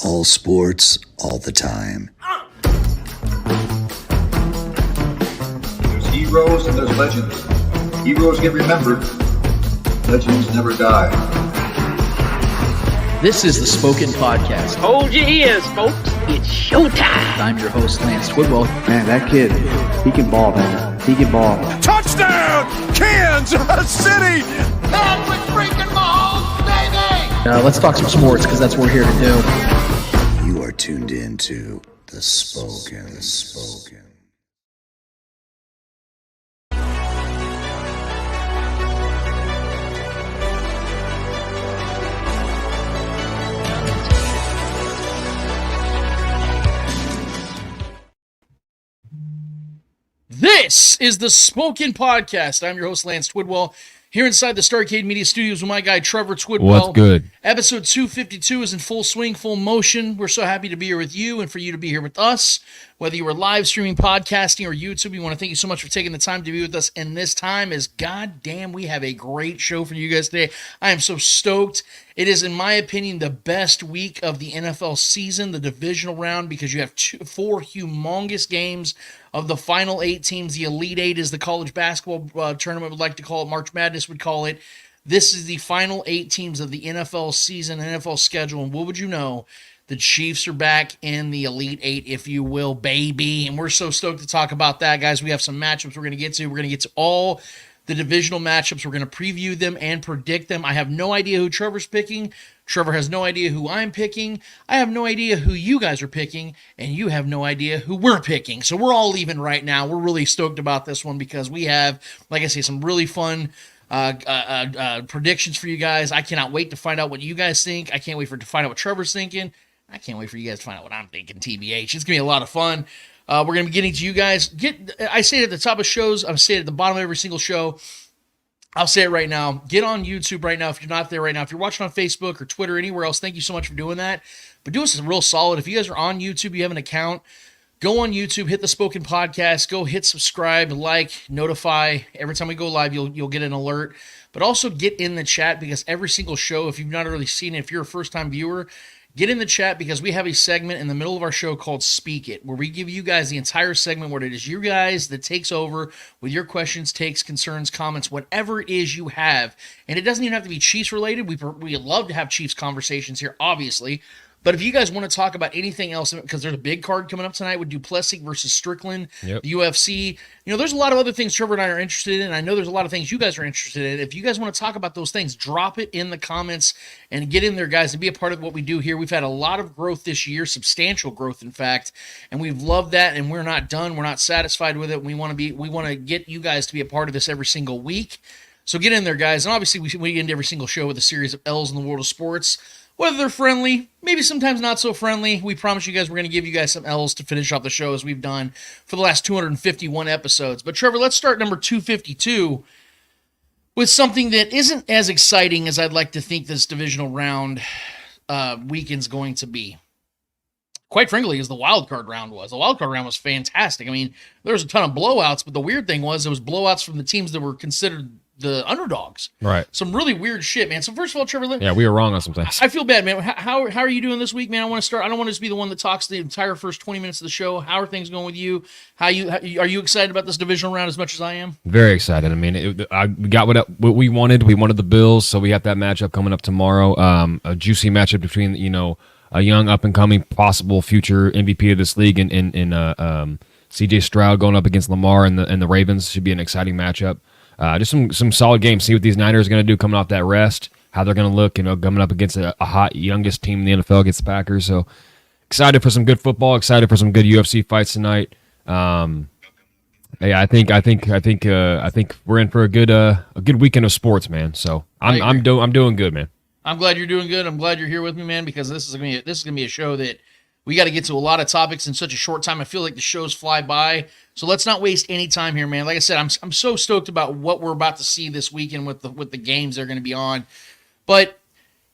All sports, all the time. There's heroes and there's legends. Heroes get remembered. Legends never die. This is the Spoken Podcast. Hold your ears, folks. It's showtime. I'm your host, Lance Twidwell. Man, that kid, he can ball, man. He can ball. Touchdown, Kansas City! Patrick freaking Mahomes, baby! Let's talk some sports, because that's what we're here to do. You are tuned in to The Spoken. This is the Spoken Podcast. I'm your host, Lance Twidwell, here inside the Starcade Media Studios with my guy, Trevor Twidwell. What's good? Episode 252 is in full swing, full motion. We're so happy to be here with you and for you to be here with us. Whether you were live streaming, podcasting, or YouTube, we want to thank you so much for taking the time to be with us. And this time is, goddamn, we have a great show for you guys today. I am so stoked. It is, in my opinion, the best week of the NFL season, the divisional round, because you have four humongous games of the final 8 teams. The Elite Eight is the college basketball tournament, would like to call it. March Madness would call it. This is the final 8 teams of the NFL season, NFL schedule. And what would you know? The Chiefs are back in the Elite Eight, if you will, baby. And we're so stoked to talk about that, guys. We have some matchups we're going to get to. We're going to get to all the divisional matchups. We're going to preview them and predict them. I have no idea who Trevor's picking. Trevor has no idea who I'm picking. I have no idea who you guys are picking. And you have no idea who we're picking. So we're all even right now. We're really stoked about this one because we have, like I say, some really fun predictions for you guys. I cannot wait to find out what you guys think. I can't wait to find out what Trevor's thinking. I can't wait for you guys to find out what I'm thinking, TBH. It's going to be a lot of fun. We're going to be getting to you guys. I say it at the top of shows. I say it at the bottom of every single show. I'll say it right now. Get on YouTube right now if you're not there right now. If you're watching on Facebook or Twitter or anywhere else, thank you so much for doing that. But do us a real solid. If you guys are on YouTube, you have an account, go on YouTube, hit the Spoken Podcast, go hit subscribe, like, notify. Every time we go live, you'll get an alert. But also get in the chat because every single show, if you've not already seen it, if you're a first-time viewer, get in the chat because we have a segment in the middle of our show called Speak It, where we give you guys the entire segment where it is you guys that takes over with your questions, takes, concerns, comments, whatever it is you have. And it doesn't even have to be Chiefs related. We love to have Chiefs conversations here, obviously. But if you guys want to talk about anything else, because there's a big card coming up tonight with Duplessis versus Strickland, the UFC. There's a lot of other things Trevor and I are interested in. I know there's a lot of things you guys are interested in. If you guys want to talk about those things, drop it in the comments and get in there, guys, and be a part of what we do here. We've had a lot of growth this year, substantial growth, in fact, and we've loved that, and we're not done. We're not satisfied with it. We want to get you guys to be a part of this every single week. So get in there, guys. And obviously, we end every single show with a series of L's in the world of sports. Whether they're friendly, maybe sometimes not so friendly, we promise you guys we're going to give you guys some L's to finish off the show as we've done for the last 251 episodes. But Trevor, let's start number 252 with something that isn't as exciting as I'd like to think this divisional round weekend's going to be. Quite frankly, as the wild card round was. The wild card round was fantastic. I mean, there was a ton of blowouts, but the weird thing was it was blowouts from the teams that were considered the underdogs. Right. Some really weird shit, man. So first of all, Trevor, yeah, we were wrong on some things. I feel bad, man. How are you doing this week, man? I want to start. I don't want to just be the one that talks the entire first 20 minutes of the show. How are things going with you? Are you excited about this divisional round as much as I am? Very excited. I mean, we got what we wanted. We wanted the Bills, so we have that matchup coming up tomorrow. A juicy matchup between a young up and coming possible future MVP of this league and C.J. Stroud going up against Lamar and the Ravens. Should be an exciting matchup. Just some solid games. See what these Niners are going to do coming off that rest, how they're going to look, coming up against a hot youngest team in the NFL against the Packers. So excited for some good football, excited for some good UFC fights tonight. I think we're in for a good weekend of sports, man. So I'm doing good, man. I'm glad you're doing good. I'm glad you're here with me, man, because this is gonna be a show that we got to get to a lot of topics in such a short time. I feel like the shows fly by. So let's not waste any time here, man. Like I said, I'm so stoked about what we're about to see this weekend with the games they're going to be on. But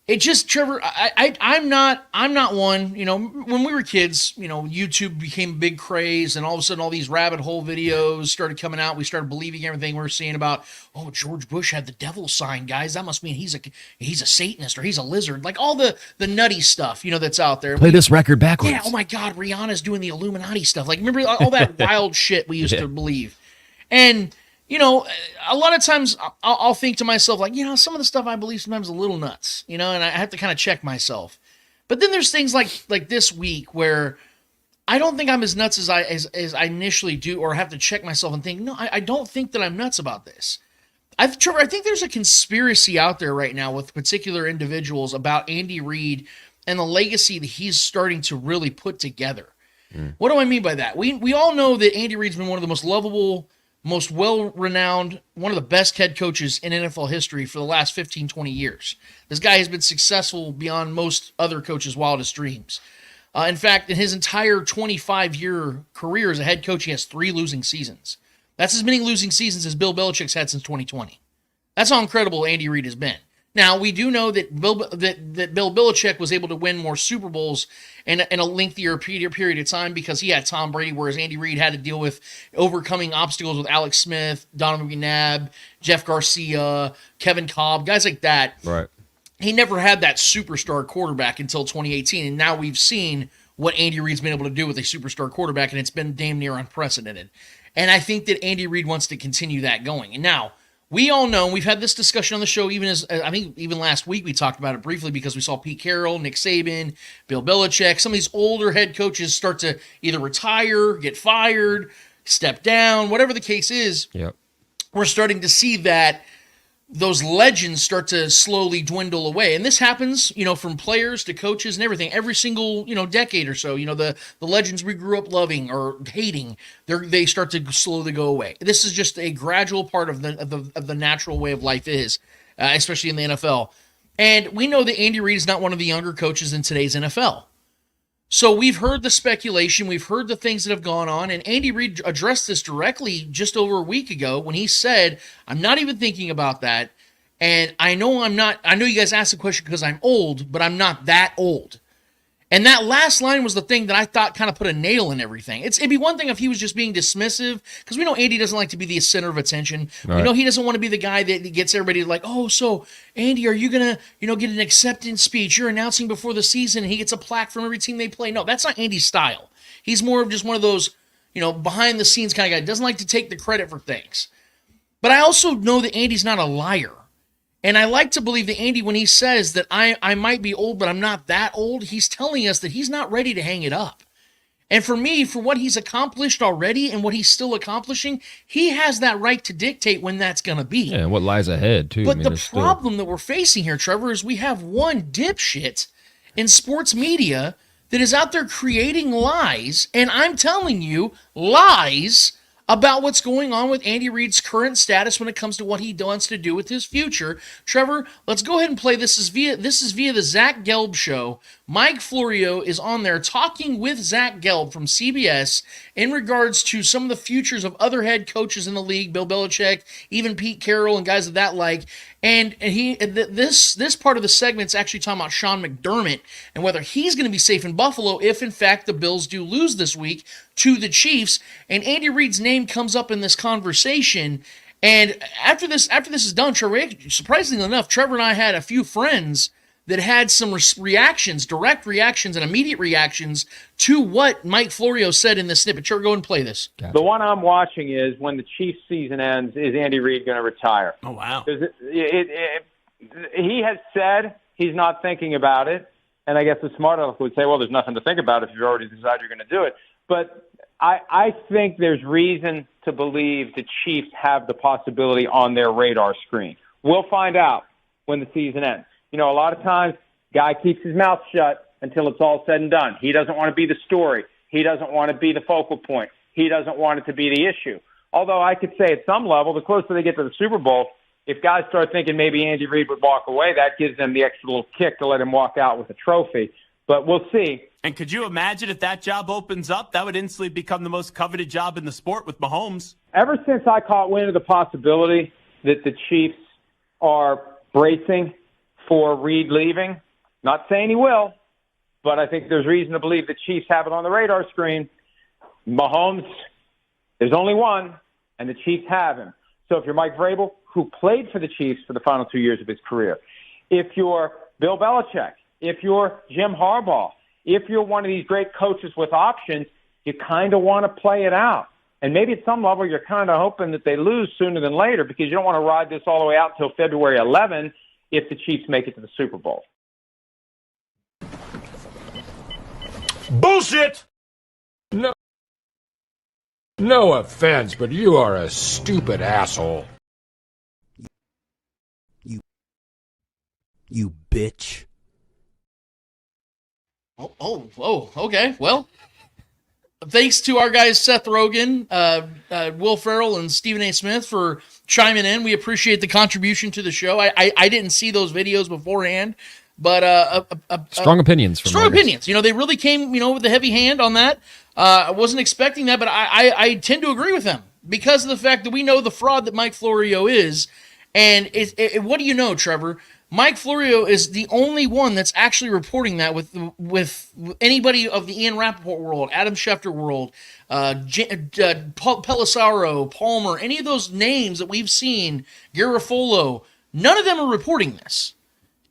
It just, Trevor, I'm not one, when we were kids, YouTube became a big craze, and all of a sudden all these rabbit hole videos started coming out. We started believing everything we were seeing about, oh, George Bush had the devil sign, guys. That must mean he's a Satanist or he's a lizard. Like all the nutty stuff, that's out there. Play this record backwards. Yeah, oh my God, Rihanna's doing the Illuminati stuff. Like, remember all that wild shit we used to believe? And a lot of times I'll think to myself, like, some of the stuff I believe sometimes is a little nuts, and I have to kind of check myself. But then there's things like this week where I don't think I'm as nuts as I initially do, or have to check myself and think, no, I don't think that I'm nuts about this. Trevor, I think there's a conspiracy out there right now with particular individuals about Andy Reid and the legacy that he's starting to really put together. What do I mean by that? We all know that Andy Reid's been one of the most lovable, most well-renowned, one of the best head coaches in NFL history for the last 15, 20 years. This guy has been successful beyond most other coaches' wildest dreams. In fact, in his entire 25-year career as a head coach, he has 3 losing seasons. That's as many losing seasons as Bill Belichick's had since 2020. That's how incredible Andy Reid has been. Now, we do know that Bill Belichick was able to win more Super Bowls in a lengthier period of time because he had Tom Brady, whereas Andy Reid had to deal with overcoming obstacles with Alex Smith, Donovan McNabb, Jeff Garcia, Kevin Cobb, guys like that. Right. He never had that superstar quarterback until 2018, and now we've seen what Andy Reid's been able to do with a superstar quarterback, and it's been damn near unprecedented. And I think that Andy Reid wants to continue that going. And now, we all know, we've had this discussion on the show, even last week we talked about it briefly because we saw Pete Carroll, Nick Saban, Bill Belichick, some of these older head coaches start to either retire, get fired, step down, whatever the case is. Yep. We're starting to see that those legends start to slowly dwindle away. And this happens, from players to coaches and everything, every single, decade or so. The legends we grew up loving or hating, they start to slowly go away. This is just a gradual part of the natural way of life is, especially in the NFL. And we know that Andy Reid is not one of the younger coaches in today's NFL. So we've heard the speculation, we've heard the things that have gone on, and Andy Reid addressed this directly just over a week ago when he said, I'm not even thinking about that, and I know you guys asked the question because I'm old, but I'm not that old. And that last line was the thing that I thought kind of put a nail in everything. It'd be one thing if he was just being dismissive, because we know Andy doesn't like to be the center of attention. Right. We know he doesn't want to be the guy that gets everybody like, oh, so Andy, are you gonna, get an acceptance speech? You're announcing before the season, and he gets a plaque from every team they play. No, that's not Andy's style. He's more of just one of those, behind the scenes kind of guy. Doesn't like to take the credit for things. But I also know that Andy's not a liar. And I like to believe that Andy, when he says that I might be old, but I'm not that old, he's telling us that he's not ready to hang it up. And for me, for what he's accomplished already and what he's still accomplishing, he has that right to dictate when that's going to be. Yeah, and what lies ahead, too. But the problem that we're facing here, Trevor, is we have one dipshit in sports media that is out there creating lies, and I'm telling you, lies about what's going on with Andy Reid's current status when it comes to what he wants to do with his future. Trevor, let's go ahead and play. This is via the Zach Gelb show. Mike Florio is on there talking with Zach Gelb from CBS in regards to some of the futures of other head coaches in the league, Bill Belichick, even Pete Carroll and guys of that like. And this part of the segment's actually talking about Sean McDermott and whether he's going to be safe in Buffalo if, in fact, the Bills do lose this week to the Chiefs. And Andy Reid's name comes up in this conversation. And after this is done, Trevor, surprisingly enough, Trevor and I had a few friends that had some reactions, direct reactions and immediate reactions to what Mike Florio said in this snippet. Trevor, go and play this. Gotcha. The one I'm watching is when the Chiefs season ends, is Andy Reid going to retire? Oh, wow. He has said he's not thinking about it, and I guess the smart aleck would say, well, there's nothing to think about if you've already decided you're going to do it. But I think there's reason to believe the Chiefs have the possibility on their radar screen. We'll find out when the season ends. A lot of times, guy keeps his mouth shut until it's all said and done. He doesn't want to be the story. He doesn't want to be the focal point. He doesn't want it to be the issue. Although I could say at some level, the closer they get to the Super Bowl, if guys start thinking maybe Andy Reid would walk away, that gives them the extra little kick to let him walk out with a trophy. But we'll see. And could you imagine if that job opens up? That would instantly become the most coveted job in the sport with Mahomes. Ever since I caught wind of the possibility that the Chiefs are bracing for Reed leaving. Not saying he will, but I think there's reason to believe the Chiefs have it on the radar screen. Mahomes, there's only one, and the Chiefs have him. So if you're Mike Vrabel, who played for the Chiefs for the final 2 years of his career, if you're Bill Belichick, if you're Jim Harbaugh, if you're one of these great coaches with options, you kind of want to play it out. And maybe at some level you're kind of hoping that they lose sooner than later because you don't want to ride this all the way out until February 11 if the Chiefs make it to the Super Bowl. Bullshit! No offense, but you are a stupid asshole. You bitch. Okay. Well, thanks to our guys Seth Rogen, Will Ferrell, and Stephen A. Smith for chiming in. We appreciate the contribution to the show. I didn't see those videos beforehand, but strong opinions. Strong opinions. They really came, with a heavy hand on that. I wasn't expecting that, but I tend to agree with them because of the fact that we know the fraud that Mike Florio is. And what do you know, Trevor? Mike Florio is the only one that's actually reporting that with anybody of the Ian Rappaport world, Adam Schefter world, Pelissaro, Palmer, any of those names that we've seen, Garofolo, none of them are reporting this.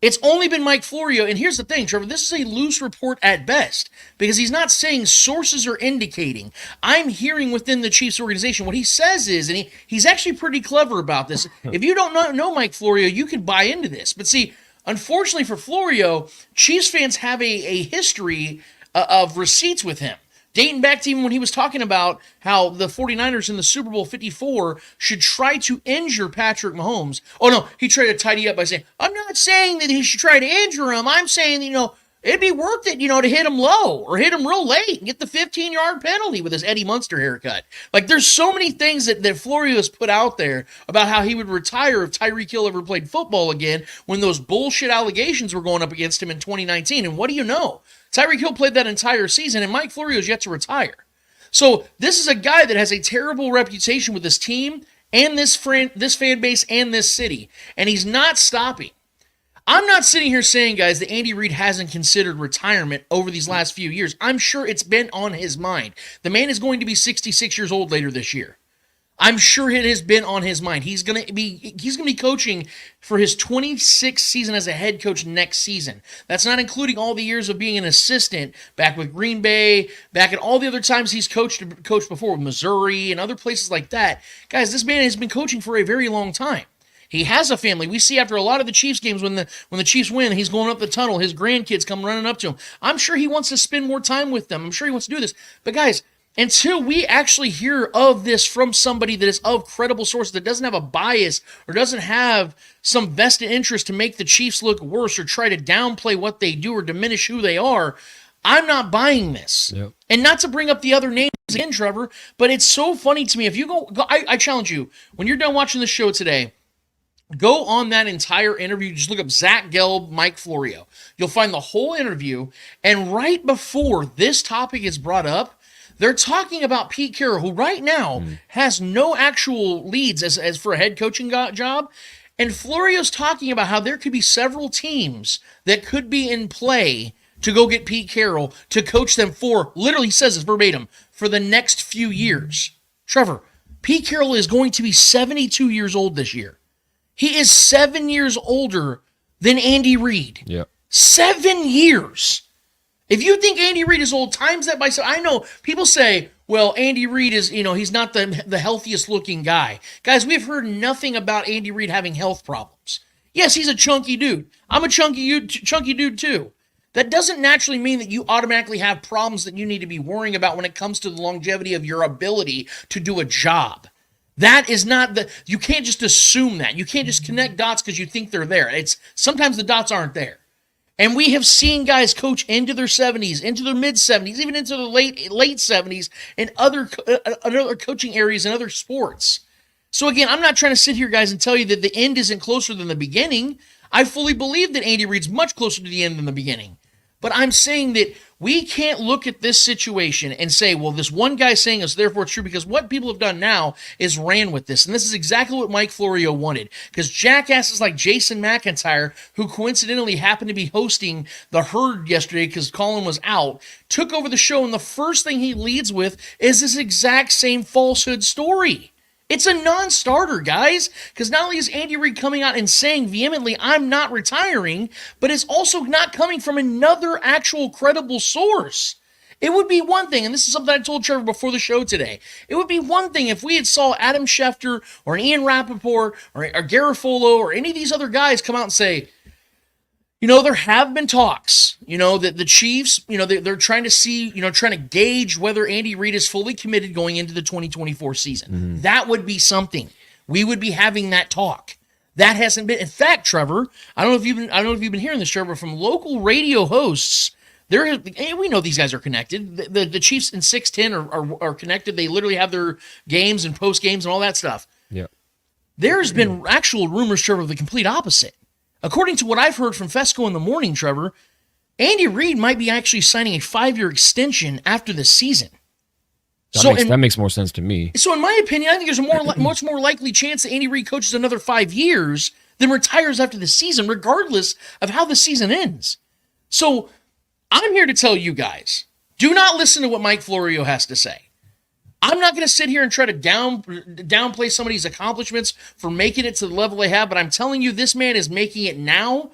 It's only been Mike Florio, and here's the thing, Trevor, this is a loose report at best, because he's not saying sources are indicating. I'm hearing within the Chiefs organization, what he says is, and he's actually pretty clever about this, if you don't know Mike Florio, you can buy into this. But see, unfortunately for Florio, Chiefs fans have a history of receipts with him. Dating back to even when he was talking about how the 49ers in the Super Bowl 54 should try to injure Patrick Mahomes. Oh, no, he tried to tidy up by saying, I'm not saying that he should try to injure him. I'm saying, it'd be worth it, to hit him low or hit him real late and get the 15-yard penalty with his Eddie Munster haircut. Like, there's so many things that Florio has put out there about how he would retire if Tyreek Hill ever played football again when those bullshit allegations were going up against him in 2019. And what do you know? Tyreek Hill played that entire season, and Mike Florio is yet to retire. So this is a guy that has a terrible reputation with this team and this fan base and this city, and he's not stopping. I'm not sitting here saying, guys, that Andy Reid hasn't considered retirement over these last few years. I'm sure it's been on his mind. The man is going to be 66 years old later this year. I'm sure it has been on his mind. He's going to be coaching for his 26th season as a head coach next season. That's not including all the years of being an assistant back with Green Bay, back at all the other times he's coached before with Missouri and other places like that. Guys, this man has been coaching for a very long time. He has a family. We see after a lot of the Chiefs games when the Chiefs win, he's going up the tunnel. His grandkids come running up to him. I'm sure he wants to spend more time with them. I'm sure he wants to do this. But guys, until we actually hear of this from somebody that is of credible sources, that doesn't have a bias or doesn't have some vested interest to make the Chiefs look worse or try to downplay what they do or diminish who they are, I'm not buying this. Yep. And not to bring up the other names again, Trevor, but it's so funny to me. If you go I challenge you, when you're done watching the show today, go on that entire interview. Just look up Zach Gelb, Mike Florio. You'll find the whole interview. And right before this topic is brought up, they're talking about Pete Carroll, who right now has no actual leads as for a head coaching job. And Florio's talking about how there could be several teams that could be in play to go get Pete Carroll to coach them for, literally he says this verbatim, for the next few years. Trevor, Pete Carroll is going to be 72 years old this year. He is 7 years older than Andy Reid. Yep. 7 years. If you think Andy Reid is old, times that by 7. I know people say, well, Andy Reid is, he's not the healthiest looking guy. Guys, we've heard nothing about Andy Reid having health problems. Yes, he's a chunky dude. I'm a chunky dude too. That doesn't naturally mean that you automatically have problems that you need to be worrying about when it comes to the longevity of your ability to do a job. That is not you can't just assume that. You can't just connect dots because you think they're there. Sometimes the dots aren't there. And we have seen guys coach into their 70s, into their mid-70s, even into the late 70s in other coaching areas in other sports. So again, I'm not trying to sit here, guys, and tell you that the end isn't closer than the beginning. I fully believe that Andy Reid's much closer to the end than the beginning. But I'm saying that We can't look at this situation and say, well, this one guy saying is therefore it's true, because what people have done now is ran with this. And this is exactly what Mike Florio wanted, because jackasses like Jason McIntyre, who coincidentally happened to be hosting the Herd yesterday because Colin was out, took over the show, and the first thing he leads with is this exact same falsehood story. It's a non-starter, guys, because not only is Andy Reid coming out and saying vehemently, I'm not retiring, but it's also not coming from another actual credible source. It would be one thing, and this is something I told Trevor before the show today, it would be one thing if we had saw Adam Schefter or Ian Rappaport or Garofalo or any of these other guys come out and say, there have been talks, that the Chiefs, they're trying to see, trying to gauge whether Andy Reid is fully committed going into the 2024 season. Mm-hmm. That would be something. We would be having that talk. That hasn't been. In fact, Trevor, I don't know if you've been hearing this, Trevor, from local radio hosts. We know these guys are connected. The Chiefs in 610 are connected. They literally have their games and post games and all that stuff. Yeah. There's been actual rumors, Trevor, of the complete opposite. According to what I've heard from Fesco in the morning, Trevor, Andy Reid might be actually signing a 5-year extension after the season. That makes more sense to me. So in my opinion, I think there's a much more likely chance that Andy Reid coaches another 5 years than retires after the season, regardless of how the season ends. So I'm here to tell you guys, do not listen to what Mike Florio has to say. I'm not going to sit here and try to downplay somebody's accomplishments for making it to the level they have, but I'm telling you, this man is making it now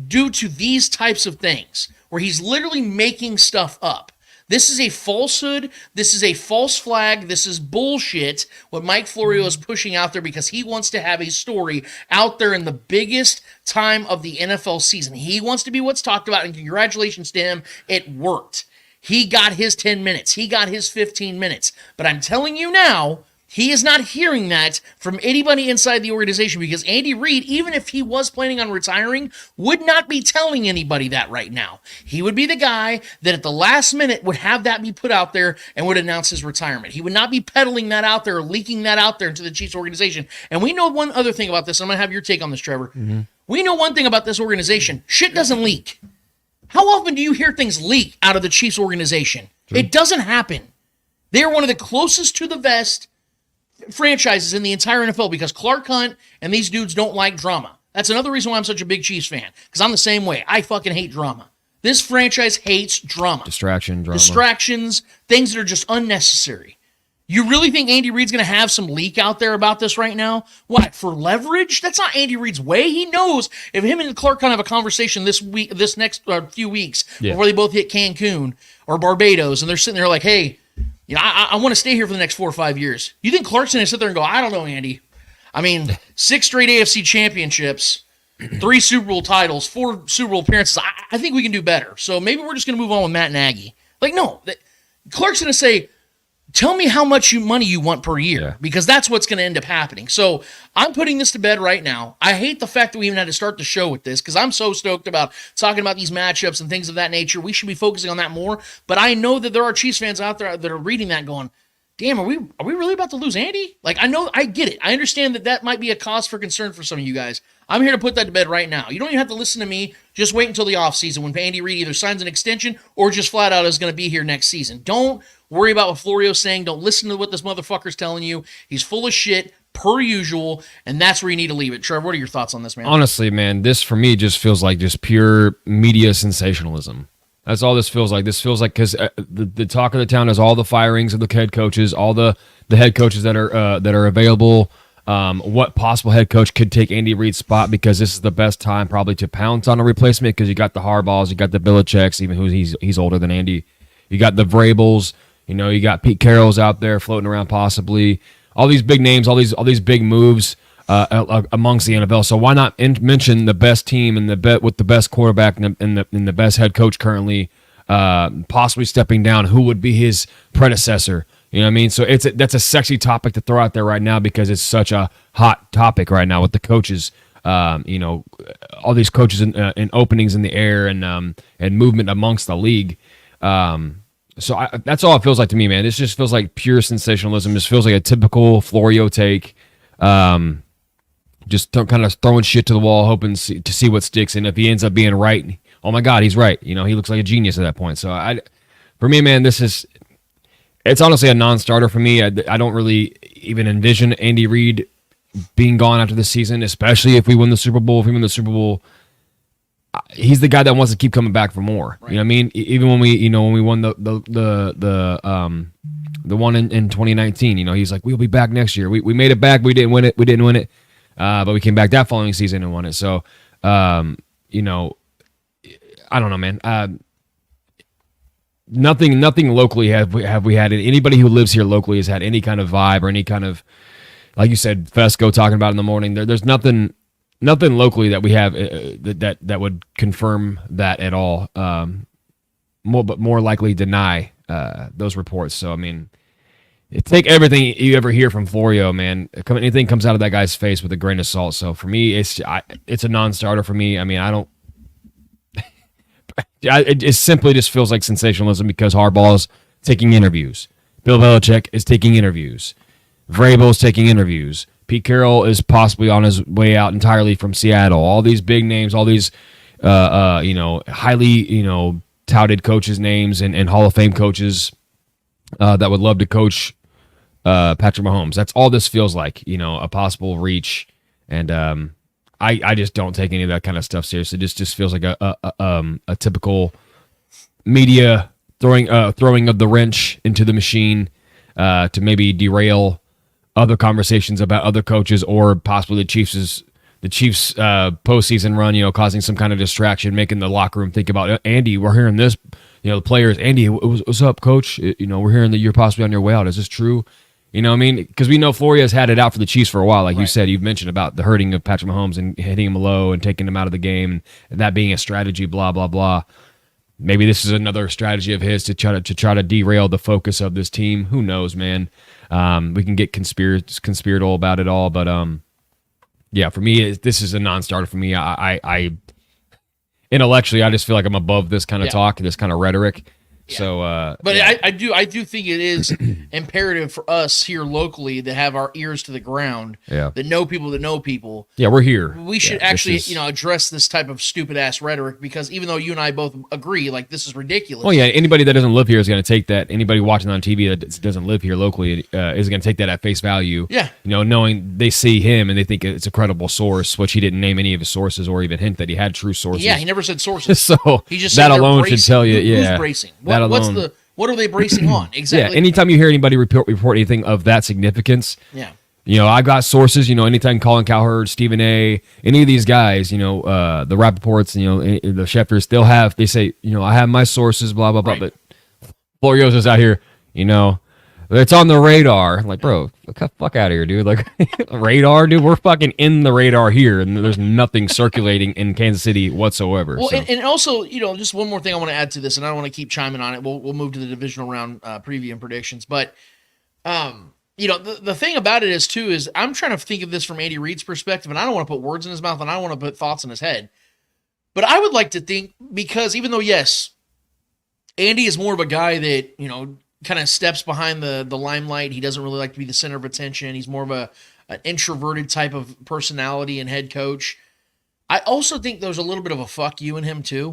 due to these types of things, where he's literally making stuff up. This is a falsehood. This is a false flag. This is bullshit, what Mike Florio is pushing out there, because he wants to have a story out there in the biggest time of the NFL season. He wants to be what's talked about, and congratulations to him. It worked. He got his 10 minutes. He got his 15 minutes. But I'm telling you now, he is not hearing that from anybody inside the organization, because Andy Reid, even if he was planning on retiring, would not be telling anybody that right now. He would be the guy that at the last minute would have that be put out there and would announce his retirement. He would not be peddling that out there or leaking that out there into the Chiefs organization. And we know one other thing about this. I'm going to have your take on this, Trevor. Mm-hmm. We know one thing about this organization. Shit doesn't leak. How often do you hear things leak out of the Chiefs organization? True. It doesn't happen. They are one of the closest to the vest franchises in the entire NFL, because Clark Hunt and these dudes don't like drama. That's another reason why I'm such a big Chiefs fan, because I'm the same way. I fucking hate drama. This franchise hates drama. Distractions, things that are just unnecessary. You really think Andy Reid's going to have some leak out there about this right now? What, for leverage? That's not Andy Reid's way. He knows if him and Clark Hunt have a conversation this next few weeks, before they both hit Cancun or Barbados, and they're sitting there like, hey, I want to stay here for the next 4 or 5 years. You think Clark's going to sit there and go, I don't know, Andy. I mean, 6 straight AFC championships, 3 Super Bowl titles, 4 Super Bowl appearances. I think we can do better. So maybe we're just going to move on with Matt Nagy. Like, no. Clark's going to say, tell me how much money you want per year, because that's what's going to end up happening. So I'm putting this to bed right now. I hate the fact that we even had to start the show with this, because I'm so stoked about talking about these matchups and things of that nature. We should be focusing on that more. But I know that there are Chiefs fans out there that are reading that going, damn, are we really about to lose Andy? Like, I get it. I understand that might be a cause for concern for some of you guys. I'm here to put that to bed right now. You don't even have to listen to me. Just wait until the offseason when Andy Reid either signs an extension or just flat out is going to be here next season. Don't worry about what Florio's saying. Don't listen to what this motherfucker's telling you. He's full of shit, per usual, and that's where you need to leave it. Trevor, what are your thoughts on this, man? Honestly, man, this for me just feels like just pure media sensationalism. That's all this feels like. This feels like, because the talk of the town is all the firings of the head coaches, all the head coaches that are available. What possible head coach could take Andy Reid's spot, because this is the best time probably to pounce on a replacement, because you got the Harbaughs, you got the Belichicks, even who he's older than Andy. You got the Vrabels, you got Pete Carroll's out there floating around possibly. All these big names, all these big moves amongst the NFL. So why not mention the best team and with the best quarterback and the best head coach currently, possibly stepping down? Who would be his predecessor? You know what I mean? So that's a sexy topic to throw out there right now, because it's such a hot topic right now with the coaches. All these coaches and openings in the air and movement amongst the league. So that's all it feels like to me, man. This just feels like pure sensationalism. This feels like a typical Florio take. Just kind of throwing shit to the wall, hoping to see what sticks. And if he ends up being right, oh my God, he's right. He looks like a genius at that point. So for me, man, it's honestly a non-starter for me. I don't really even envision Andy Reid being gone after this season, especially if we win the Super Bowl. If we win the Super Bowl, he's the guy that wants to keep coming back for more. Right. You know what I mean? Even when we won the one in 2019, he's like, we'll be back next year. We made it back. We didn't win it. But we came back that following season and won it. So, I don't know, man. Nothing locally have we had it. Anybody who lives here locally has had any kind of vibe or any kind of, like you said, Fesco talking about in the morning. There's nothing locally that we have that would confirm that at all. More likely deny those reports. So I mean, take everything you ever hear from Florio, man. Anything comes out of that guy's face with a grain of salt. So for me, it's a non-starter for me. I mean, I don't. It simply just feels like sensationalism because Harbaugh's taking interviews. Bill Belichick is taking interviews. Vrabel's taking interviews. Pete Carroll is possibly on his way out entirely from Seattle. All these big names, all these highly touted coaches' names and Hall of Fame coaches that would love to coach Patrick Mahomes. That's all this feels like, a possible reach. And I just don't take any of that kind of stuff seriously. It just feels like a typical media throwing of the wrench into the machine to maybe derail other conversations about other coaches or possibly the Chiefs' postseason run. Causing some kind of distraction, making the locker room think about Andy. We're hearing this. The players. Andy, what's up, coach? We're hearing that you're possibly on your way out. Is this true? You know what I mean? Because we know Floria's had it out for the Chiefs for a while. Like you said, you've mentioned about the hurting of Patrick Mahomes and hitting him low and taking him out of the game, and that being a strategy, blah, blah, blah. Maybe this is another strategy of his to try to derail the focus of this team. Who knows, man? We can get conspiratorial about it all, but yeah, for me, this is a non-starter for me. I intellectually, I just feel like I'm above this kind of talk, this kind of rhetoric. Yeah. So, but I do think it is imperative for us here locally to have our ears to the ground. Yeah. That know people. Yeah, we're here. We should actually, address this type of stupid ass rhetoric because even though you and I both agree, like this is ridiculous. Oh yeah, anybody that doesn't live here is going to take that. Anybody watching on TV that doesn't live here locally is going to take that at face value. Yeah. Knowing they see him and they think it's a credible source, which he didn't name any of his sources or even hint that he had true sources. Yeah, he never said sources. So he just that alone should tell you. Who's bracing? What are they bracing on? Exactly. Yeah, anytime you hear anybody report anything of that significance, I've got sources, anytime Colin Cowherd, Stephen A., any of these guys, the Rappaports, the Schefters, they say, I have my sources, blah, blah, blah, but Florio's just out here, it's on the radar. Like, bro, fuck out of here, dude. Like, radar, dude, we're fucking in the radar here, and there's nothing circulating in Kansas City whatsoever. Well, and also, just one more thing I want to add to this, and I don't want to keep chiming on it. We'll move to the divisional round preview and predictions. But, the thing about it is I'm trying to think of this from Andy Reid's perspective, and I don't want to put words in his mouth, and I don't want to put thoughts in his head. But I would like to think, because even though, yes, Andy is more of a guy that, kind of steps behind the limelight. He doesn't really like to be the center of attention. He's more of an introverted type of personality and head coach. I also think there's a little bit of a fuck you in him too,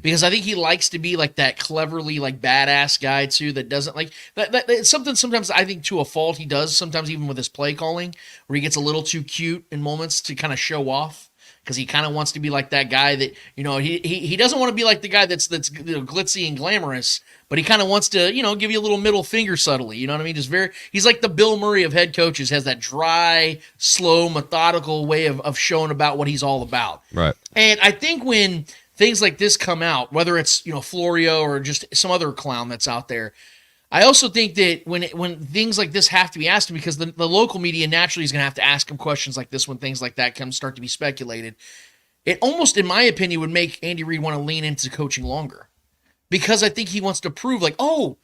because I think he likes to be like that cleverly, like badass guy too, that doesn't like that. It's something sometimes I think to a fault he does sometimes even with his play calling, where he gets a little too cute in moments to kind of show off. Because he kind of wants to be like that guy that, he doesn't want to be like the guy that's glitzy and glamorous, but he kind of wants to, give you a little middle finger subtly. You know what I mean? He's like the Bill Murray of head coaches, has that dry, slow, methodical way of showing about what he's all about. Right. And I think when things like this come out, whether it's, Florio or just some other clown that's out there, I also think that when things like this have to be asked, because the local media naturally is going to have to ask him questions like this when things like that start to be speculated, it almost, in my opinion, would make Andy Reid want to lean into coaching longer. Because I think he wants to prove, like, oh,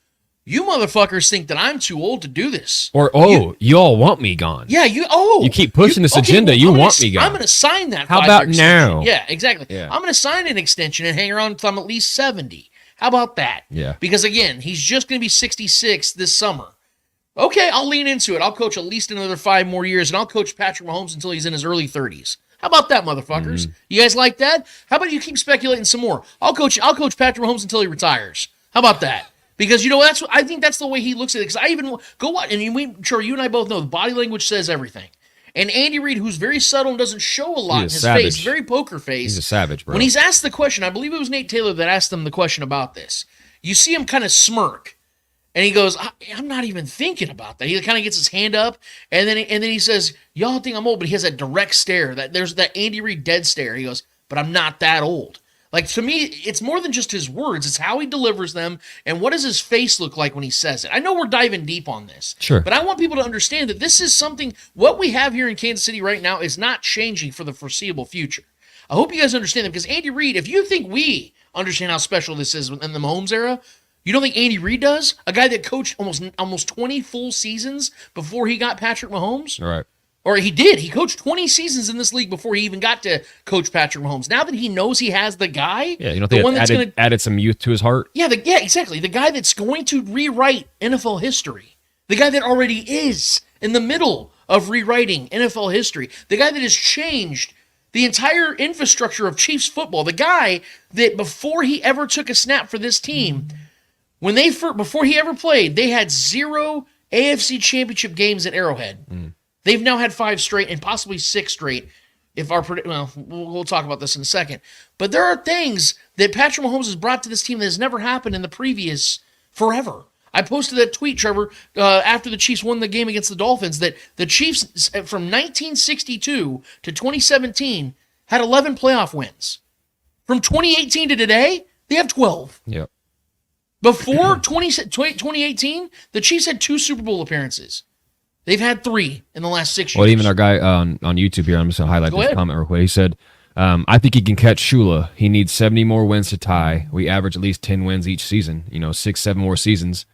you motherfuckers think that I'm too old to do this. Or, you all want me gone. Yeah, you keep pushing this agenda. You want me gone. I'm going to sign that. How about now? Yeah, exactly. Yeah. I'm going to sign an extension and hang around until I'm at least 70. How about that? Yeah. Because, again, he's just going to be 66 this summer. Okay, I'll lean into it. I'll coach at least another 5 more years, and I'll coach Patrick Mahomes until he's in his early 30s. How about that, motherfuckers? Mm-hmm. You guys like that? How about you keep speculating some more? I'll coach Patrick Mahomes until he retires. How about that? Because I think that's the way he looks at it. Because I even go watch, and you and I both know the body language says everything. And Andy Reid, who's very subtle and doesn't show a lot in his face, very poker face. He's a savage, bro. When he's asked the question, I believe it was Nate Taylor that asked him the question about this. You see him kind of smirk, and he goes, "I'm not even thinking about that." He kind of gets his hand up, and then he says, "Y'all think I'm old," but he has that direct stare. There's that Andy Reid dead stare. He goes, "But I'm not that old." Like, to me, it's more than just his words. It's how he delivers them, and what does his face look like when he says it. I know we're diving deep on this. Sure. But I want people to understand that this is something, what we have here in Kansas City right now is not changing for the foreseeable future. I hope you guys understand that, because Andy Reid, if you think we understand how special this is in the Mahomes era, you don't think Andy Reid does? A guy that coached almost 20 full seasons before he got Patrick Mahomes? All right. Or he did. He coached 20 seasons in this league before he even got to coach Patrick Mahomes. Now that he knows he has the guy, Yeah, you don't think it added some youth to his heart? Yeah, exactly. The guy that's going to rewrite NFL history. The guy that already is in the middle of rewriting NFL history. The guy that has changed the entire infrastructure of Chiefs football. The guy that before he ever took a snap for this team, before he ever played, they had 0 AFC championship games at Arrowhead. They've now had 5 straight and possibly 6 straight. We'll talk about this in a second. But there are things that Patrick Mahomes has brought to this team that has never happened in the previous forever. I posted that tweet, Trevor, after the Chiefs won the game against the Dolphins, that the Chiefs from 1962 to 2017 had 11 playoff wins. From 2018 to today, they have 12. Yep. Before 2018, the Chiefs had 2 Super Bowl appearances. They've had 3 in the last 6 years. Well, even our guy on YouTube here, I'm just going to highlight this comment real quick. He said, I think he can catch Shula. He needs 70 more wins to tie. We average at least 10 wins each season. 6, 7 more seasons.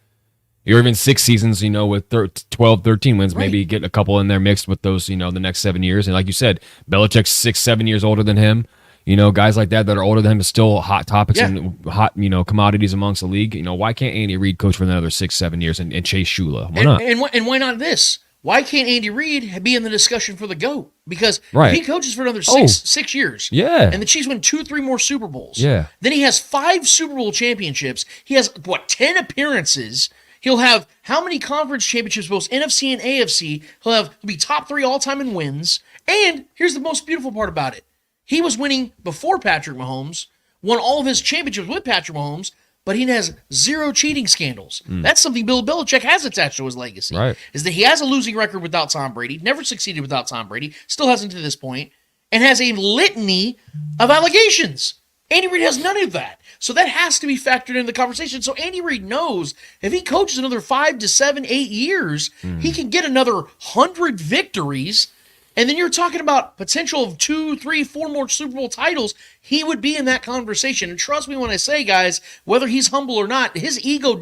Or even 6 seasons, with 12, 13 wins. Right. Maybe get a couple in there mixed with those, the next 7 years. And like you said, Belichick's 6, 7 years older than him. Guys like that are older than him is still hot topics and hot, commodities amongst the league. Why can't Andy Reid coach for another 6, 7 years and chase Shula? Why not? And why not this? Why can't Andy Reid be in the discussion for the GOAT? Because if he coaches for another 6 years, and the Chiefs win 2, 3 more Super Bowls, then he has 5 Super Bowl championships. He has, 10 appearances. He'll have how many conference championships, both NFC and AFC? He'll be top 3 all-time in wins. And here's the most beautiful part about it. He was winning before Patrick Mahomes, won all of his championships with Patrick Mahomes, but he has 0 cheating scandals. That's something Bill Belichick has attached to his legacy. Right. Is that he has a losing record without Tom Brady, never succeeded without Tom Brady, still hasn't to this point, and has a litany of allegations. Andy Reid has none of that. So that has to be factored in the conversation. So Andy Reid knows if he coaches another 5 to 7, 8 years, he can get another 100 victories. And then you're talking about potential of 2, 3, 4 more Super Bowl titles. He would be in that conversation. And trust me when I say, guys, whether he's humble or not, his ego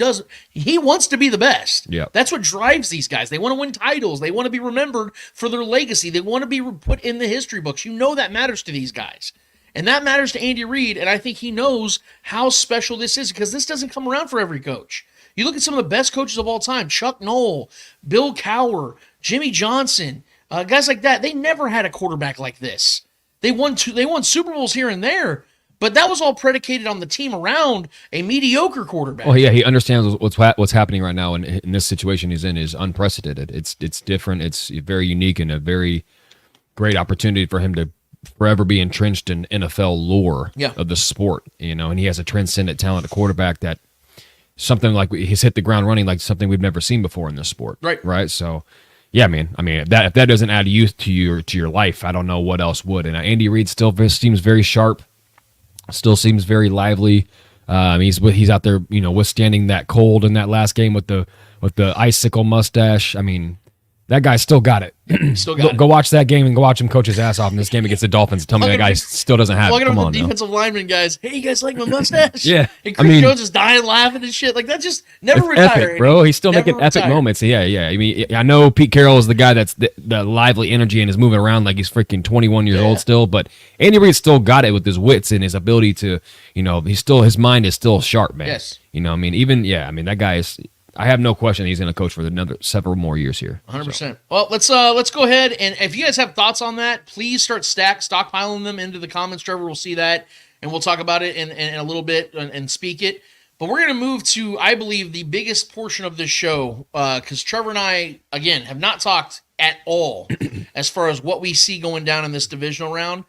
he wants to be the best. Yep. That's what drives these guys. They want to win titles. They want to be remembered for their legacy. They want to be put in the history books. That matters to these guys. And that matters to Andy Reid. And I think he knows how special this is, because this doesn't come around for every coach. You look at some of the best coaches of all time, Chuck Noll, Bill Cowher, Jimmy Johnson, guys like that. They never had a quarterback like this. They won Super Bowls here and there, but that was all predicated on the team around a mediocre quarterback. Well, yeah, he understands what's happening right now, and in this situation he's in is unprecedented. It's different. It's very unique and a very great opportunity for him to forever be entrenched in NFL lore of the sport. And he has a transcendent talent, a quarterback that something like he's hit the ground running, like something we've never seen before in this sport. Right. So. Yeah, man. I mean, if that doesn't add youth to your life, I don't know what else would. And Andy Reid still seems very sharp, still seems very lively. He's out there, withstanding that cold in that last game with the icicle mustache. I mean, that guy still got it. Go watch that game and go watch him coach his ass off in this game against the Dolphins. Tell me that guy still doesn't have it. Come on, the defensive lineman guys. Hey, you guys like my mustache? Yeah. And Chris Jones is dying laughing and shit. Like, that just never retire. Epic, bro. He's still making epic moments. Yeah. I mean, I know Pete Carroll is the guy that's the lively energy and is moving around like he's freaking 21 years old still. But Andy Reid still got it with his wits and his ability to, his mind is still sharp, man. Yes. That guy is. I have no question he's going to coach for several more years here. 100%. So. Well, let's go ahead, and if you guys have thoughts on that, please start stockpiling them into the comments. Trevor will see that, and we'll talk about it in a little bit and speak it. But we're going to move to, I believe, the biggest portion of this show, because Trevor and I, again, have not talked at all as far as what we see going down in this divisional round.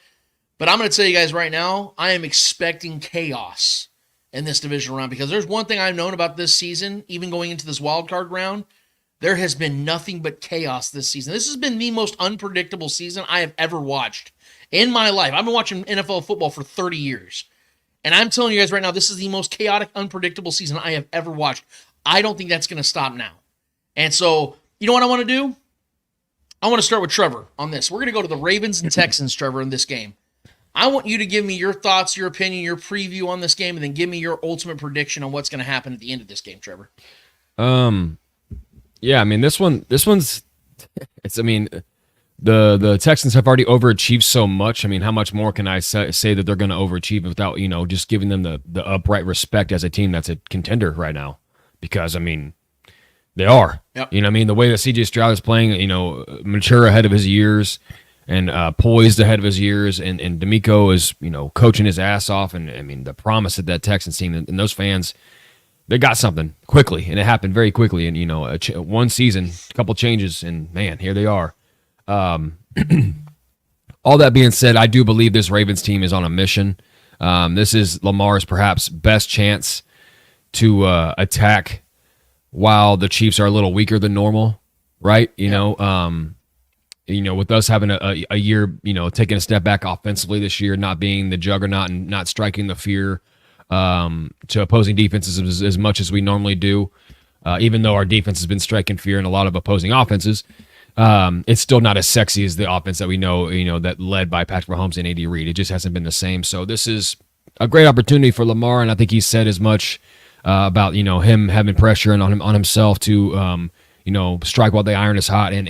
But I'm going to tell you guys right now, I am expecting chaos in this divisional round, because there's one thing I've known about this season, even going into this wild card round, there has been nothing but chaos this season. This has been the most unpredictable season I have ever watched in my life. I've been watching NFL football for 30 years. And I'm telling you guys right now, this is the most chaotic, unpredictable season I have ever watched. I don't think that's going to stop now. And so, you know what I want to do? I want to start with Trevor on this. We're going to go to the Ravens and Texans, Trevor, in this game. I want you to give me your thoughts, your opinion, your preview on this game, and then give me your ultimate prediction on what's going to happen at the end of this game, Trevor. Yeah, I mean, this one's, I mean, the Texans have already overachieved so much. I mean, how much more can I say that they're going to overachieve without, just giving them the upright respect as a team that's a contender right now? Because, I mean, they are. Yep. You know what I mean? The way that C.J. Stroud is playing, mature ahead of his years and poised ahead of his years, and D'Amico is, coaching his ass off. And, I mean, the promise of that Texans team and those fans, they got something quickly, and it happened very quickly. And, one season, a couple changes, and, man, here they are. All that being said, I do believe this Ravens team is on a mission. This is Lamar's perhaps best chance to attack while the Chiefs are a little weaker than normal, right? With us having a year, taking a step back offensively this year, not being the juggernaut and not striking the fear to opposing defenses as much as we normally do, even though our defense has been striking fear in a lot of opposing offenses. It's still not as sexy as the offense that we know, that led by Patrick Mahomes and Andy Reid. It just hasn't been the same. So this is a great opportunity for Lamar, and I think he said as much about him having pressure and on himself to strike while the iron is hot, and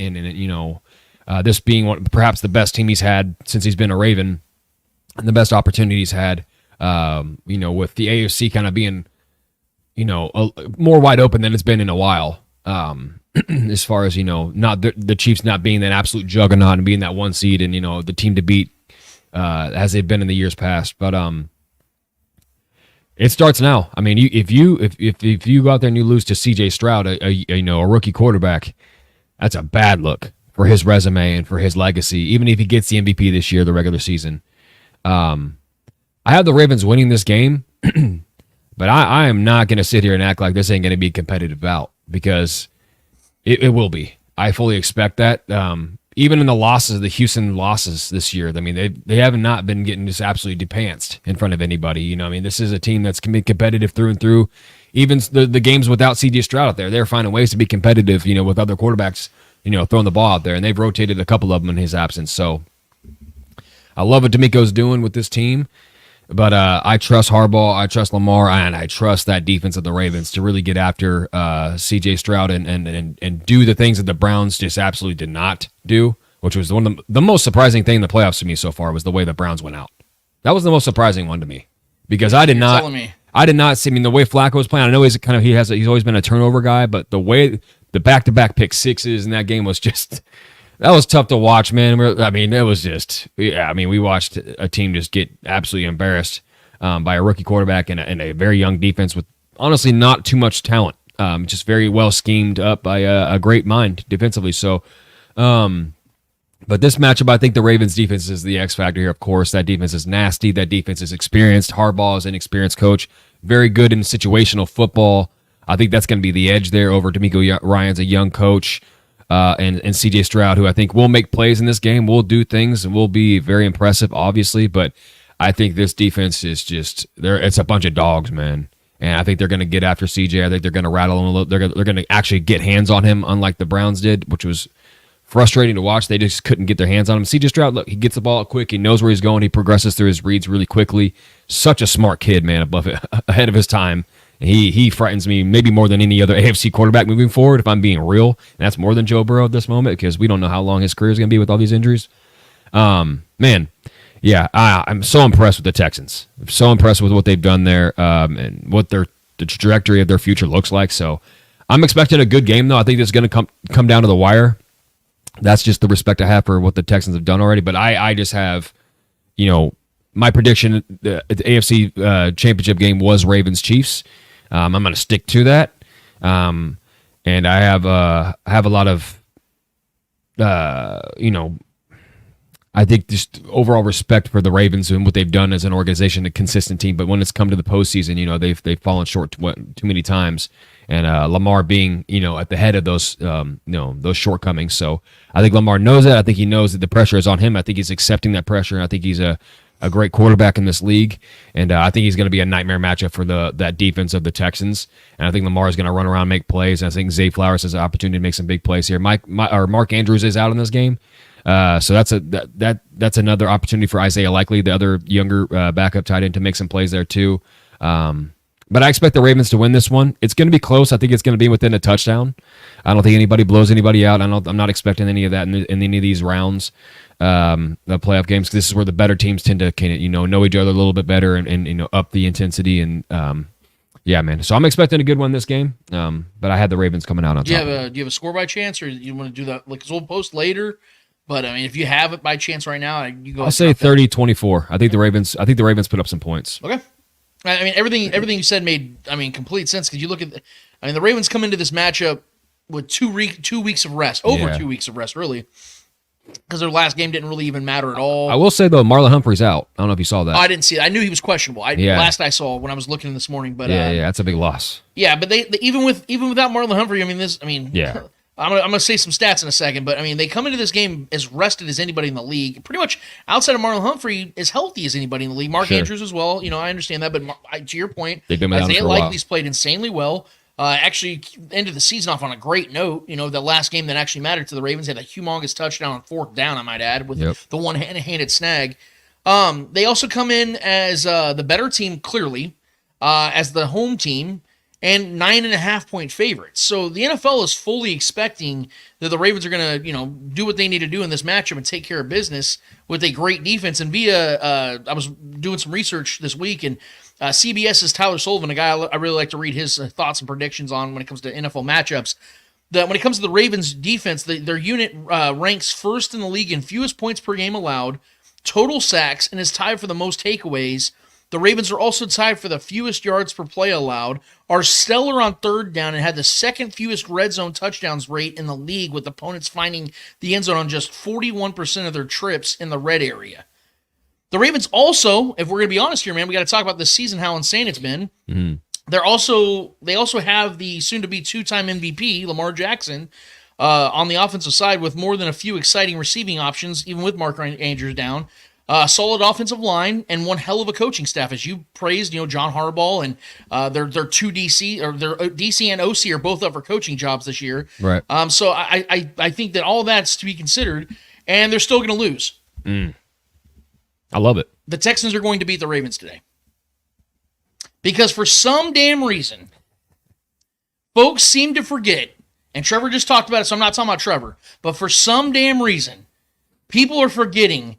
this being perhaps the best team he's had since he's been a Raven, and the best opportunity he's had. With the AFC kind of being more wide open than it's been in a while. As far as, not the Chiefs not being that absolute juggernaut and being that one seed and, the team to beat as they've been in the years past. But it starts now. I mean, if you go out there and you lose to C.J. Stroud, a rookie quarterback, that's a bad look for his resume and for his legacy, even if he gets the MVP this year, the regular season. I have the Ravens winning this game, but I am not going to sit here and act like this ain't going to be a competitive bout, because it will be. I fully expect that. Even in the Houston losses this year, I mean, they have not been getting just absolutely depantsed in front of anybody. I mean, this is a team that's competitive through and through. Even the games without C.J. Stroud out there, they're finding ways to be competitive, with other quarterbacks, throwing the ball out there, and they've rotated a couple of them in his absence. So I love what D'Amico's doing with this team. But I trust Harbaugh, I trust Lamar, and I trust that defense of the Ravens to really get after C.J. Stroud and do the things that the Browns just absolutely did not do, which was one of the most surprising thing in the playoffs to me so far was the way the Browns went out. That was the most surprising one to me, because I did not see. I mean, the way Flacco was playing. I know he's always been a turnover guy, but the way the back-to-back pick sixes in that game was just. That was tough to watch, man. It was just, we watched a team just get absolutely embarrassed by a rookie quarterback and a very young defense with honestly not too much talent. Just very well schemed up by a great mind defensively. So, but this matchup, I think the Ravens defense is the X factor here. Of course, that defense is nasty. That defense is experienced. Harbaugh is an experienced coach, very good in situational football. I think that's going to be the edge there over D'Amico Ryan's a young coach. And C.J. Stroud, who I think will make plays in this game, will do things, and will be very impressive, obviously. But I think this defense is just it's a bunch of dogs, man. And I think they're going to get after C.J. I think they're going to rattle him a little. They're going to actually get hands on him, unlike the Browns did, which was frustrating to watch. They just couldn't get their hands on him. C.J. Stroud, look, he gets the ball quick. He knows where he's going. He progresses through his reads really quickly. Such a smart kid, man, ahead of his time. He frightens me maybe more than any other AFC quarterback moving forward, if I'm being real. And that's more than Joe Burrow at this moment, because we don't know how long his career is going to be with all these injuries. Man, yeah, I'm so impressed with the Texans. I'm so impressed with what they've done there and what the trajectory of their future looks like. So I'm expecting a good game, though. I think it's going to come down to the wire. That's just the respect I have for what the Texans have done already. But I just have, my prediction, the AFC championship game was Ravens-Chiefs. I'm going to stick to that. And I have a lot of, I think just overall respect for the Ravens and what they've done as an organization, a consistent team. But when it's come to the postseason, they've fallen short too many times. And Lamar being, at the head of those, those shortcomings. So I think Lamar knows that. I think he knows that the pressure is on him. I think he's accepting that pressure. And I think he's a great quarterback in this league. And I think he's going to be a nightmare matchup for that defense of the Texans. And I think Lamar is going to run around and make plays. And I think Zay Flowers has an opportunity to make some big plays here. Mark Andrews is out in this game. So that's another opportunity for Isaiah Likely, the other younger backup tight end, to make some plays there too. But I expect the Ravens to win this one. It's going to be close. I think it's going to be within a touchdown. I don't think anybody blows anybody out. I'm not expecting any of that in any of these rounds, the playoff games. 'Cause this is where the better teams tend to know each other a little bit better and up the intensity and. Yeah, man. So I'm expecting a good one this game, but I had the Ravens coming out on top. Do you have a score by chance, or you want to do that? Because we'll post later. But I mean, if you have it by chance right now, you go. I'll say 30-24. I think the Ravens put up some points. Okay. I mean, everything you said made complete sense, because you look at the Ravens come into this matchup with 2 weeks of rest, 2 weeks of rest, really, because their last game didn't really even matter at all. I will say though, Marlon Humphrey's out. I don't know if you saw that. I didn't see it. I knew he was questionable. Last I saw when I was looking this morning, but that's a big loss. Yeah, but they even without Marlon Humphrey, I'm gonna say some stats in a second, but I mean, they come into this game as rested as anybody in the league. Pretty much outside of Marlon Humphrey, as healthy as anybody in the league. Mark Andrews as well. I understand that, but to your point, Isaiah Likely's played insanely well. Actually ended the season off on a great note. The last game that actually mattered to the Ravens had a humongous touchdown on 4th down, I might add, with the one-handed snag. They also come in as the better team, clearly, as the home team, and 9.5-point favorites. So the NFL is fully expecting that the Ravens are going to, do what they need to do in this matchup and take care of business with a great defense. And I was doing some research this week, and CBS's Tyler Sullivan, a guy I really like to read his thoughts and predictions on when it comes to NFL matchups, that when it comes to the Ravens defense, their unit ranks first in the league in fewest points per game allowed, total sacks, and is tied for the most takeaways. The Ravens are also tied for the fewest yards per play allowed, are stellar on 3rd down, and had the second fewest red zone touchdowns rate in the league, with opponents finding the end zone on just 41% of their trips in the red area. The Ravens also, if we're going to be honest here, man, we got to talk about this season, how insane it's been. Mm-hmm. They also have the soon-to-be 2-time MVP, Lamar Jackson, on the offensive side, with more than a few exciting receiving options, even with Mark Andrews down. Solid offensive line and one hell of a coaching staff, as you praised. John Harbaugh and their two DC, or their DC and OC are both up for coaching jobs this year. Right. So I think that all that's to be considered, and they're still going to lose. I love it. The Texans are going to beat the Ravens today, because for some damn reason, folks seem to forget. And Trevor just talked about it, so I'm not talking about Trevor. But for some damn reason, people are forgetting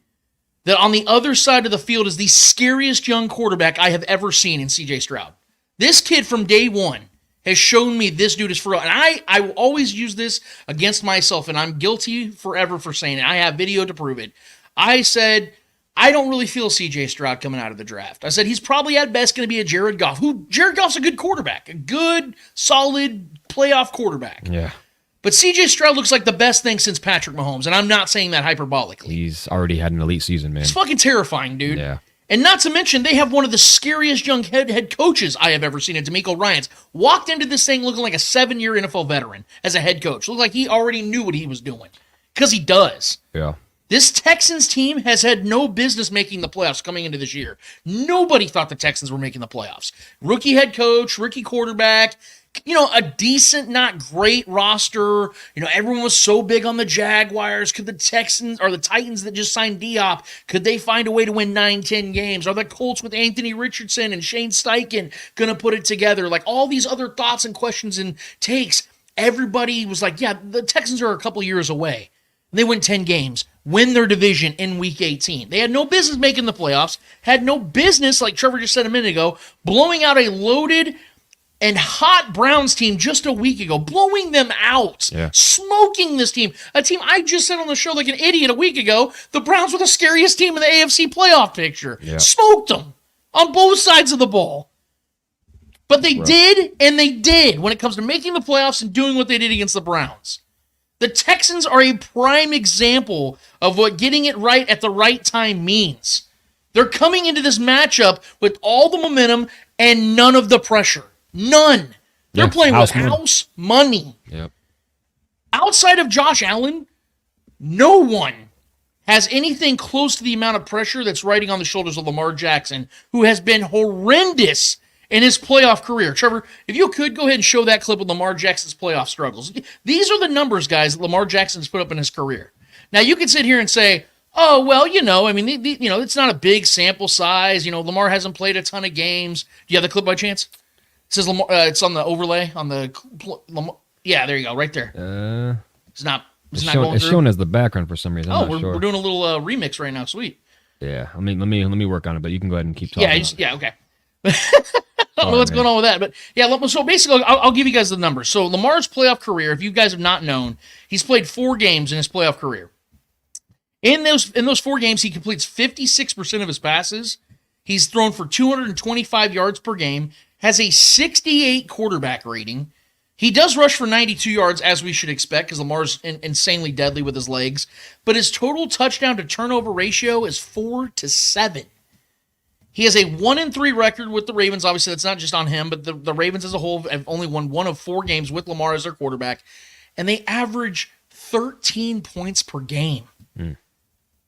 that on the other side of the field is the scariest young quarterback I have ever seen in C.J. Stroud. This kid from day one has shown me this dude is for real. And I will always use this against myself, and I'm guilty forever for saying it. I have video to prove it. I said, I don't really feel C.J. Stroud coming out of the draft. I said he's probably at best going to be a Jared Goff. Jared Goff's a good quarterback, a good, solid playoff quarterback. Yeah. But C.J. Stroud looks like the best thing since Patrick Mahomes, and I'm not saying that hyperbolically. He's already had an elite season, man. It's fucking terrifying, dude. Yeah. And not to mention, they have one of the scariest young head coaches I have ever seen in DeMeco Ryans. Walked into this thing looking like a 7-year NFL veteran as a head coach. Looked like he already knew what he was doing. Because he does. Yeah. This Texans team has had no business making the playoffs coming into this year. Nobody thought the Texans were making the playoffs. Rookie head coach, rookie quarterback, a decent, not great roster. Everyone was so big on the Jaguars. Could the Texans or the Titans that just signed Diop, could they find a way to win 9-10 games? Are the Colts with Anthony Richardson and Shane Steichen going to put it together? Like all these other thoughts and questions and takes, everybody was like, yeah, the Texans are a couple years away. They win 10 games, win their division in Week 18. They had no business making the playoffs, had no business, like Trevor just said a minute ago, blowing out a loaded and hot Browns team just a week ago, blowing them out, smoking this team. A team I just said on the show like an idiot a week ago, the Browns were the scariest team in the AFC playoff picture. Yeah. Smoked them on both sides of the ball. But they did, and they did when it comes to making the playoffs and doing what they did against the Browns. The Texans are a prime example of what getting it right at the right time means. They're coming into this matchup with all the momentum and none of the pressure. None. They're playing with house money. Yep. Outside of Josh Allen, no one has anything close to the amount of pressure that's riding on the shoulders of Lamar Jackson, who has been horrendous in his playoff career. Trevor, if you could, go ahead and show that clip of Lamar Jackson's playoff struggles. These are the numbers, guys, that Lamar Jackson's put up in his career. Now, you can sit here and say, oh, well, I mean, it's not a big sample size. Lamar hasn't played a ton of games. Do you have the clip by chance? It says Lamar. It's on the overlay on the. Yeah, there you go, right there. It's not going through. It's showing as the background for some reason. We're doing a little remix right now. Sweet. Yeah, I mean, let me work on it, but you can go ahead and keep talking. Okay. I don't know what's going on with that, but so basically, I'll give you guys the numbers. So Lamar's playoff career, if you guys have not known, he's played 4 games in his playoff career. In those 4 games, he completes 56% of his passes. He's thrown for 225 yards per game, has a 68 quarterback rating. He does rush for 92 yards, as we should expect, because Lamar's insanely deadly with his legs. But his total touchdown to turnover ratio is 4-7. He has a 1-3 record with the Ravens. Obviously, that's not just on him, but the Ravens as a whole have only won 1 of 4 games with Lamar as their quarterback. And they average 13 points per game.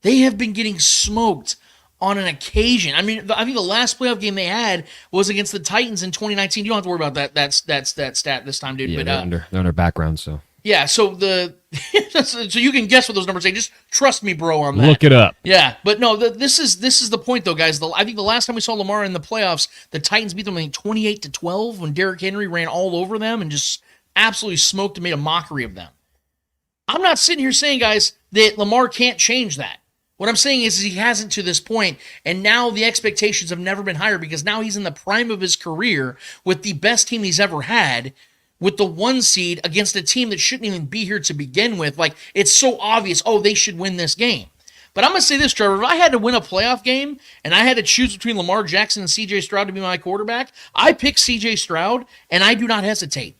They have been getting smoked on an occasion. I mean, I think the last playoff game they had was against the Titans in 2019. You don't have to worry about that stat this time, dude. Yeah, but they're under background, so. Yeah, so so you can guess what those numbers say. Just trust me, bro, on that. Look it up. Yeah, but no, this is the point, though, guys. I think the last time we saw Lamar in the playoffs, the Titans beat them 28-12 when Derrick Henry ran all over them and just absolutely smoked and made a mockery of them. I'm not sitting here saying, guys, that Lamar can't change that. What I'm saying is he hasn't to this point, and now the expectations have never been higher because now he's in the prime of his career with the best team he's ever had, with the 1 seed against a team that shouldn't even be here to begin with. Like, it's so obvious, they should win this game. But I'm going to say this, Trevor, if I had to win a playoff game and I had to choose between Lamar Jackson and C.J. Stroud to be my quarterback, I pick C.J. Stroud, and I do not hesitate.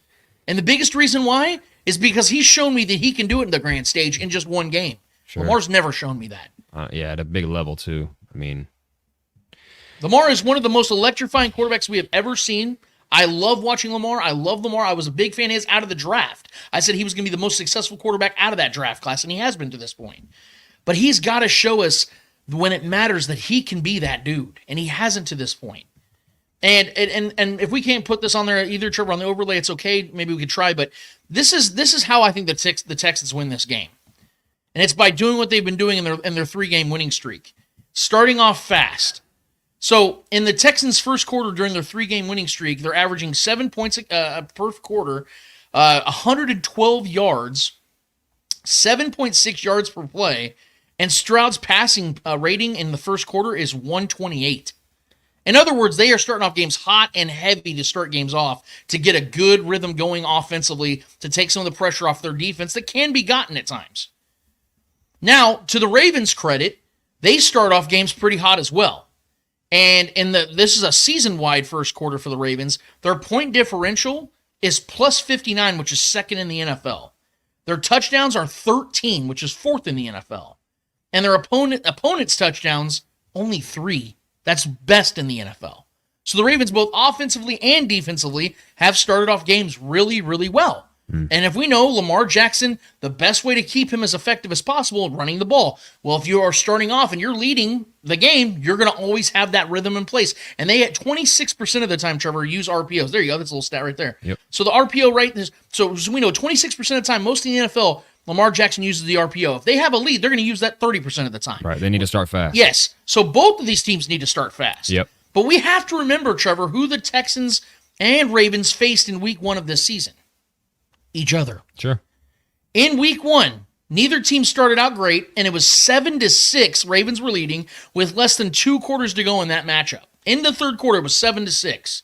And the biggest reason why is because he's shown me that he can do it in the grand stage in just 1 game. Sure. Lamar's never shown me that. At a big level, too. I mean, Lamar is one of the most electrifying quarterbacks we have ever seen. I love watching Lamar. I love Lamar. I was a big fan of his out of the draft. I said he was going to be the most successful quarterback out of that draft class, and he has been to this point. But he's got to show us when it matters that he can be that dude, and he hasn't to this point. And if we can't put this on there either, Trevor, on the overlay, it's okay. Maybe we could try, but this is how I think the Texans win this game. And it's by doing what they've been doing in their 3-game winning streak. Starting off fast. So in the Texans' first quarter during their 3-game winning streak, they're averaging 7 points per quarter, 112 yards, 7.6 yards per play, and Stroud's passing rating in the first quarter is 128. In other words, they are starting off games hot and heavy to start games off to get a good rhythm going offensively to take some of the pressure off their defense that can be gotten at times. Now, to the Ravens' credit, they start off games pretty hot as well. And this is a season-wide first quarter for the Ravens. Their point differential is plus 59, which is 2nd in the NFL. Their touchdowns are 13, which is 4th in the NFL. And their opponent's touchdowns, only 3. That's best in the NFL. So the Ravens, both offensively and defensively, have started off games really, really well. And if we know Lamar Jackson, the best way to keep him as effective as possible is running the ball. Well, if you are starting off and you're leading the game, you're going to always have that rhythm in place. And they at 26% of the time, Trevor, use RPOs. There you go. That's a little stat right there. Yep. So the RPO rate is, so we know 26% of the time, most in the NFL, Lamar Jackson uses the RPO. If they have a lead, they're going to use that 30% of the time. Right. They need to start fast. Yes. So both of these teams need to start fast. Yep. But we have to remember, Trevor, who the Texans and Ravens faced in week 1 of this season. Each other. Sure. In week 1, neither team started out great, and it was 7-6. Ravens were leading with less than 2 quarters to go in that matchup. In the third quarter, it was 7-6.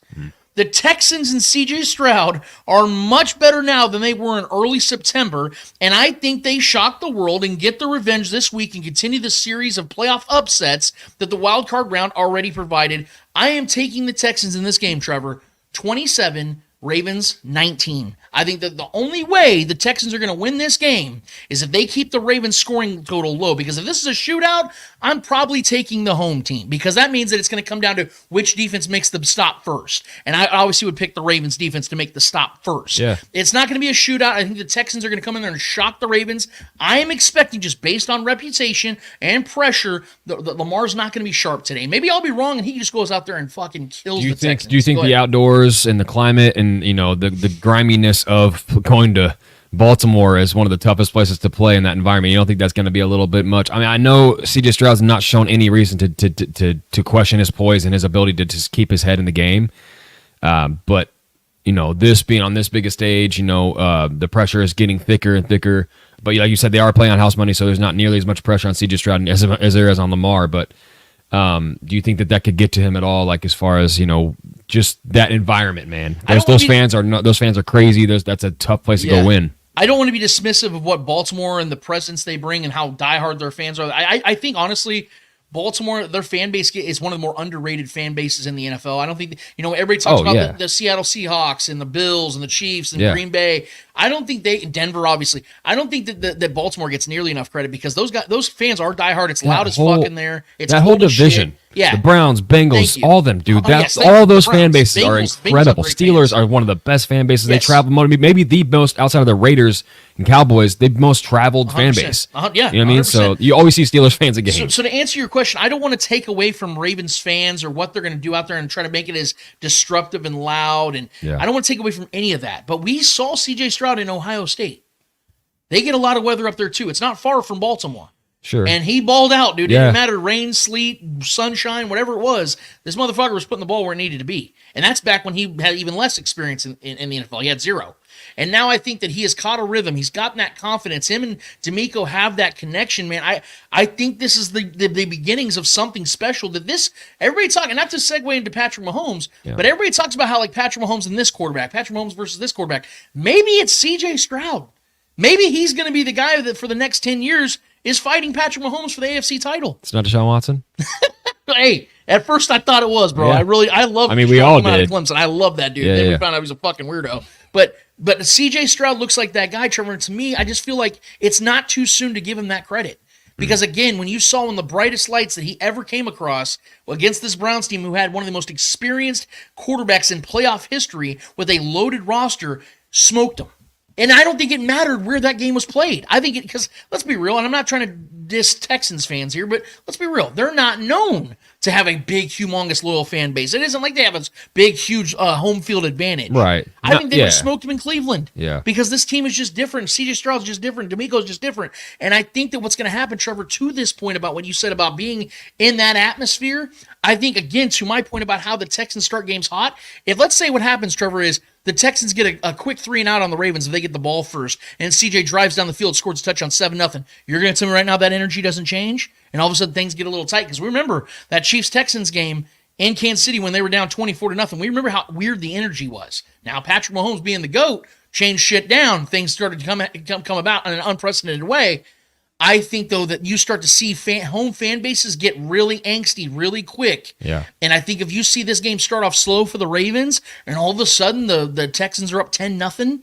The Texans and C.J. Stroud are much better now than they were in early September, and I think they shock the world and get the revenge this week and continue the series of playoff upsets that the wild card round already provided. I am taking the Texans in this game, Trevor, 27, Ravens 19. I think that the only way the Texans are going to win this game is if they keep the Ravens scoring total low, because if this is a shootout, I'm probably taking the home team, because that means that it's going to come down to which defense makes the stop first. And I obviously would pick the Ravens defense to make the stop first. Yeah. It's not going to be a shootout. I think the Texans are going to come in there and shock the Ravens. I am expecting, just based on reputation and pressure, that Lamar's not going to be sharp today. Maybe I'll be wrong and he just goes out there and fucking kills the Texans. Do you think the outdoors and the climate and the griminess of going to Baltimore is one of the toughest places to play in that environment? You don't think that's going to be a little bit much? I mean, I know CJ Stroud's not shown any reason to question his poise and his ability to just keep his head in the game. But this being on this big a stage, the pressure is getting thicker and thicker. But like you said, they are playing on house money, so there's not nearly as much pressure on CJ Stroud as there is on Lamar. But do you think that could get to him at all? Like, as far as just that environment, man. Those fans are crazy. That's a tough place to go win. I don't want to be dismissive of what Baltimore and the presence they bring and how diehard their fans are. I think, honestly, Baltimore, their fan base is one of the more underrated fan bases in the NFL. I don't think, everybody talks about the Seattle Seahawks and the Bills and the Chiefs and Green Bay. I don't think Denver, obviously. I don't think that Baltimore gets nearly enough credit, because those fans are diehard. It's loud as fuck in there. It's that whole division. Shit. Yeah. The Browns, Bengals, all of them, dude. All those fan bases are incredible. Steelers are one of the best fan bases. They travel, maybe the most, outside of the Raiders and Cowboys, the most traveled fan base. Yeah, you know what I mean? So you always see Steelers fans at games. So to answer your question, I don't want to take away from Ravens fans or what they're going to do out there and try to make it as disruptive and loud. And I don't want to take away from any of that. But we saw CJ Stroud in Ohio State. They get a lot of weather up there too. It's not far from Baltimore. Sure. And he balled out, dude. It didn't matter, rain, sleet, sunshine, whatever it was. This motherfucker was putting the ball where it needed to be. And that's back when he had even less experience in the NFL. He had zero. And now I think that he has caught a rhythm. He's gotten that confidence. Him and DeMeco have that connection, man. I think this is the beginnings of something special. Everybody talking, not to segue into Patrick Mahomes, but everybody talks about how, like, Patrick Mahomes and this quarterback, Patrick Mahomes versus this quarterback. Maybe it's CJ Stroud. Maybe he's going to be the guy that for the next 10 years is fighting Patrick Mahomes for the AFC title. It's not Deshaun Watson? Hey, at first I thought it was, bro. Yeah. I love we all did. Clemson. I love that dude. Then we found out he was a fucking weirdo. But CJ Stroud looks like that guy, Trevor. And to me, I just feel like it's not too soon to give him that credit. Because, again, when you saw one of the brightest lights that he ever came across against this Browns team, who had one of the most experienced quarterbacks in playoff history with a loaded roster, smoked him. And I don't think it mattered where that game was played. I think because, let's be real, and I'm not trying to diss Texans fans here, but let's be real. They're not known to have a big, humongous, loyal fan base. It isn't like they have a big, huge home field advantage. Right. I think they would have smoked them in Cleveland. Yeah. Because this team is just different. CJ Stroud's just different. DeMeco's just different. And I think that what's going to happen, Trevor, to this point about what you said about being in that atmosphere, I think, again, to my point about how the Texans start games hot, if let's say what happens, Trevor, is the Texans get a quick 3-and-out on the Ravens if they get the ball first, and CJ drives down the field, scores a touchdown, 7-0. You're going to tell me right now that energy doesn't change? And all of a sudden things get a little tight? Because remember that Chiefs-Texans game in Kansas City when they were down 24-0. We remember how weird the energy was. Now, Patrick Mahomes being the GOAT changed shit down. Things started to come about in an unprecedented way. I think, though, that you start to see home fan bases get really angsty really quick. Yeah. And I think if you see this game start off slow for the Ravens, and all of a sudden the Texans are up 10-0,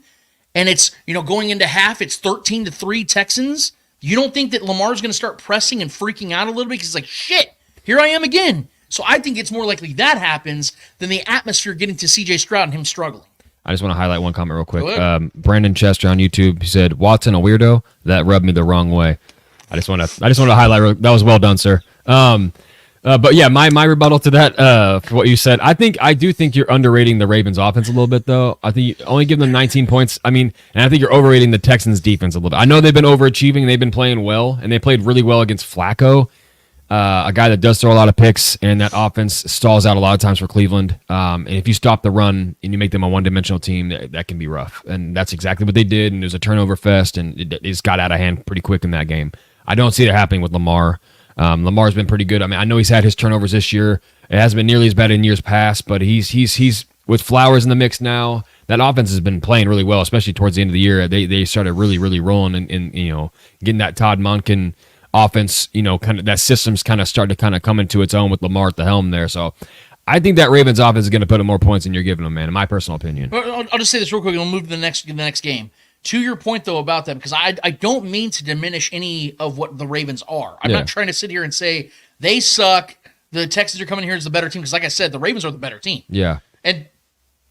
and it's, going into half, it's 13-3 Texans, you don't think that Lamar's going to start pressing and freaking out a little bit because he's like, shit, here I am again. So I think it's more likely that happens than the atmosphere getting to CJ Stroud and him struggling. I just want to highlight one comment real quick. Brandon Chester on YouTube, he said, Watson a weirdo? That rubbed me the wrong way. I just want to highlight, that was well done, sir. But yeah, my rebuttal to that, for what you said, I do think you're underrating the Ravens offense a little bit, though. I think you only give them 19 points. And I think you're overrating the Texans defense a little bit. I know they've been overachieving, they've been playing well, and they played really well against Flacco, a guy that does throw a lot of picks, and that offense stalls out a lot of times for Cleveland. And if you stop the run and you make them a one-dimensional team, that can be rough. And that's exactly what they did, and it was a turnover fest, and it just got out of hand pretty quick in that game. I don't see it happening with Lamar. Lamar's been pretty good. I know he's had his turnovers this year. It hasn't been nearly as bad in years past, but he's with Flowers in the mix now. That offense has been playing really well, especially towards the end of the year. They started really, really rolling and getting that Todd Monken offense, kind of that system's kind of starting to kind of come into its own with Lamar at the helm there. So I think that Ravens offense is going to put up more points than you're giving them, man, in my personal opinion. I'll just say this real quick, and we'll move to the next game. To your point, though, about that, because I don't mean to diminish any of what the Ravens are. I'm not trying to sit here and say they suck, the Texans are coming here as the better team, because like I said, the Ravens are the better team. Yeah. And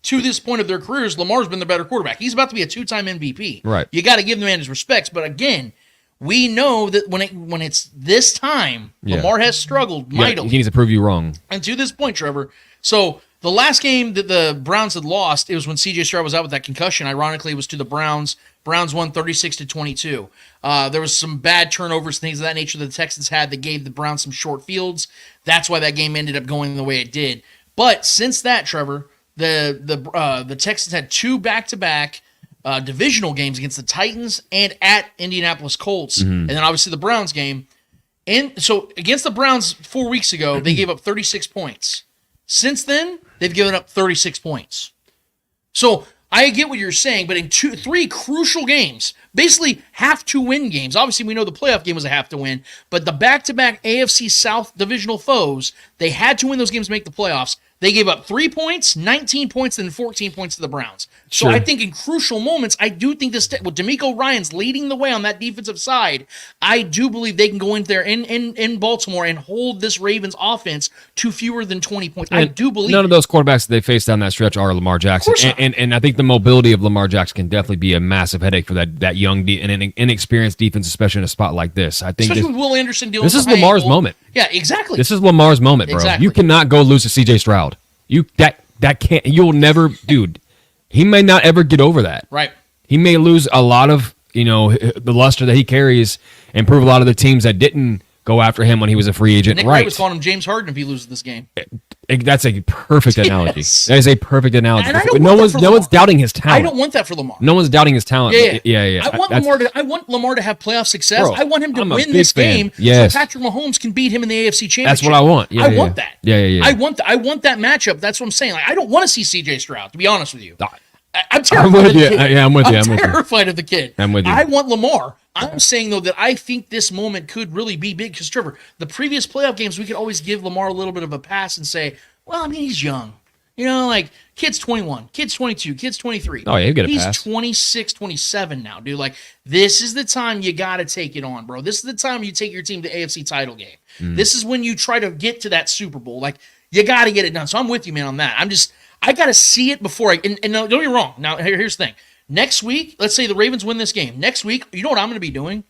to this point of their careers, Lamar's been the better quarterback. He's about to be a 2-time MVP. Right. You got to give the man his respects. But again, we know that when it's this time, Lamar has struggled mightily. He needs to prove you wrong. And to this point, Trevor, so the last game that the Browns had lost, it was when C.J. Stroud was out with that concussion. Ironically, it was to the Browns. Browns won 36-22. There was some bad turnovers, things of that nature that the Texans had that gave the Browns some short fields. That's why that game ended up going the way it did. But since that, Trevor, the Texans had 2 back-to-back divisional games against the Titans and at Indianapolis Colts, and then obviously the Browns game. And so against the Browns 4 weeks ago, they gave up 36 points. Since then, they've given up 36 points. So I get what you're saying, but in 3 crucial games, basically have-to-win games. Obviously, we know the playoff game was a have-to-win, but the back-to-back AFC South divisional foes, they had to win those games to make the playoffs. They gave up 3 points, 19 points, and 14 points to the Browns. So I think in crucial moments, I do think this, with DeMeco Ryans leading the way on that defensive side, I do believe they can go in there in Baltimore and hold this Ravens offense to fewer than 20 points. And I do believe none of those quarterbacks that they face down that stretch are Lamar Jackson. And I think the mobility of Lamar Jackson can definitely be a massive headache for that young and inexperienced defense, especially in a spot like this. I think especially with Will Anderson dealing this with is Lamar's moment. Yeah, exactly. This is Lamar's moment, bro. Exactly. You cannot go lose to C.J. Stroud. That can't. You'll never, dude. He may not ever get over that. Right. He may lose a lot of the luster that he carries and prove a lot of the teams that didn't go after him when he was a free agent. Nick Wright was calling him James Harden if he loses this game. That's a perfect analogy. Yes. That is a perfect analogy. And I don't no want one's doubting his talent. I don't want that for Lamar. No one's doubting his talent. Yeah. I want Lamar to have playoff success. Bro, I want him to I'm a win big this fan. game Yes. so Patrick Mahomes can beat him in the AFC Championship. That's what I want. Yeah, I want that. Yeah. I want that matchup. That's what I'm saying. Like, I don't want to see C.J. Stroud, to be honest with you. I'm terrified of the kid. Yeah, I'm with you. I'm terrified of the kid. I'm with you. I want Lamar. I'm saying, though, that I think this moment could really be big because, Trevor, the previous playoff games, we could always give Lamar a little bit of a pass and say, well, I mean, he's young. Like, kid's 21, kid's 22, kid's 23. Oh, yeah, you get a He's pass. 26, 27 now, dude. Like, this is the time you got to take it on, bro. This is the time you take your team to the AFC title game. This is when you try to get to that Super Bowl. Like, you got to get it done. So I'm with you, man, on that. I got to see it before and don't get me wrong. Now, here's the thing. Next week, let's say the Ravens win this game. Next week, you know what I'm going to be doing?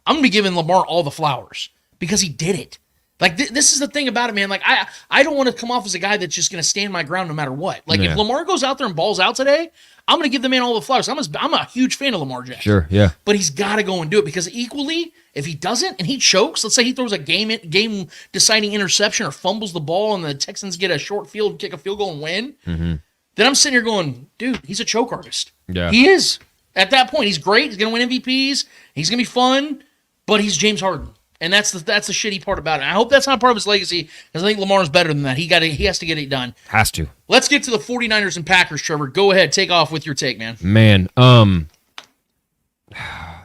I'm going to be giving Lamar all the flowers because he did it. Like, this is the thing about it, man. Like, I don't want to come off as a guy that's just going to stand my ground no matter what. Like, if Lamar goes out there and balls out today, I'm going to give the man all the flowers. I'm a huge fan of Lamar Jackson. Sure, yeah. But he's got to go and do it because equally, if he doesn't and he chokes, let's say he throws a game-deciding interception or fumbles the ball and the Texans get a short field, kick a field goal and win, then I'm sitting here going, dude, he's a choke artist. Yeah. He is. At that point, he's great. He's going to win MVPs. He's going to be fun, but he's James Harden. And that's the shitty part about it. I hope that's not part of his legacy because I think Lamar's better than that. He has to get it done. Has to. Let's get to the 49ers and Packers, Trevor. Go ahead. Take off with your take, man. Man,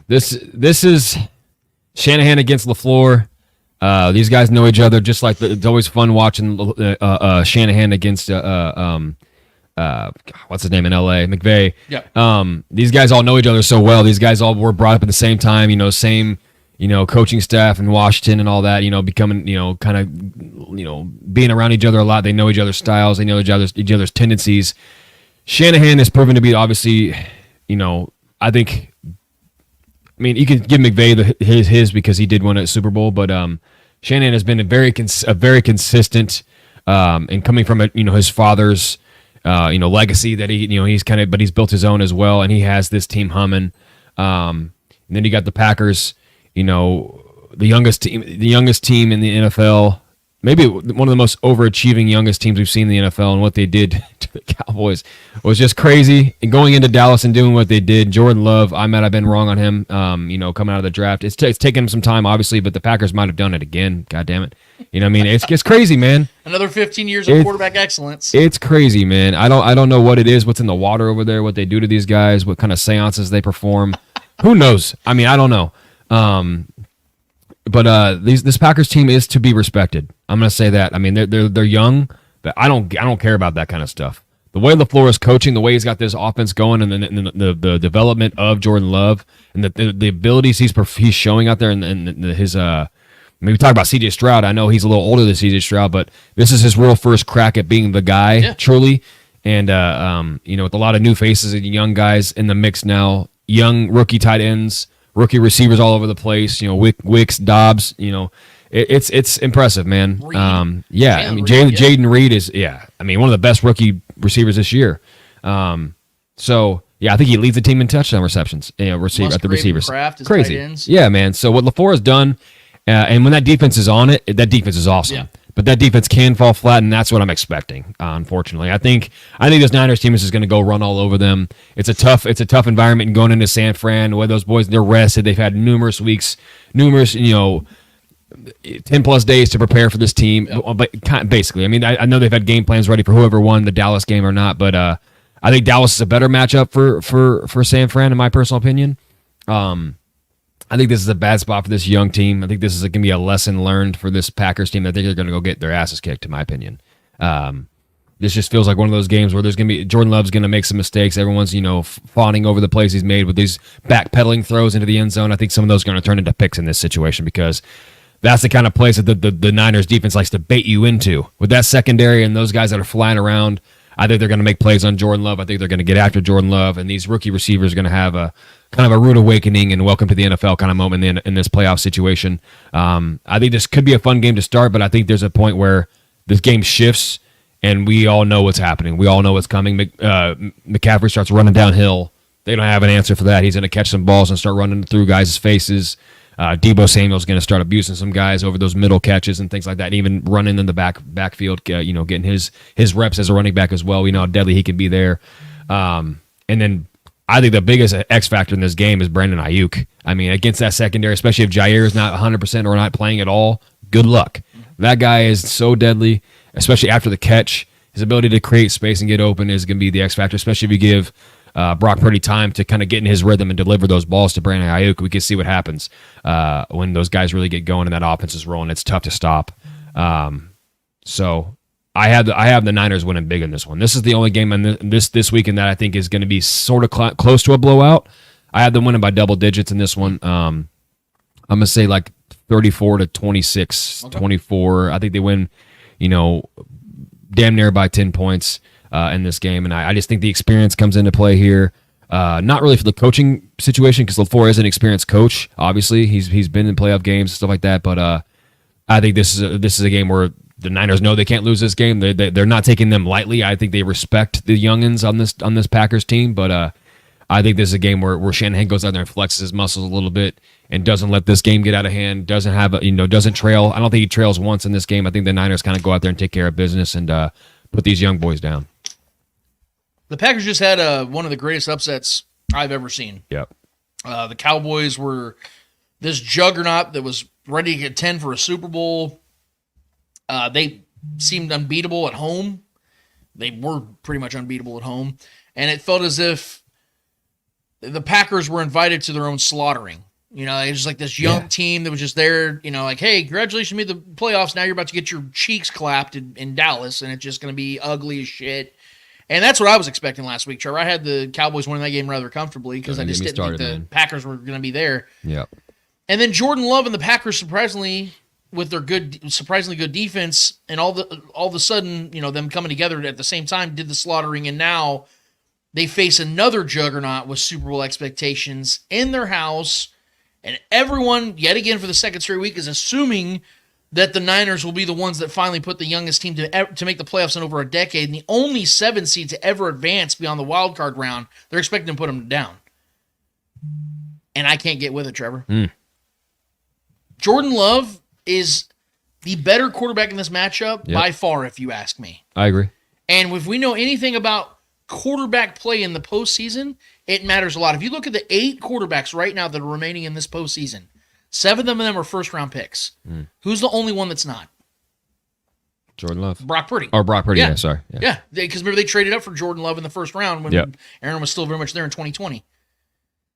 this is Shanahan against LaFleur. These guys know each other just like it's always fun watching Shanahan against what's his name in LA, McVay. Yeah. These guys all know each other so well. These guys all were brought up at the same time, same coaching staff in Washington and all that, becoming, kind of, being around each other a lot. They know each other's styles. They know each other's tendencies. Shanahan has proven to be obviously, I think, you could give McVay his because he did win a Super Bowl, but Shanahan has been a very consistent, and coming from his father's, legacy that but he's built his own as well, and he has this team humming. And then you got the Packers. The youngest team in the NFL, maybe one of the most overachieving youngest teams we've seen in the NFL, and what they did to the Cowboys was just crazy. And going into Dallas and doing what they did, Jordan Love, I might have been wrong on him. Coming out of the draft, it's taken him some time, obviously, but the Packers might have done it again. God damn it, it's crazy, man. Another 15 years of quarterback excellence. It's crazy, man. I don't know what it is, what's in the water over there, what they do to these guys, what kind of seances they perform. Who knows? I don't know. But this Packers team is to be respected. I'm going to say that. They're young. But I don't care about that kind of stuff. The way LaFleur is coaching, the way he's got this offense going, and the development of Jordan Love, and the abilities he's showing out there, and his maybe talk about C.J. Stroud. I know he's a little older than C.J. Stroud, but this is his real first crack at being the guy, truly. And with a lot of new faces and young guys in the mix now, young rookie tight ends, rookie receivers all over the place. Wicks, Dobbs. It's impressive, man. Jaden Reed is one of the best rookie receivers this year. I think he leads the team in touchdown receptions. At the receivers, crazy. Yeah, man. So what LaFleur has done, and when that defense is on it, that defense is awesome. Yeah. But that defense can fall flat, and that's what I'm expecting. Unfortunately, I think this Niners team is just going to go run all over them. It's a tough environment going into San Fran. Where those boys, they're rested. They've had numerous weeks, 10 plus days to prepare for this team. Yep. But basically, I know they've had game plans ready for whoever won the Dallas game or not. But I think Dallas is a better matchup for San Fran, in my personal opinion. I think this is a bad spot for this young team. I think this is going to be a lesson learned for this Packers team. I think they're going to go get their asses kicked, in my opinion. This just feels like one of those games where there's going to be Jordan Love's going to make some mistakes. Everyone's fawning over the plays he's made with these backpedaling throws into the end zone. I think some of those are going to turn into picks in this situation because that's the kind of place that the Niners defense likes to bait you into. With that secondary and those guys that are flying around, I think they're going to make plays on Jordan Love. I think they're going to get after Jordan Love, and these rookie receivers are going to have a kind of a rude awakening and welcome to the NFL kind of moment in this playoff situation. I think this could be a fun game to start, but I think there's a point where this game shifts, and we all know what's happening. We all know what's coming. McCaffrey starts running downhill. They don't have an answer for that. He's going to catch some balls and start running through guys' faces. Deebo Samuel's going to start abusing some guys over those middle catches and things like that, and even running in the backfield, getting his reps as a running back as well. We know how deadly he can be there. And then I think the biggest X factor in this game is Brandon Ayuk. Against that secondary, especially if Jair is not 100% or not playing at all, good luck. That guy is so deadly, especially after the catch. His ability to create space and get open is going to be the X factor, especially if you give Brock Purdy time to kind of get in his rhythm and deliver those balls to Brandon Ayuk. We can see what happens when those guys really get going and that offense is rolling. It's tough to stop. So I have the Niners winning big in this one. This is the only game in this weekend that I think is going to be sort of close to a blowout. I have them winning by double digits in this one. I'm going to say like 34-26, okay. 24. I think they win, damn near by 10 points. In this game, and I just think the experience comes into play here. Not really for the coaching situation because LaFleur is an experienced coach. Obviously, he's been in playoff games and stuff like that. But I think this is a game where the Niners know they can't lose this game. They're not taking them lightly. I think they respect the youngins on this Packers team. But I think this is a game where Shanahan goes out there and flexes his muscles a little bit and doesn't let this game get out of hand. Doesn't trail. I don't think he trails once in this game. I think the Niners kind of go out there and take care of business and put these young boys down. The Packers just had one of the greatest upsets I've ever seen. Yep. The Cowboys were this juggernaut that was ready to contend for a Super Bowl. They seemed unbeatable at home. They were pretty much unbeatable at home. And it felt as if the Packers were invited to their own slaughtering. It was just like this young team that was just there, like, hey, congratulations, you made the playoffs. Now you're about to get your cheeks clapped in Dallas, and it's just going to be ugly as shit. And that's what I was expecting last week, Trevor. I had the Cowboys winning that game rather comfortably because I just didn't think the Packers were going to be there. Yeah. And then Jordan Love and the Packers, surprisingly, with their surprisingly good defense, and all of a sudden, them coming together at the same time, did the slaughtering, and now they face another juggernaut with Super Bowl expectations in their house, and everyone, yet again for the second straight week, is assuming that the Niners will be the ones that finally put the youngest team to make the playoffs in over a decade, and the only 7 seed to ever advance beyond the wild card round. They're expecting to put them down. And I can't get with it, Trevor. Jordan Love is the better quarterback in this matchup by far, if you ask me. I agree. And if we know anything about quarterback play in the postseason, it matters a lot. If you look at the 8 quarterbacks right now that are remaining in this postseason, 7 of them are first-round picks. Who's the only one that's not? Jordan Love. Brock Purdy. Or Brock Purdy, sorry. Yeah, because remember they traded up for Jordan Love in the first round when Aaron was still very much there in 2020.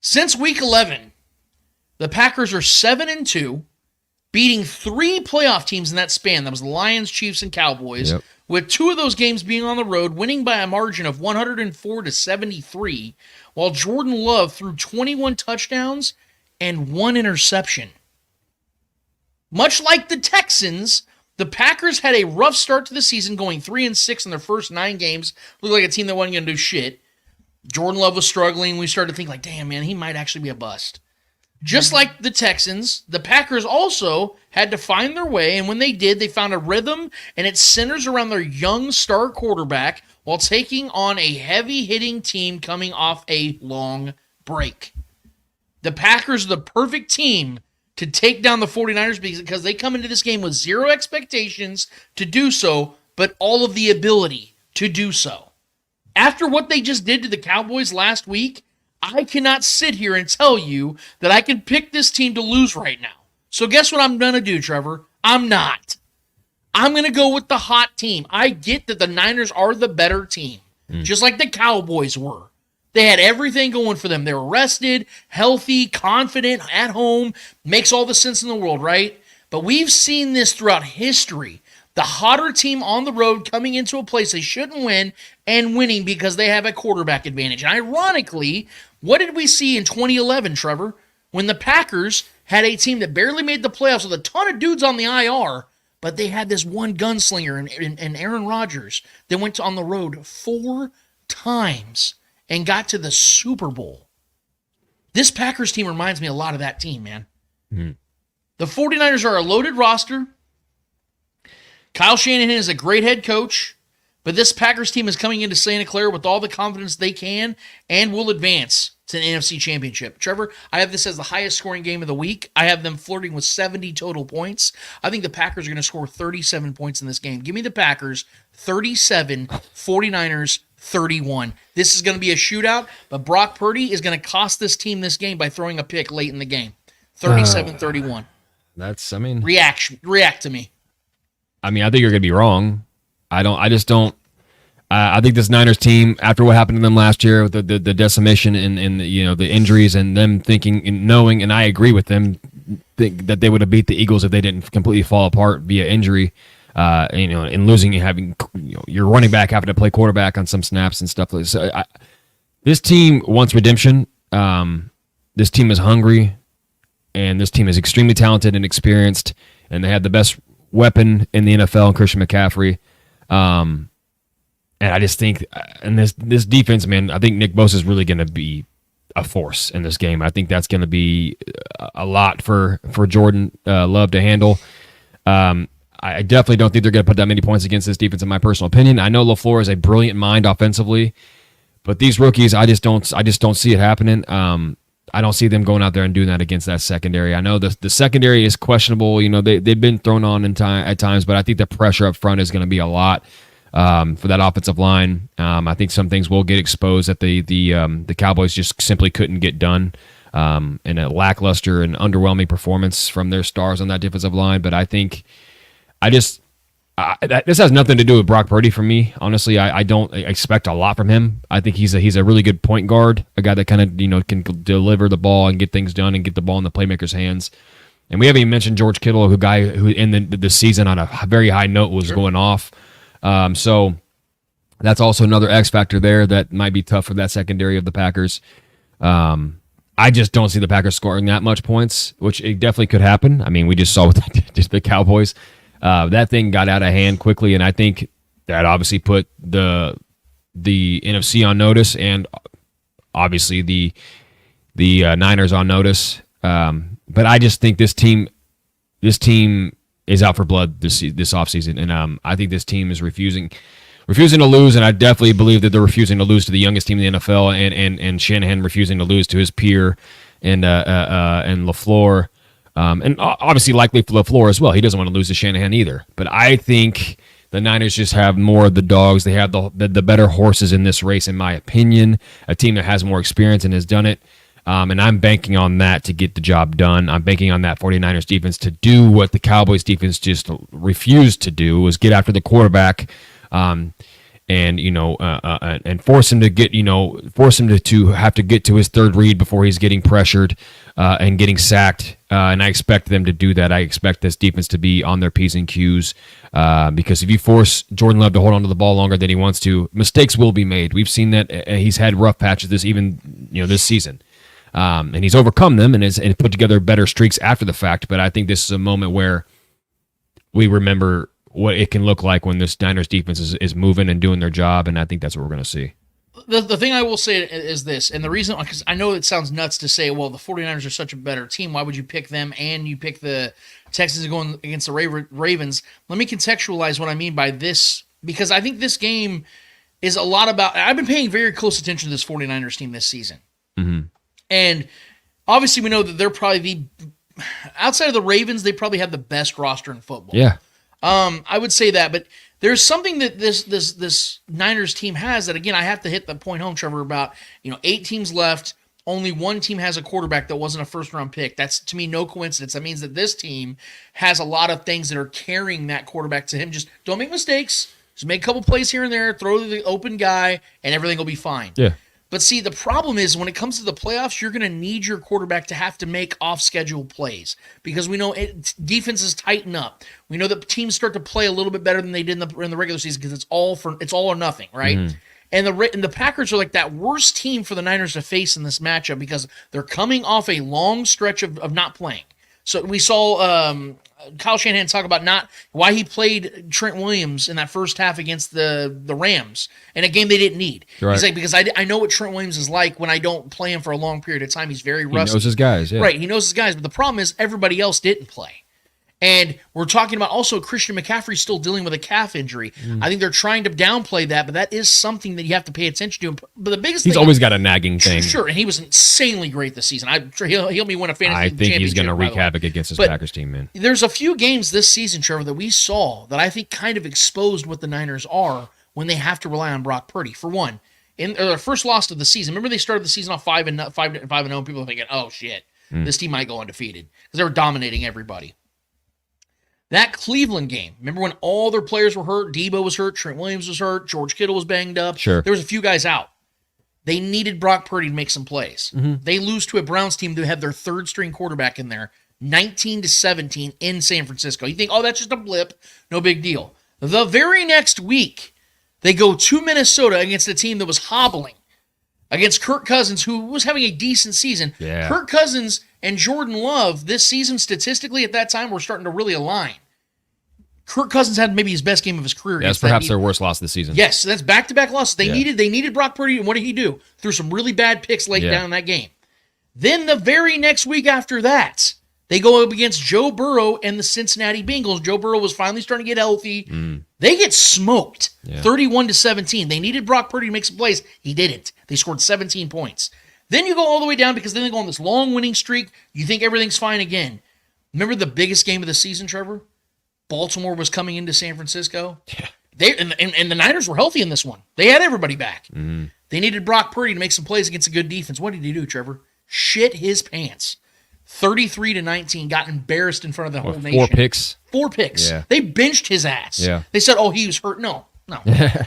Since Week 11, the Packers are 7-2, beating 3 playoff teams in that span. That was the Lions, Chiefs, and Cowboys, with 2 of those games being on the road, winning by a margin of 104-73, while Jordan Love threw 21 touchdowns and 1 interception. Much like the Texans, the Packers had a rough start to the season, going 3-6 in their first 9 games. Looked like a team that wasn't going to do shit. Jordan Love was struggling. We started to think, like, damn, man, he might actually be a bust. Just like the Texans, the Packers also had to find their way, and when they did, they found a rhythm, and it centers around their young star quarterback while taking on a heavy-hitting team coming off a long break. The Packers are the perfect team to take down the 49ers because they come into this game with 0 expectations to do so, but all of the ability to do so. After what they just did to the Cowboys last week, I cannot sit here and tell you that I can pick this team to lose right now. So guess what I'm going to do, Trevor? I'm not. I'm going to go with the hot team. I get that the Niners are the better team, just like the Cowboys were. They had everything going for them. They were rested, healthy, confident, at home. Makes all the sense in the world, right? But we've seen this throughout history. The hotter team on the road coming into a place they shouldn't win and winning because they have a quarterback advantage. And ironically, what did we see in 2011, Trevor? When the Packers had a team that barely made the playoffs with a ton of dudes on the IR, but they had this one gunslinger in Aaron Rodgers that went on the road 4 times and got to the Super Bowl. This Packers team reminds me a lot of that team, man. The 49ers are a loaded roster. Kyle Shanahan is a great head coach, but this Packers team is coming into Santa Clara with all the confidence they can and will advance to the NFC Championship. Trevor, I have this as the highest scoring game of the week. I have them flirting with 70 total points. I think the Packers are going to score 37 points in this game. Give me the Packers 37, 49ers 31. This is going to be a shootout, but Brock Purdy is going to cost this team this game by throwing a pick late in the game. 37-31. React to me. I mean, I think you're going to be wrong. I think this Niners team, after what happened to them last year with the decimation and the injuries and them thinking and knowing, and I agree with them, that they would have beat the Eagles if they didn't completely fall apart via injury, and losing and having your running back having to play quarterback on some snaps and stuff like so. This team wants redemption. This team is hungry, and this team is extremely talented and experienced, and they have the best weapon in the NFL, Christian McCaffrey. And I just think, and this defense, man, I think Nick Bosa is really going to be a force in this game. I think that's going to be a lot for Jordan Love to handle. I definitely don't think they're going to put that many points against this defense, in my personal opinion. I know LaFleur is a brilliant mind offensively, but these rookies, I just don't see it happening. I don't see them going out there and doing that against that secondary. I know the secondary is questionable. They've been thrown on at times, but I think the pressure up front is going to be a lot for that offensive line. I think some things will get exposed that the Cowboys just simply couldn't get done in a lackluster and underwhelming performance from their stars on that defensive line. But I think this has nothing to do with Brock Purdy for me. Honestly, I don't expect a lot from him. I think he's a really good point guard, a guy that kind of can deliver the ball and get things done and get the ball in the playmaker's hands. And we haven't even mentioned George Kittle, who in the season on a very high note was going off. So that's also another X factor there that might be tough for that secondary of the Packers. I just don't see the Packers scoring that much points, which it definitely could happen. I mean, we just saw with the Cowboys. That thing got out of hand quickly, and I think that obviously put the NFC on notice, and obviously the Niners on notice. But I just think this team is out for blood this offseason, and I think this team is refusing to lose, and I definitely believe that they're refusing to lose to the youngest team in the NFL, and Shanahan refusing to lose to his peer and LaFleur. And obviously likely for LaFleur as well. He doesn't want to lose to Shanahan either. But I think the Niners just have more of the dogs. They have the better horses in this race, in my opinion. A team that has more experience and has done it. And I'm banking on that to get the job done. I'm banking on that 49ers defense to do what the Cowboys defense just refused to do, was get after the quarterback and force him to get, force him to have to get to his third read before he's getting pressured. and getting sacked. And I expect them to do that. I expect this defense to be on their P's and Q's because if you force Jordan Love to hold on to the ball longer than he wants to, mistakes will be made. We've seen that he's had rough patches this season. And he's overcome them and put together better streaks after the fact. But I think this is a moment where we remember what it can look like when this Niners defense is moving and doing their job, and I think that's what we're going to see. The thing I will say is this, and the reason, because I know it sounds nuts to say, well, the 49ers are such a better team, why would you pick them and you pick the Texans going against the Ravens? Let me contextualize what I mean by this, because I think this game is a lot about, I've been paying very close attention to this 49ers team this season. Mm-hmm. And obviously we know that they're probably outside of the Ravens, they probably have the best roster in football. Yeah. I would say that, but there's something that this Niners team has that, again, I have to hit the point home, Trevor, about 8 teams left. Only one team has a quarterback that wasn't a first-round pick. That's, to me, no coincidence. That means that this team has a lot of things that are carrying that quarterback to him. Just don't make mistakes. Just make a couple plays here and there, throw to the open guy, and everything will be fine. Yeah. But see, the problem is when it comes to the playoffs, you're going to need your quarterback to have to make off-schedule plays because we know defenses tighten up. We know that teams start to play a little bit better than they did in the regular season because it's all or nothing, right? Mm-hmm. And the Packers are like that worst team for the Niners to face in this matchup because they're coming off a long stretch of not playing. So we saw Kyle Shanahan talk about why he played Trent Williams in that first half against the Rams in a game they didn't need. Right. He's like, because I know what Trent Williams is like when I don't play him for a long period of time. He's very rusty. He knows his guys, yeah. Right, he knows his guys, but the problem is everybody else didn't play. And we're talking about also Christian McCaffrey still dealing with a calf injury. I think they're trying to downplay that, but that is something that you have to pay attention to. But the biggest He's thing... always got a nagging thing. Sure, and he was insanely great this season. I'm sure he'll be win a fantasy championship. I think he's going to wreak havoc against his Packers team, man. There's a few games this season, Trevor, that we saw that I think kind of exposed what the Niners are when they have to rely on Brock Purdy. For one, in their first loss of the season, remember they started the season off 5-0, and people are thinking, oh, shit, this team might go undefeated because they were dominating everybody. That Cleveland game, remember when all their players were hurt? Debo was hurt, Trent Williams was hurt, George Kittle was banged up. Sure. There was a few guys out. They needed Brock Purdy to make some plays. Mm-hmm. They lose to a Browns team that had their third-string quarterback in there, 19-17 in San Francisco. You think, oh, that's just a blip. No big deal. The very next week, they go to Minnesota against a team that was hobbling, against Kirk Cousins, who was having a decent season. Yeah. Kirk Cousins and Jordan Love, this season, statistically, at that time, were starting to really align. Kirk Cousins had maybe his best game of his career. That's perhaps their worst loss this season. Yes, that's back-to-back losses. They needed Brock Purdy, and what did he do? Threw some really bad picks late down in that game. Then the very next week after that, they go up against Joe Burrow and the Cincinnati Bengals. Joe Burrow was finally starting to get healthy. They get smoked, 31-17. They needed Brock Purdy to make some plays. He didn't. They scored 17 points. Then you go all the way down because then they go on this long winning streak. You think everything's fine again. Remember the biggest game of the season, Trevor? Baltimore was coming into San Francisco. Yeah. And the Niners were healthy in this one. They had everybody back. Mm-hmm. They needed Brock Purdy to make some plays against a good defense. What did he do, Trevor? Shit his pants. 33-19, got embarrassed in front of the whole nation. 4 picks. Yeah. They benched his ass. Yeah. They said, oh, he was hurt. No.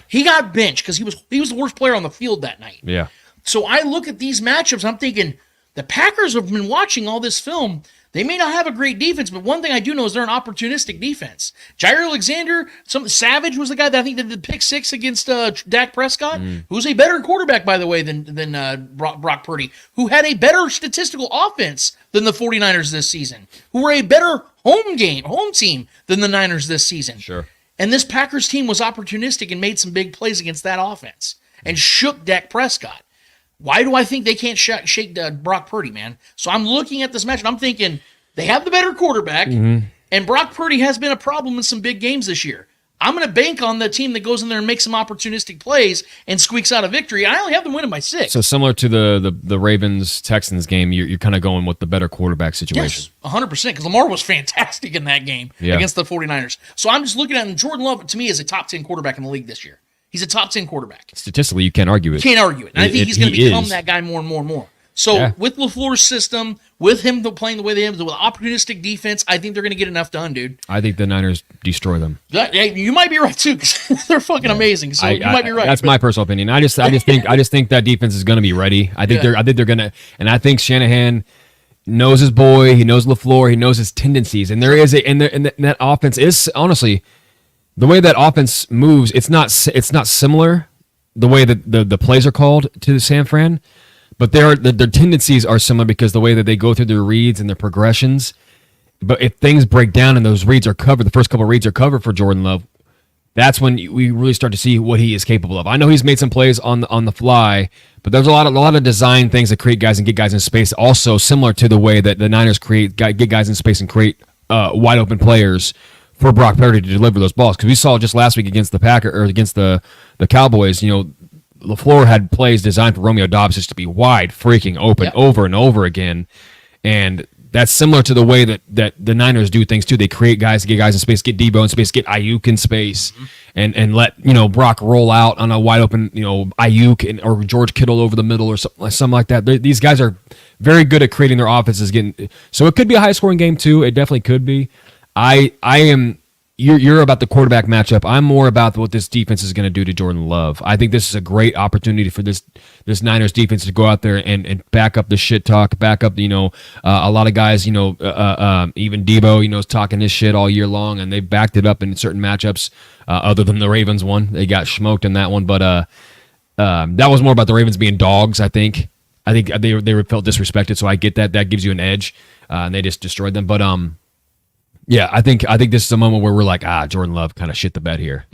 He got benched because he was the worst player on the field that night. Yeah. So I look at these matchups, I'm thinking, the Packers have been watching all this film. They may not have a great defense, but one thing I do know is they're an opportunistic defense. Jair Alexander, Savage was the guy that I think did the pick 6 against Dak Prescott, who's a better quarterback, by the way, than Brock Purdy, who had a better statistical offense than the 49ers this season, who were a better home team than the Niners this season. Sure. And this Packers team was opportunistic and made some big plays against that offense and shook Dak Prescott. Why do I think they can't shake Brock Purdy, man? So I'm looking at this match, and I'm thinking they have the better quarterback, and Brock Purdy has been a problem in some big games this year. I'm going to bank on the team that goes in there and makes some opportunistic plays and squeaks out a victory. I only have them winning by 6. So similar to the Ravens-Texans game, you're kind of going with the better quarterback situation. Yes, 100%, because Lamar was fantastic in that game against the 49ers. So I'm just looking at him. Jordan Love, to me, is a top 10 quarterback in the league this year. He's a top 10 quarterback. Statistically, you can't argue it. Can't argue it. And I think he's going to become that guy more and more and more. So with LaFleur's system, with him playing the way they have, with opportunistic defense, I think they're going to get enough done, dude. I think the Niners destroy them. You might be right too, because they're fucking amazing. So you might be right. That's my personal opinion. I just think that defense is going to be ready. I think they're going to, and I think Shanahan knows his boy, he knows LaFleur, he knows his tendencies, and there is and that offense is honestly the way that offense moves. It's not similar the way that the plays are called to San Fran, but their tendencies are similar because the way that they go through their reads and their progressions. But if things break down and those reads are covered, the first couple of reads are covered for Jordan Love, that's when we really start to see what he is capable of. I know he's made some plays on the fly, but there's a lot of design things that create guys and get guys in space. Also similar to the way that the Niners get guys in space and create wide open players for Brock Purdy to deliver those balls. Because we saw just last week against the Cowboys, LaFleur had plays designed for Romeo Doubs just to be wide freaking open over and over again, and that's similar to the way that the Niners do things too. They create guys to get guys in space, get Debo in space, get Ayuk in space, and let Brock roll out on a wide open Ayuk or George Kittle over the middle or something like that. These guys are very good at creating their offenses. So it could be a high scoring game too. It definitely could be. I am. You're about the quarterback matchup. I'm more about what this defense is going to do to Jordan Love. I think this is a great opportunity for this Niners defense to go out there and back up the shit talk, back up a lot of guys, even Debo, is talking his shit all year long, and they backed it up in certain matchups. Other than the Ravens one, they got smoked in that one, but that was more about the Ravens being dogs. I think they felt disrespected, so I get that. That gives you an edge, and they just destroyed them, but yeah, I think this is a moment where we're like, Jordan Love kind of shit the bed here.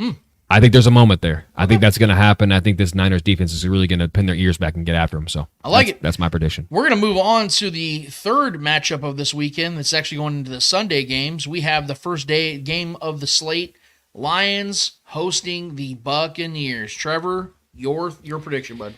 I think there's a moment there. I think that's going to happen. I think this Niners defense is really going to pin their ears back and get after him. So I like it. That's my prediction. We're going to move on to the third matchup of this weekend. That's actually going into the Sunday games. We have the first day game of the slate. Lions hosting the Buccaneers. Trevor, your prediction, bud.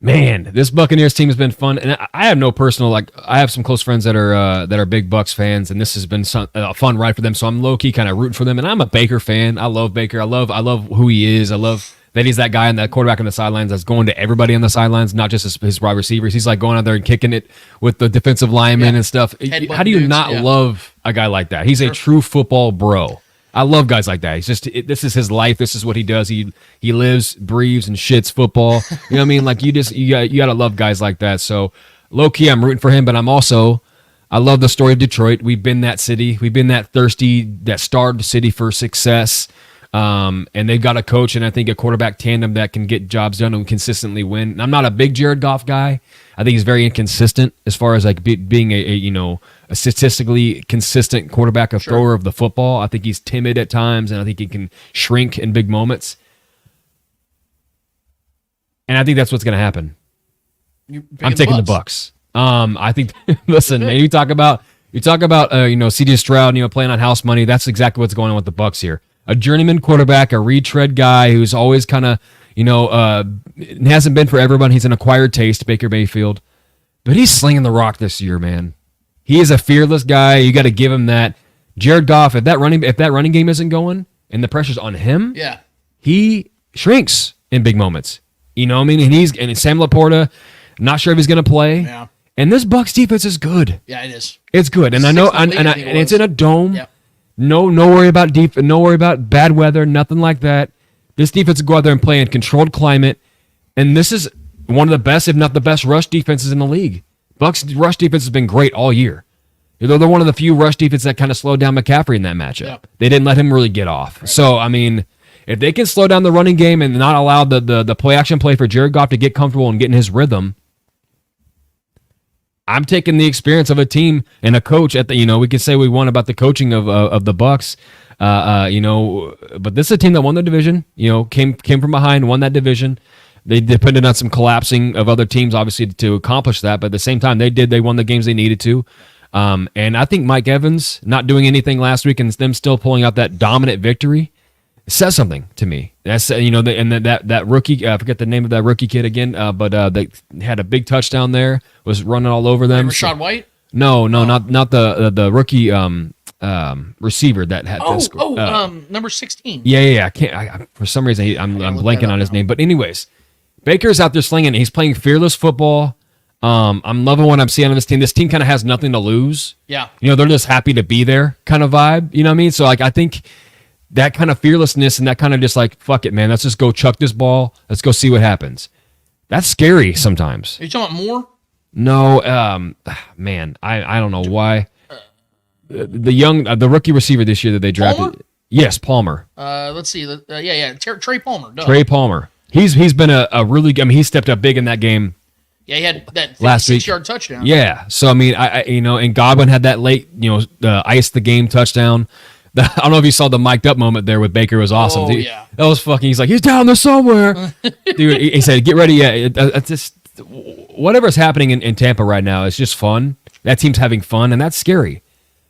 Man, this Buccaneers team has been fun, and I have no personal I have some close friends that are big Bucs fans, and this has been a fun ride for them. So I'm low key kind of rooting for them, and I'm a Baker fan. I love Baker. I love who he is. I love that he's that guy and that quarterback on the sidelines that's going to everybody on the sidelines, not just his wide receivers. He's like going out there and kicking it with the defensive linemen and stuff. How do you not love a guy like that? He's a true football bro. I love guys like that. He's just this is his life. This is what he does. He lives, breathes, and shits football. You know what I mean? Like you gotta love guys like that. So low key, I'm rooting for him, but I love the story of Detroit. We've been that city. We've been that thirsty, that starved city for success. And they've got a coach and I think a quarterback tandem that can get jobs done and consistently win. And I'm not a big Jared Goff guy. I think he's very inconsistent as far as like being a statistically consistent quarterback, a thrower of the football. I think he's timid at times, and I think he can shrink in big moments. And I think that's what's going to happen. I'm taking the Bucs. I think. Listen, man, you talk about C.J. Stroud, playing on house money. That's exactly what's going on with the Bucs here. A journeyman quarterback, a retread guy who's always kind of, it hasn't been for everyone. He's an acquired taste, Baker Mayfield, but he's slinging the rock this year, man. He is a fearless guy. You got to give him that. Jared Goff, if that running game isn't going and the pressure's on him, he shrinks in big moments. You know what I mean? And Sam Laporta, not sure if he's going to play. Yeah. And this Bucs defense is good. Yeah, it is. It's good, and I know, and it's in a dome. Yep. No worry about no worry about bad weather, nothing like that. This defense will go out there and play in controlled climate, and this is one of the best, if not the best, rush defenses in the league. Bucs rush defense has been great all year. They're one of the few rush defenses that kind of slowed down McCaffrey in that matchup. Yep. They didn't let him really get off. Right. So, I mean, if they can slow down the running game and not allow the play-action play for Jared Goff to get comfortable and get in his rhythm, I'm taking the experience of a team and a coach at the, we can say we won about the coaching of the Bucs, but this is a team that won the division, came from behind, won that division. They depended on some collapsing of other teams, obviously, to accomplish that, but at the same time, they won the games they needed to. And I think Mike Evans not doing anything last week and them still pulling out that dominant victory says something to me. That's that rookie. I forget the name of that rookie kid again, but they had a big touchdown there. Was running all over them. Rashad White? No, not the rookie receiver that had. Number 16. Yeah. I can't. For some reason, I'm blanking on his name. But anyways, Baker's out there slinging. He's playing fearless football. I'm loving what I'm seeing on this team. This team kind of has nothing to lose. Yeah. They're just happy to be there kind of vibe. You know what I mean? So I think that kind of fearlessness and that kind of just like, fuck it, man. Let's just go chuck this ball. Let's go see what happens. That's scary sometimes. Are you talking about Moore? No, man, I don't know why. The rookie receiver this year that they drafted. Palmer? Yes, Palmer. Let's see. Trey Palmer. Duh. Trey Palmer. He's been a really good. I mean, he stepped up big in that game. Yeah, he had that Last week. 56-yard touchdown. Yeah. So I mean, I and Godwin had that late, ice the game touchdown. I don't know if you saw the mic'd up moment there with Baker. It was awesome. Oh, yeah. That was fucking. He's like, he's down there somewhere, dude. He said, get ready. Yeah, it's just whatever's happening in Tampa right now. It's just fun. That team's having fun, and that's scary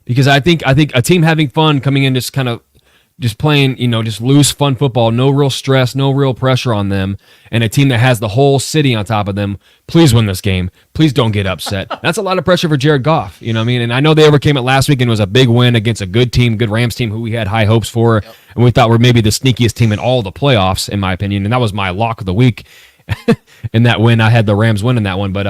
because I think a team having fun coming in just playing, just loose, fun football, no real stress, no real pressure on them, and a team that has the whole city on top of them. Please win this game. Please don't get upset. That's a lot of pressure for Jared Goff. You know what I mean? And I know they overcame it last week and it was a big win against a good team, good Rams team who we had high hopes for, and we thought were maybe the sneakiest team in all the playoffs, in my opinion. And that was my lock of the week. In that win, I had the Rams winning that one, but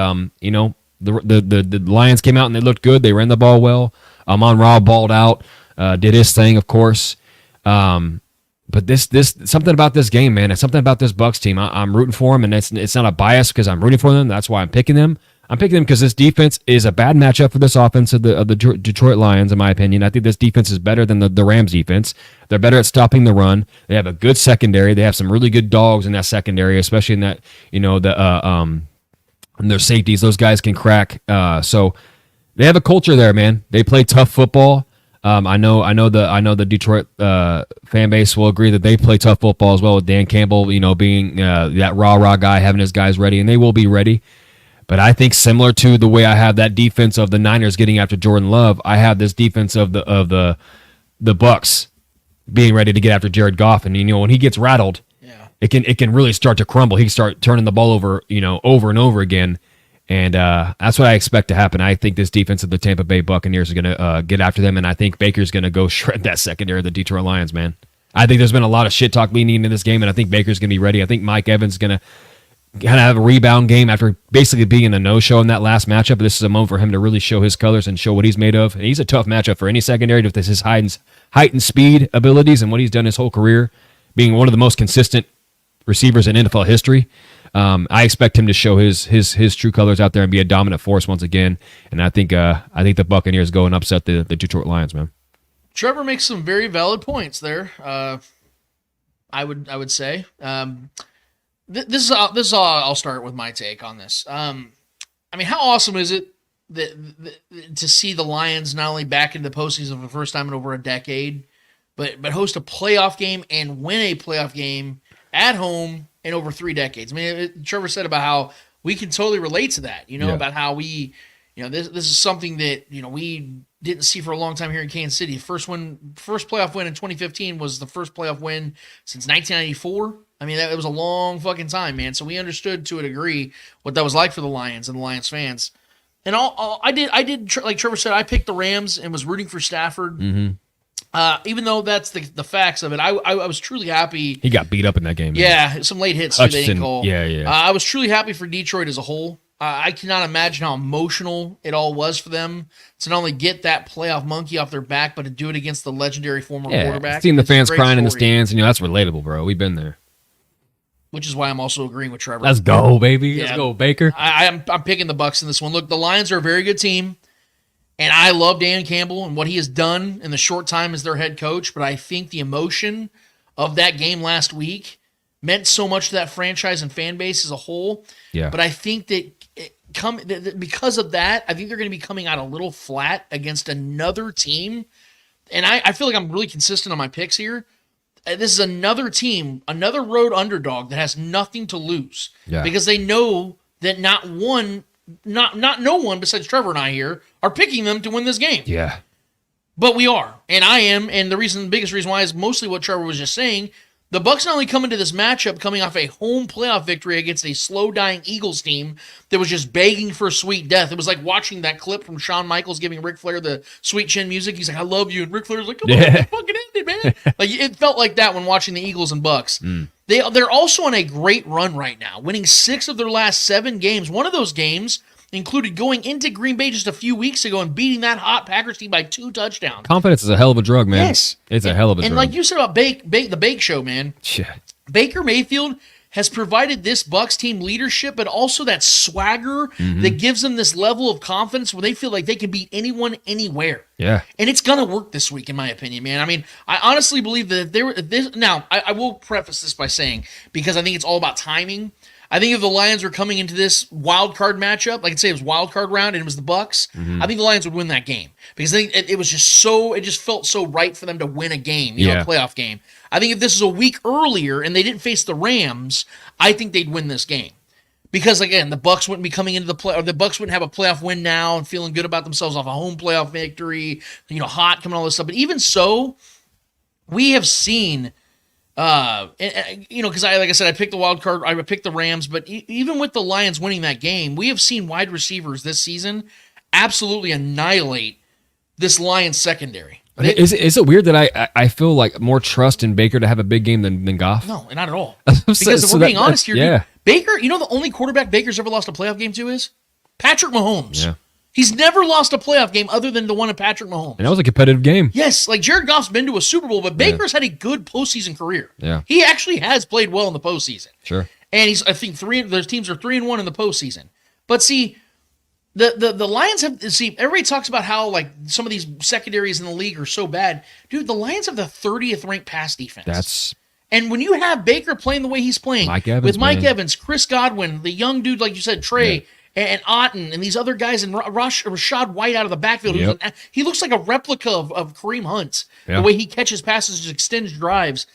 the Lions came out and they looked good. They ran the ball well. Amon-Ra balled out, did his thing, of course. But this something about this game, man. It's something about this Bucs team. I'm rooting for them, and it's not a bias because I'm rooting for them. That's why I'm picking them. I'm picking them because this defense is a bad matchup for this offense of the Detroit Lions, in my opinion. I think this defense is better than the Rams defense. They're better at stopping the run. They have a good secondary. They have some really good dogs in that secondary, especially in that their safeties. Those guys can crack. So they have a culture there, man. They play tough football. I know the Detroit fan base will agree that they play tough football as well, with Dan Campbell, being that rah guy, having his guys ready, and they will be ready. But I think similar to the way I have that defense of the Niners getting after Jordan Love, I have this defense of the Bucs being ready to get after Jared Goff, and when he gets rattled, it can really start to crumble. He can start turning the ball over, over and over again. And that's what I expect to happen. I think this defense of the Tampa Bay Buccaneers is going to get after them, and I think Baker's going to go shred that secondary of the Detroit Lions, man. I think there's been a lot of shit talk leading into this game, and I think Baker's going to be ready. I think Mike Evans is going to kind of have a rebound game after basically being a no-show in that last matchup. This is a moment for him to really show his colors and show what he's made of. And he's a tough matchup for any secondary with his heightened speed abilities and what he's done his whole career, being one of the most consistent receivers in NFL history. I expect him to show his true colors out there and be a dominant force once again. And I think the Buccaneers go and upset the Detroit Lions, man. Trevor makes some very valid points there. I would say. This is all I'll start with my take on this. I mean, how awesome is it to see the Lions not only back into the postseason for the first time in over a decade, but host a playoff game and win a playoff game at home in over 3 decades. I mean, Trevor said about how we can totally relate to that, about how we, this is something that, we didn't see for a long time here in Kansas City. First playoff win in 2015 was the first playoff win since 1994. I mean, it was a long fucking time, man. So we understood to a degree what that was like for the Lions and the Lions fans. And I did like Trevor said, I picked the Rams and was rooting for Stafford. Mm-hmm. Even though that's the facts of it, I was truly happy. He got beat up in that game. Yeah, some late hits they didn't call. Yeah. I was truly happy for Detroit as a whole. I cannot imagine how emotional it all was for them to not only get that playoff monkey off their back, but to do it against the legendary former quarterback. Seeing the fans crying in the stands, that's relatable, bro. We've been there. Which is why I'm also agreeing with Trevor. Let's go, baby. Yeah, let's go, Baker. I'm picking the Bucs in this one. Look, the Lions are a very good team. And I love Dan Campbell and what he has done in the short time as their head coach, but I think the emotion of that game last week meant so much to that franchise and fan base as a whole. Yeah. But I think that because of that, I think they're going to be coming out a little flat against another team. And I feel like I'm really consistent on my picks here. This is another team, another road underdog that has nothing to lose. Yeah. Because they know that not no one besides Trevor and I here are picking them to win this game. Yeah. But we are. And I am. And the biggest reason why is mostly what Trevor was just saying. The Bucs not only come into this matchup coming off a home playoff victory against a slow-dying Eagles team that was just begging for sweet death. It was like watching that clip from Shawn Michaels giving Ric Flair the sweet chin music. He's like, I love you. And Ric Flair's like, come on, it fucking ended, man. Like, it felt like that when watching the Eagles and Bucs. Mm. They're also on a great run right now, winning 6 of their last 7 games. One of those games included going into Green Bay just a few weeks ago and beating that hot Packers team by 2 touchdowns. Confidence is a hell of a drug, man. Yes. It's a hell of a drug. And like you said about the Bake Show, man. Yeah. Baker Mayfield has provided this Bucs team leadership, but also that swagger that gives them this level of confidence where they feel like they can beat anyone, anywhere. Yeah. And it's going to work this week, in my opinion, man. I mean, I honestly believe that I will preface this by saying, because I think it's all about timing. I think if the Lions were coming into this wild card matchup, like I'd say it was wild card round and it was the Bucs, I think the Lions would win that game because I think it was it just felt so right for them to win a game, a playoff game. I think if this was a week earlier and they didn't face the Rams, I think they'd win this game. Because again, the Bucs wouldn't be coming into the play, or the Bucs wouldn't have a playoff win now and feeling good about themselves off a home playoff victory, hot coming all this stuff. But even so, we have seen because like I said, I picked the wild card, I picked the Rams, but even with the Lions winning that game, we have seen wide receivers this season absolutely annihilate this Lions secondary. Is it weird that I feel like more trust in Baker to have a big game than Goff? No, not at all. Because if we're being honest here, dude, Baker, the only quarterback Baker's ever lost a playoff game to is Patrick Mahomes. Yeah. He's never lost a playoff game other than the one of Patrick Mahomes. And that was a competitive game. Yes, like Jared Goff's been to a Super Bowl, but Baker's had a good postseason career. Yeah. He actually has played well in the postseason. Sure. And I think their teams are 3-1 in the postseason. But see, the Lions everybody talks about how like some of these secondaries in the league are so bad. Dude, the Lions have the 30th ranked pass defense. And when you have Baker playing the way he's playing, Mike Evans, Chris Godwin, the young dude, like you said, Trey, and Otten, and these other guys, and Rashad White out of the backfield. He looks like a replica of Kareem Hunt, the way he catches passes, just extends drives.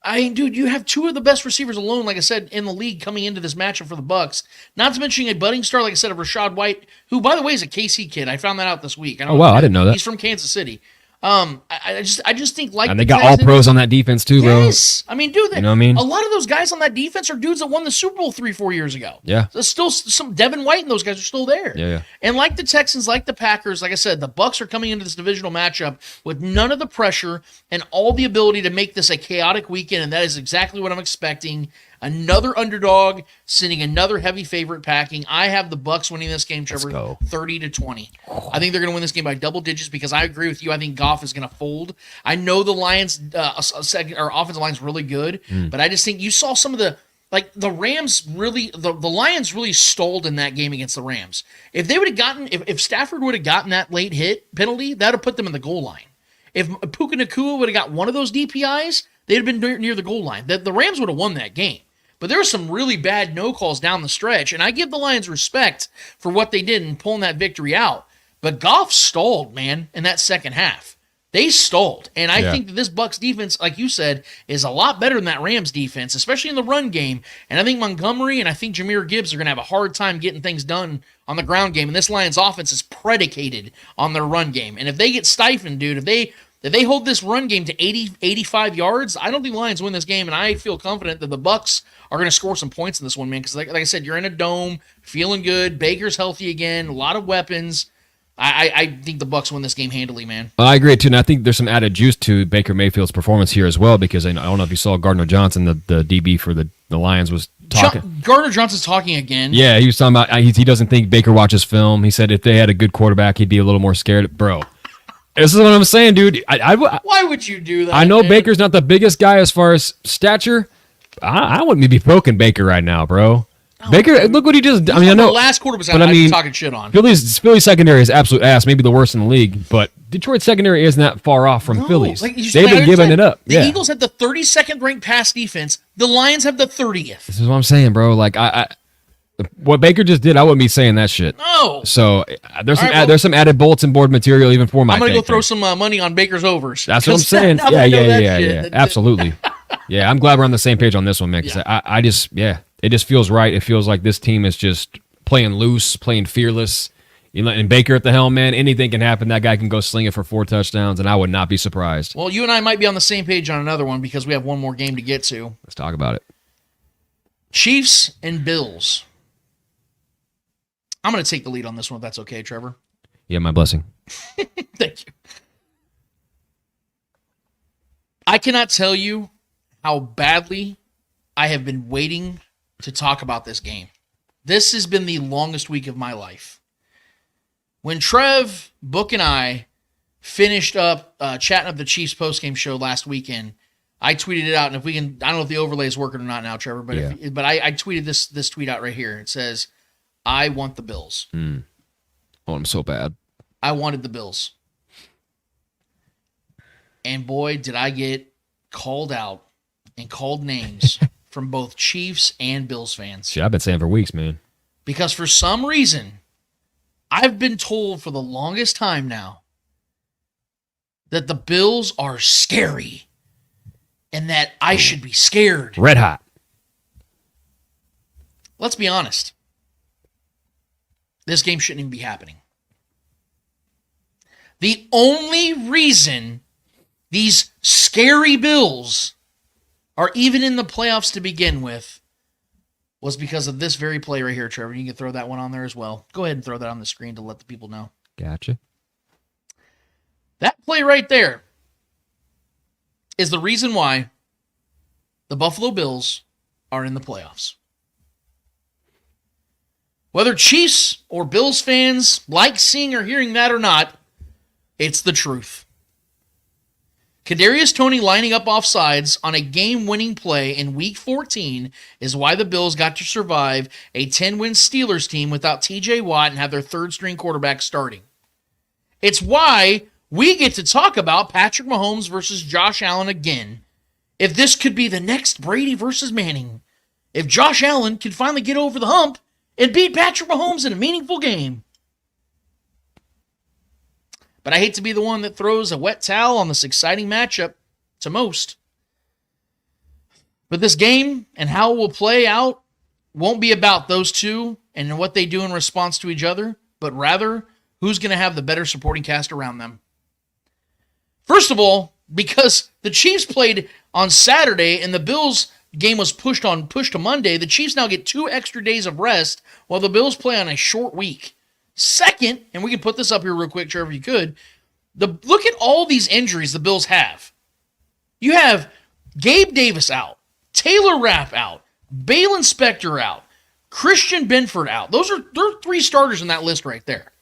I mean, dude, you have two of the best receivers alone, like I said, in the league coming into this matchup for the Bucs. Not to mention a budding star, like I said, of Rashad White, who, by the way, is a KC kid. I found that out this week. I didn't know that. He's from Kansas City. I just think like and they got all pros on that defense too, bro. Yes, I mean, dude, you know what I mean? A lot of those guys on that defense are dudes that won the Super Bowl 3-4 years ago. Yeah, there's still some Devin White and those guys are still there. Yeah. And like the Texans, like the Packers, like I said, the Bucs are coming into this divisional matchup with none of the pressure and all the ability to make this a chaotic weekend, and that is exactly what I'm expecting. Another underdog, sending another heavy favorite packing. I have the Bucs winning this game, Trevor, 30-20. I think they're going to win this game by double digits because I agree with you. I think Goff is going to fold. I know the Lions' offensive line is really good, but I just think you saw some of the Rams really, the Lions really stalled in that game against the Rams. If they would have gotten, if Stafford would have gotten that late hit penalty, that would have put them in the goal line. If Puka Nacua would have got one of those DPIs, they'd have been near the goal line. The Rams would have won that game. But there were some really bad no calls down the stretch, and I give the Lions respect for what they did in pulling that victory out. But Goff stalled, man, in that second half. They stalled. And I think that this Bucs defense, like you said, is a lot better than that Rams defense, especially in the run game. And I think Montgomery and I think Jahmyr Gibbs are going to have a hard time getting things done on the ground game. And this Lions offense is predicated on their run game. And if they get stifled, dude, if they hold this run game to 80, 85 yards, I don't think the Lions win this game, and I feel confident that the Bucs are going to score some points in this one, man, because like I said, you're in a dome, feeling good, Baker's healthy again, a lot of weapons. I think the Bucs win this game handily, man. I agree, too, and I think there's some added juice to Baker Mayfield's performance here as well, because I don't know if you saw Gardner Johnson, the DB for the Lions, was talking. Gardner Johnson's talking again. Yeah, he was talking about he doesn't think Baker watches film. He said if they had a good quarterback, he'd be a little more scared. Bro, this is what I'm saying, dude. Why would you do that? I know, man? Baker's not the biggest guy as far as stature. I wouldn't be poking Baker right now, bro. Oh, Baker, look what he just. I know the last quarter was. I mean, talking shit on. Philly's secondary is absolute ass, maybe the worst in the league. But Detroit's secondary isn't that far off from Philly's. They've been giving it up. The Eagles have the 32nd ranked pass defense. The Lions have the 30th. This is what I'm saying, bro. Like what Baker just did, I wouldn't be saying that shit. No. So there's some added bulletin board material even for my. I'm gonna go throw some money on Baker's overs. That's what I'm saying. Yeah. Absolutely. Yeah, I'm glad we're on the same page on this one, man. Because it just feels right. It feels like this team is just playing loose, playing fearless. And Baker at the helm, man, anything can happen. That guy can go sling it for 4 touchdowns, and I would not be surprised. Well, you and I might be on the same page on another one because we have one more game to get to. Let's talk about it. Chiefs and Bills. I'm going to take the lead on this one if that's okay, Trevor. Yeah, my blessing. Thank you. I cannot tell you how badly I have been waiting to talk about this game. This has been the longest week of my life. When Trev, Book, and I finished up chatting up the Chiefs postgame show last weekend, I tweeted it out, and if we can, I don't know if the overlay is working or not now, Trevor, but I tweeted this tweet out right here. It says, "I want the Bills." I want them so bad. I wanted the Bills, and boy, did I get called out and called names from both Chiefs and Bills fans. Shit, I've been saying for weeks, man. Because for some reason, I've been told for the longest time now that the Bills are scary. And that I should be scared. Red hot. Let's be honest. This game shouldn't even be happening. The only reason these scary Bills are even in the playoffs to begin with was because of this very play right here, Trevor. You can throw that one on there as well. Go ahead and throw that on the screen to let the people know. Gotcha. That play right there is the reason why the Buffalo Bills are in the playoffs. Whether Chiefs or Bills fans like seeing or hearing that or not, it's the truth. Kadarius Toney lining up offsides on a game-winning play in Week 14 is why the Bills got to survive a 10-win Steelers team without T.J. Watt and have their third-string quarterback starting. It's why we get to talk about Patrick Mahomes versus Josh Allen again. If this could be the next Brady versus Manning, if Josh Allen can finally get over the hump and beat Patrick Mahomes in a meaningful game. But I hate to be the one that throws a wet towel on this exciting matchup to most. But this game and how it will play out won't be about those two and what they do in response to each other, but rather who's going to have the better supporting cast around them. First of all, because the Chiefs played on Saturday and the Bills game was pushed to Monday, the Chiefs now get 2 extra days of rest while the Bills play on a short week. Second, and we can put this up here real quick, Trevor, if you could, look at all these injuries the Bills have. You have Gabe Davis out, Taylor Rapp out, Balin Spector out, Christian Benford out. There are 3 starters in that list right there.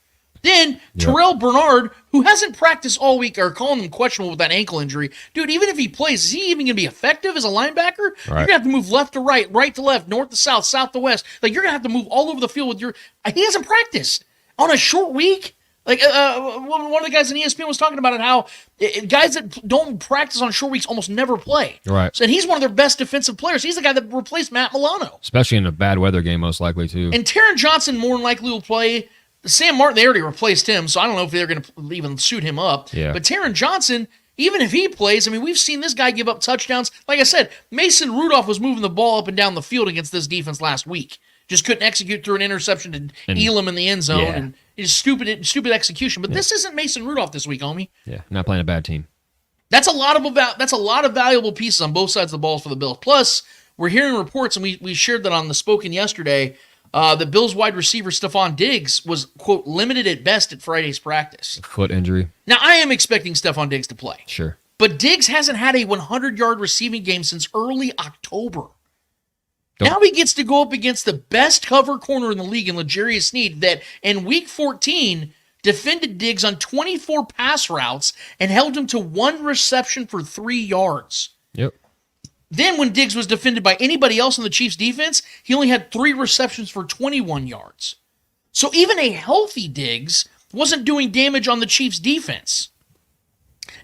Then Terrell Bernard, who hasn't practiced all week, are calling him questionable with that ankle injury. Dude, even if he plays, is he even going to be effective as a linebacker? Right. You're going to have to move left to right, right to left, north to south, south to west. Like, you're going to have to move all over the field with your... He hasn't practiced on a short week. Like, one of the guys in ESPN was talking about it, how guys that don't practice on short weeks almost never play. Right. So, and he's one of their best defensive players. He's the guy that replaced Matt Milano. Especially in a bad weather game, most likely, too. And Taron Johnson more than likely will play... Sam Martin, they already replaced him, so I don't know if they're going to even suit him up. Yeah. But Taron Johnson, even if he plays, I mean, we've seen this guy give up touchdowns. Like I said, Mason Rudolph was moving the ball up and down the field against this defense last week. Just couldn't execute through an interception to Elam in the end zone. Yeah. And it's stupid execution. But this isn't Mason Rudolph this week, homie. Yeah, not playing a bad team. That's a lot of valuable pieces on both sides of the balls for the Bills. Plus, we're hearing reports, and we shared that on the Spoken yesterday, the Bills wide receiver Stephon Diggs was, quote, limited at best at Friday's practice. Foot injury. Now, I am expecting Stephon Diggs to play. Sure. But Diggs hasn't had a 100-yard receiving game since early October. Now he gets to go up against the best cover corner in the league in L'Jarius Sneed that in Week 14 defended Diggs on 24 pass routes and held him to 1 reception for 3 yards. Yep. Then when Diggs was defended by anybody else in the Chiefs' defense, he only had 3 receptions for 21 yards. So even a healthy Diggs wasn't doing damage on the Chiefs' defense.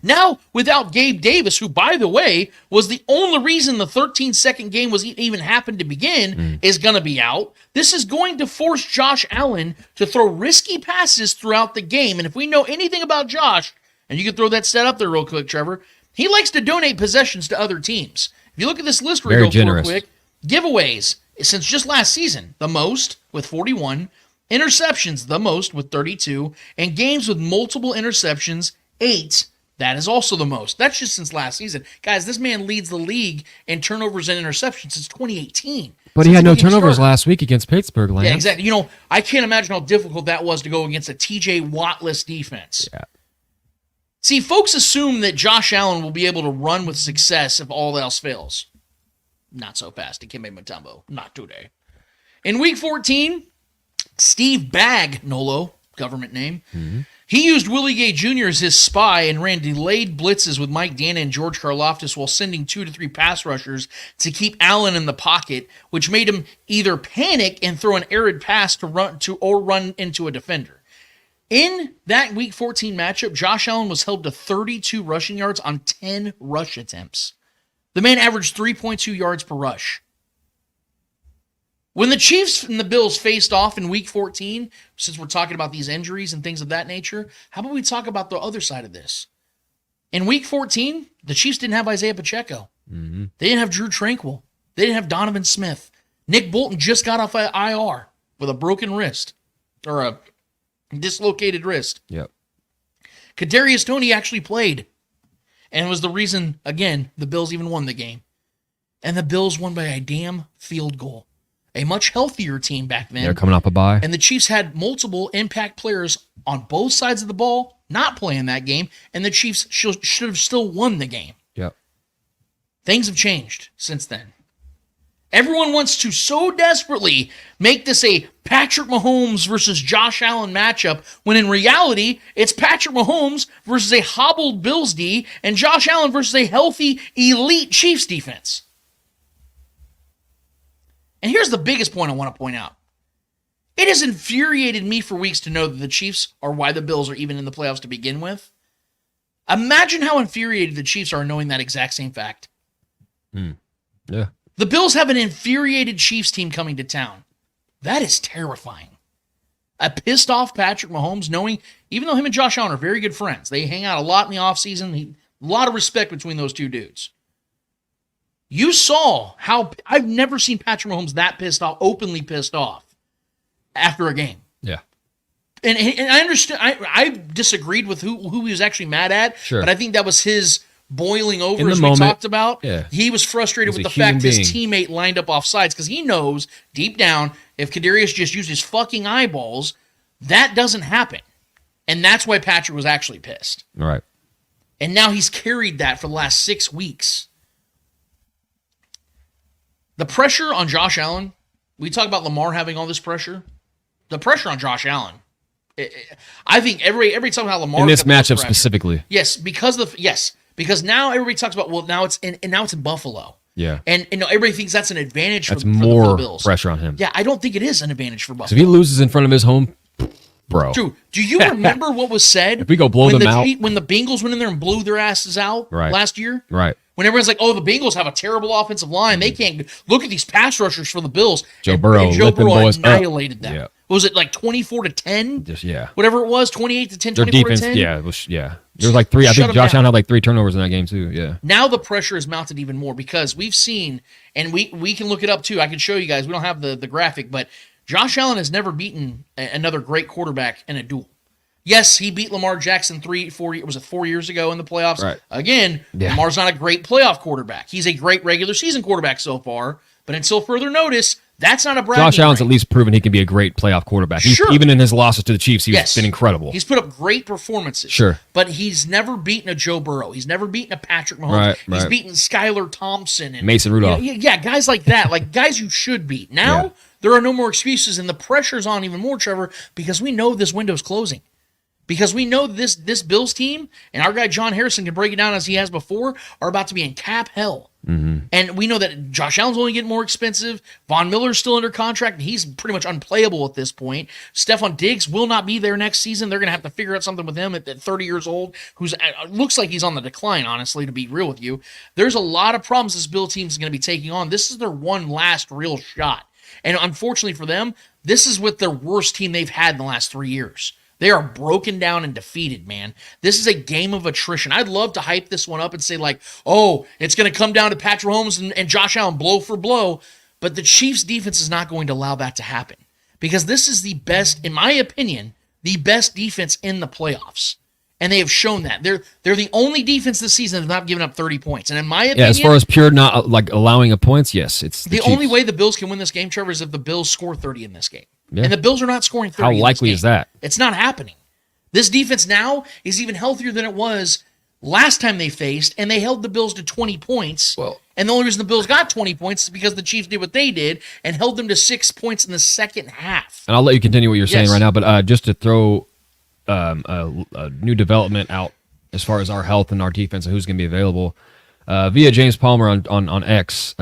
Now, without Gabe Davis, who, by the way, was the only reason the 13-second game was even happened to begin, is going to be out, this is going to force Josh Allen to throw risky passes throughout the game. And if we know anything about Josh, and you can throw that stat up there real quick, Trevor, he likes to donate possessions to other teams. If you look at this list real quick, giveaways, since just last season, the most with 41, interceptions, the most with 32, and games with multiple interceptions, 8. That is also the most. That's just since last season. Guys, this man leads the league in turnovers and interceptions since 2018. But he had no turnovers last week against Pittsburgh, Lance. Yeah, exactly. You know, I can't imagine how difficult that was to go against a TJ Wattless defense. Yeah. See, folks assume that Josh Allen will be able to run with success if all else fails. Not so fast. Dikembe Mutombo. Not today. In Week 14, Steve Bagg, Nolo, government name, He used Willie Gay Jr. as his spy and ran delayed blitzes with Mike Dana and George Karlaftis while sending 2 to 3 pass rushers to keep Allen in the pocket, which made him either panic and throw an errant pass to run into a defender. In that Week 14 matchup, Josh Allen was held to 32 rushing yards on 10 rush attempts. The man averaged 3.2 yards per rush. When the Chiefs and the Bills faced off in Week 14, since we're talking about these injuries and things of that nature, how about we talk about the other side of this? In Week 14, the Chiefs didn't have Isaiah Pacheco. Mm-hmm. They didn't have Drew Tranquill. They didn't have Donovan Smith. Nick Bolton just got off IR with a broken wrist or a dislocated wrist. Yep. Kadarius Toney actually played and was the reason, again, the Bills even won the game. And the Bills won by a damn field goal. A much healthier team back then. They're coming off a bye. And the Chiefs had multiple impact players on both sides of the ball not playing that game, and the Chiefs should have still won the game. Yep. Things have changed since then. Everyone wants to so desperately make this a Patrick Mahomes versus Josh Allen matchup, when in reality, it's Patrick Mahomes versus a hobbled Bills D and Josh Allen versus a healthy, elite Chiefs defense. And here's the biggest point I want to point out. It has infuriated me for weeks to know that the Chiefs are why the Bills are even in the playoffs to begin with. Imagine how infuriated the Chiefs are knowing that exact same fact. Yeah. The Bills have an infuriated Chiefs team coming to town. That is terrifying. A pissed off Patrick Mahomes, knowing, even though him and Josh Allen are very good friends, they hang out a lot in the offseason, a lot of respect between those two dudes. You saw how I've never seen Patrick Mahomes that pissed off, openly pissed off after a game. Yeah. And I understood. I disagreed with who he was actually mad at. Sure. But I think that was his boiling over, as moment, we talked about. Yeah. He was frustrated He's with a the fact human his being. teammate lined up off sides, because he knows deep down if Kadarius just used his fucking eyeballs, that doesn't happen. And that's why Patrick was actually pissed. All right. And now he's carried that for the last 6 weeks. The pressure on Josh Allen, we talk about Lamar having all this pressure. The pressure on Josh Allen, I think every time how Lamar In this matchup specifically. yes, because now everybody talks about, well, now it's in Buffalo. Yeah. And everybody thinks that's an advantage That's for the more Bills. pressure on him. Yeah, I don't think it is an advantage for So Buffalo. if he loses in front of his home, bro. Drew, do you remember what was said? If we go blow when them out. when the Bengals went in there and blew their asses out last year? Right. When everyone's like, oh, the Bengals have a terrible offensive line. They can't look at these pass rushers for the Bills. Joe Burrow And Joe lit them Burrow boys up. annihilated them. Yeah. Was it like 24-10? Just, yeah. Whatever it was, 28-10, Their 24-10? defense, yeah. It was, yeah. There was like 3. I Shut think them Josh down. Allen had like 3 turnovers in that game too. Yeah. Now the pressure is mounted even more, because we've seen, and we can look it up too. I can show you guys. We don't have the graphic, but Josh Allen has never beaten another great quarterback in a duel. Yes, he beat Lamar Jackson 4 years ago in the playoffs. Right. Again, Lamar's not a great playoff quarterback. He's a great regular season quarterback so far, but until further notice, that's not a bragging Josh Allen's right. at least proven he can be a great playoff quarterback. Sure. Even in his losses to the Chiefs, he's been incredible. He's put up great performances. Sure. But he's never beaten a Joe Burrow. He's never beaten a Patrick Mahomes. He's beaten Skylar Thompson and Mason Rudolph. Yeah, guys like that, like guys you should beat. Now there are no more excuses, and the pressure's on even more, Trevor, because we know this window's closing. Because we know this Bills team, and our guy John Harrison can break it down as he has before, are about to be in cap hell. Mm-hmm. And we know that Josh Allen's only getting more expensive. Von Miller's still under contract, and he's pretty much unplayable at this point. Stephon Diggs will not be there next season. They're going to have to figure out something with him at 30 years old, who's looks like he's on the decline, honestly, to be real with you. There's a lot of problems this Bill team is going to be taking on. This is their one last real shot. And unfortunately for them, this is with their worst team they've had in the last 3 years. They are broken down and defeated, man. This is a game of attrition. I'd love to hype this one up and say, like, oh, it's going to come down to Patrick Mahomes and Josh Allen blow for blow. But the Chiefs' defense is not going to allow that to happen, because this is the best, in my opinion, the best defense in the playoffs. And they have shown that. They're the only defense this season that's not given up 30 points. And in my opinion, as far as pure not like allowing of points, yes, it's the only way the Bills can win this game, Trevor, is if the Bills score 30 in this game. Yeah. And the Bills are not scoring 30. How in this likely game. is that? It's not happening. This defense now is even healthier than it was last time they faced, and they held the Bills to 20 points. Well, and the only reason the Bills got 20 points is because the Chiefs did what they did and held them to 6 points in the second half. And I'll let you continue what you're saying right now, but just to throw a new development out as far as our health and our defense and who's going to be available. Via James Palmer on X,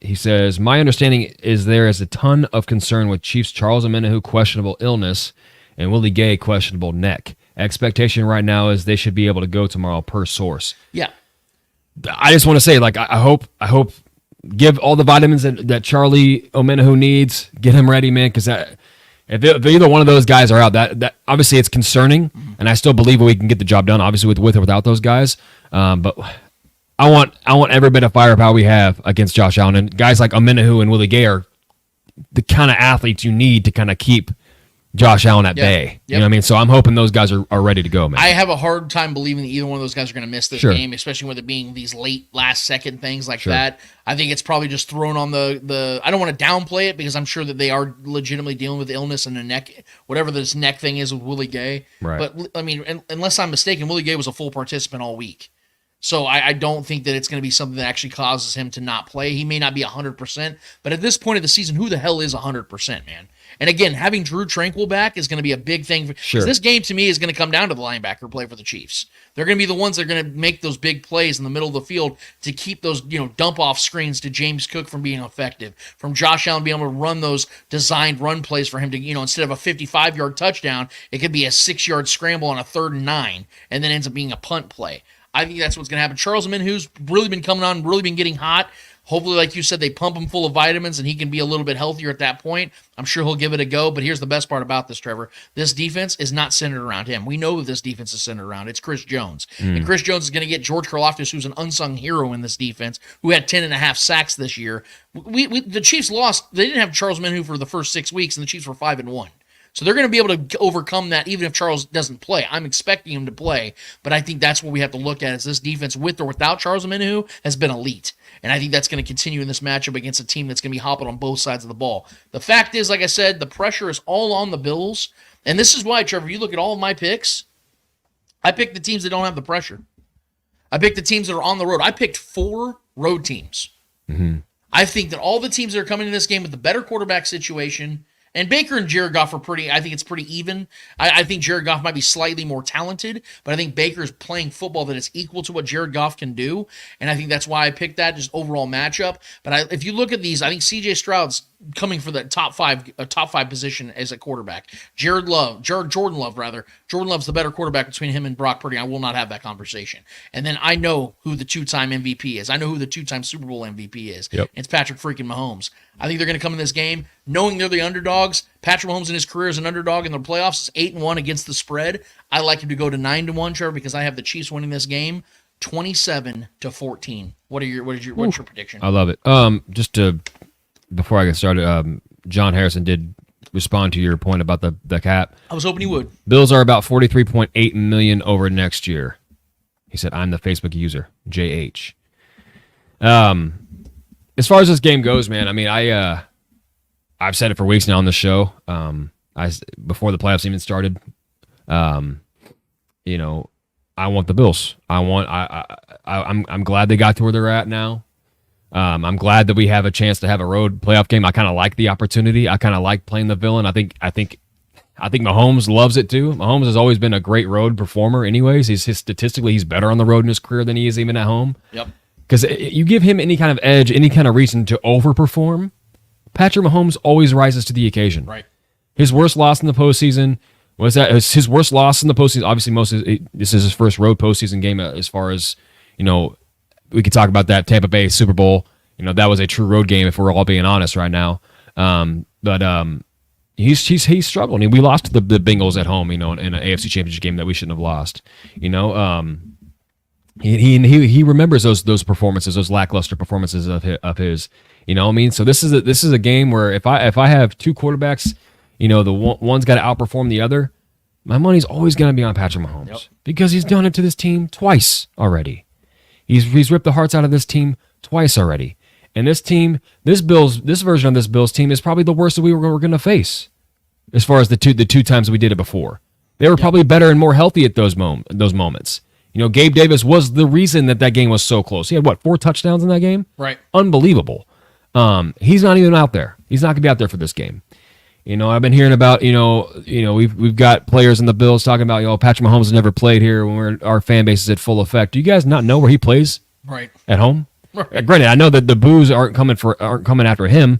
he says, my understanding is there is a ton of concern with Chiefs Charles Omenihu questionable illness and Willie Gay questionable neck. Expectation right now is they should be able to go tomorrow per source. Yeah. I just want to say, like, I hope give all the vitamins that Charlie Omenihu needs. Get him ready, man, because if either one of those guys are out, that obviously it's concerning, and I still believe we can get the job done, obviously with or without those guys. But I want every bit of firepower we have against Josh Allen, and guys like Omenihu and Willie Gay are the kind of athletes you need to kind of keep Josh Allen at bay. Yep. You know what I mean? So I'm hoping those guys are ready to go, man. I have a hard time believing that either one of those guys are going to miss this Sure. game, especially with it being these late last-second things like Sure. that. I think it's probably just thrown on the I don't want to downplay it because I'm sure that they are legitimately dealing with illness and a neck, whatever this neck thing is with Willie Gay. Right. But, I mean, unless I'm mistaken, Willie Gay was a full participant all week. So I don't think that it's going to be something that actually causes him to not play. He may not be 100%, but at this point of the season, who the hell is 100%, man? And again, having Drew Tranquil back is going to be a big thing. Sure. This game, to me, is going to come down to the linebacker play for the Chiefs. They're going to be the ones that are going to make those big plays in the middle of the field to keep those, dump-off screens to James Cook from being effective, from Josh Allen being able to run those designed run plays for him to, instead of a 55-yard touchdown, it could be a 6-yard scramble on a 3rd and 9, and then ends up being a punt play. I think that's what's going to happen. Charles Omenihu's really been coming on, really been getting hot. Hopefully, like you said, they pump him full of vitamins and he can be a little bit healthier at that point. I'm sure he'll give it a go, but here's the best part about this, Trevor. This defense is not centered around him. We know who this defense is centered around. It's Chris Jones. And Chris Jones is going to get George Karlaftis, who's an unsung hero in this defense, who had 10.5 sacks this year. The Chiefs lost. They didn't have Charles Omenihu for the first 6 weeks, and the Chiefs were 5-1. So they're going to be able to overcome that even if Charles doesn't play. I'm expecting him to play, but I think that's what we have to look at is this defense with or without Charles Omenihu has been elite. And I think that's going to continue in this matchup against a team that's going to be hopping on both sides of the ball. The fact is, like I said, the pressure is all on the Bills. And this is why, Trevor, you look at all of my picks, I picked the teams that don't have the pressure. I picked the teams that are on the road. I picked 4 road teams. Mm-hmm. I think that all the teams that are coming in this game with the better quarterback situation, and Baker and Jared Goff are I think it's pretty even. I think Jared Goff might be slightly more talented, but I think Baker's playing football that is equal to what Jared Goff can do, and I think that's why I picked that, just overall matchup. But if you look at these, I think C.J. Stroud's coming for the top five position as a quarterback. Jordan Love. Jordan Love's the better quarterback between him and Brock Purdy. I will not have that conversation. And then I know who the 2-time MVP is. I know who the 2-time Super Bowl MVP is. Yep. It's Patrick freaking Mahomes. I think they're going to come in this game knowing they're the underdogs. Patrick Mahomes in his career as an underdog in the playoffs is 8-1 against the spread. I like him to go to 9-1, Trevor, because I have the Chiefs winning this game 27-14. What's your prediction? I love it. Before I get started, John Harrison did respond to your point about the cap. I was hoping he would. Bills are about 43.8 million over next year. He said, "I'm the Facebook user, JH." As far as this game goes, man, I mean, I've said it for weeks now on the show. Before the playoffs even started, I want the Bills. I'm glad they got to where they're at now. I'm glad that we have a chance to have a road playoff game. I kind of like the opportunity. I kind of like playing the villain. I think Mahomes loves it too. Mahomes has always been a great road performer. Anyways, statistically he's better on the road in his career than he is even at home. Yep. Because you give him any kind of edge, any kind of reason to overperform, Patrick Mahomes always rises to the occasion. Right. His worst loss in the postseason was his worst loss in the postseason. Obviously, this is his first road postseason game. As far as we could talk about that Tampa Bay Super Bowl. That was a true road game if we're all being honest right now. But he's struggling. I mean, we lost to the Bengals at home, in an AFC Championship game that we shouldn't have lost. He remembers those performances, those lackluster performances of his. So this is a game where if I have two quarterbacks, the one's got to outperform the other. My money's always going to be on Patrick Mahomes because he's done it to this team twice already. He's ripped the hearts out of this team twice already. And this version of this Bills team is probably the worst that we were going to face as far as the two times we did it before. They were probably better and more healthy at those moments. Gabe Davis was the reason that game was so close. He had 4 touchdowns in that game? Right. Unbelievable. He's not even out there. He's not going to be out there for this game. I've been hearing about, we've got players in the Bills talking about, Patrick Mahomes has never played here when our fan base is at full effect. Do you guys not know where he plays? Right. At home? Right. Granted, I know that the boos aren't coming after him,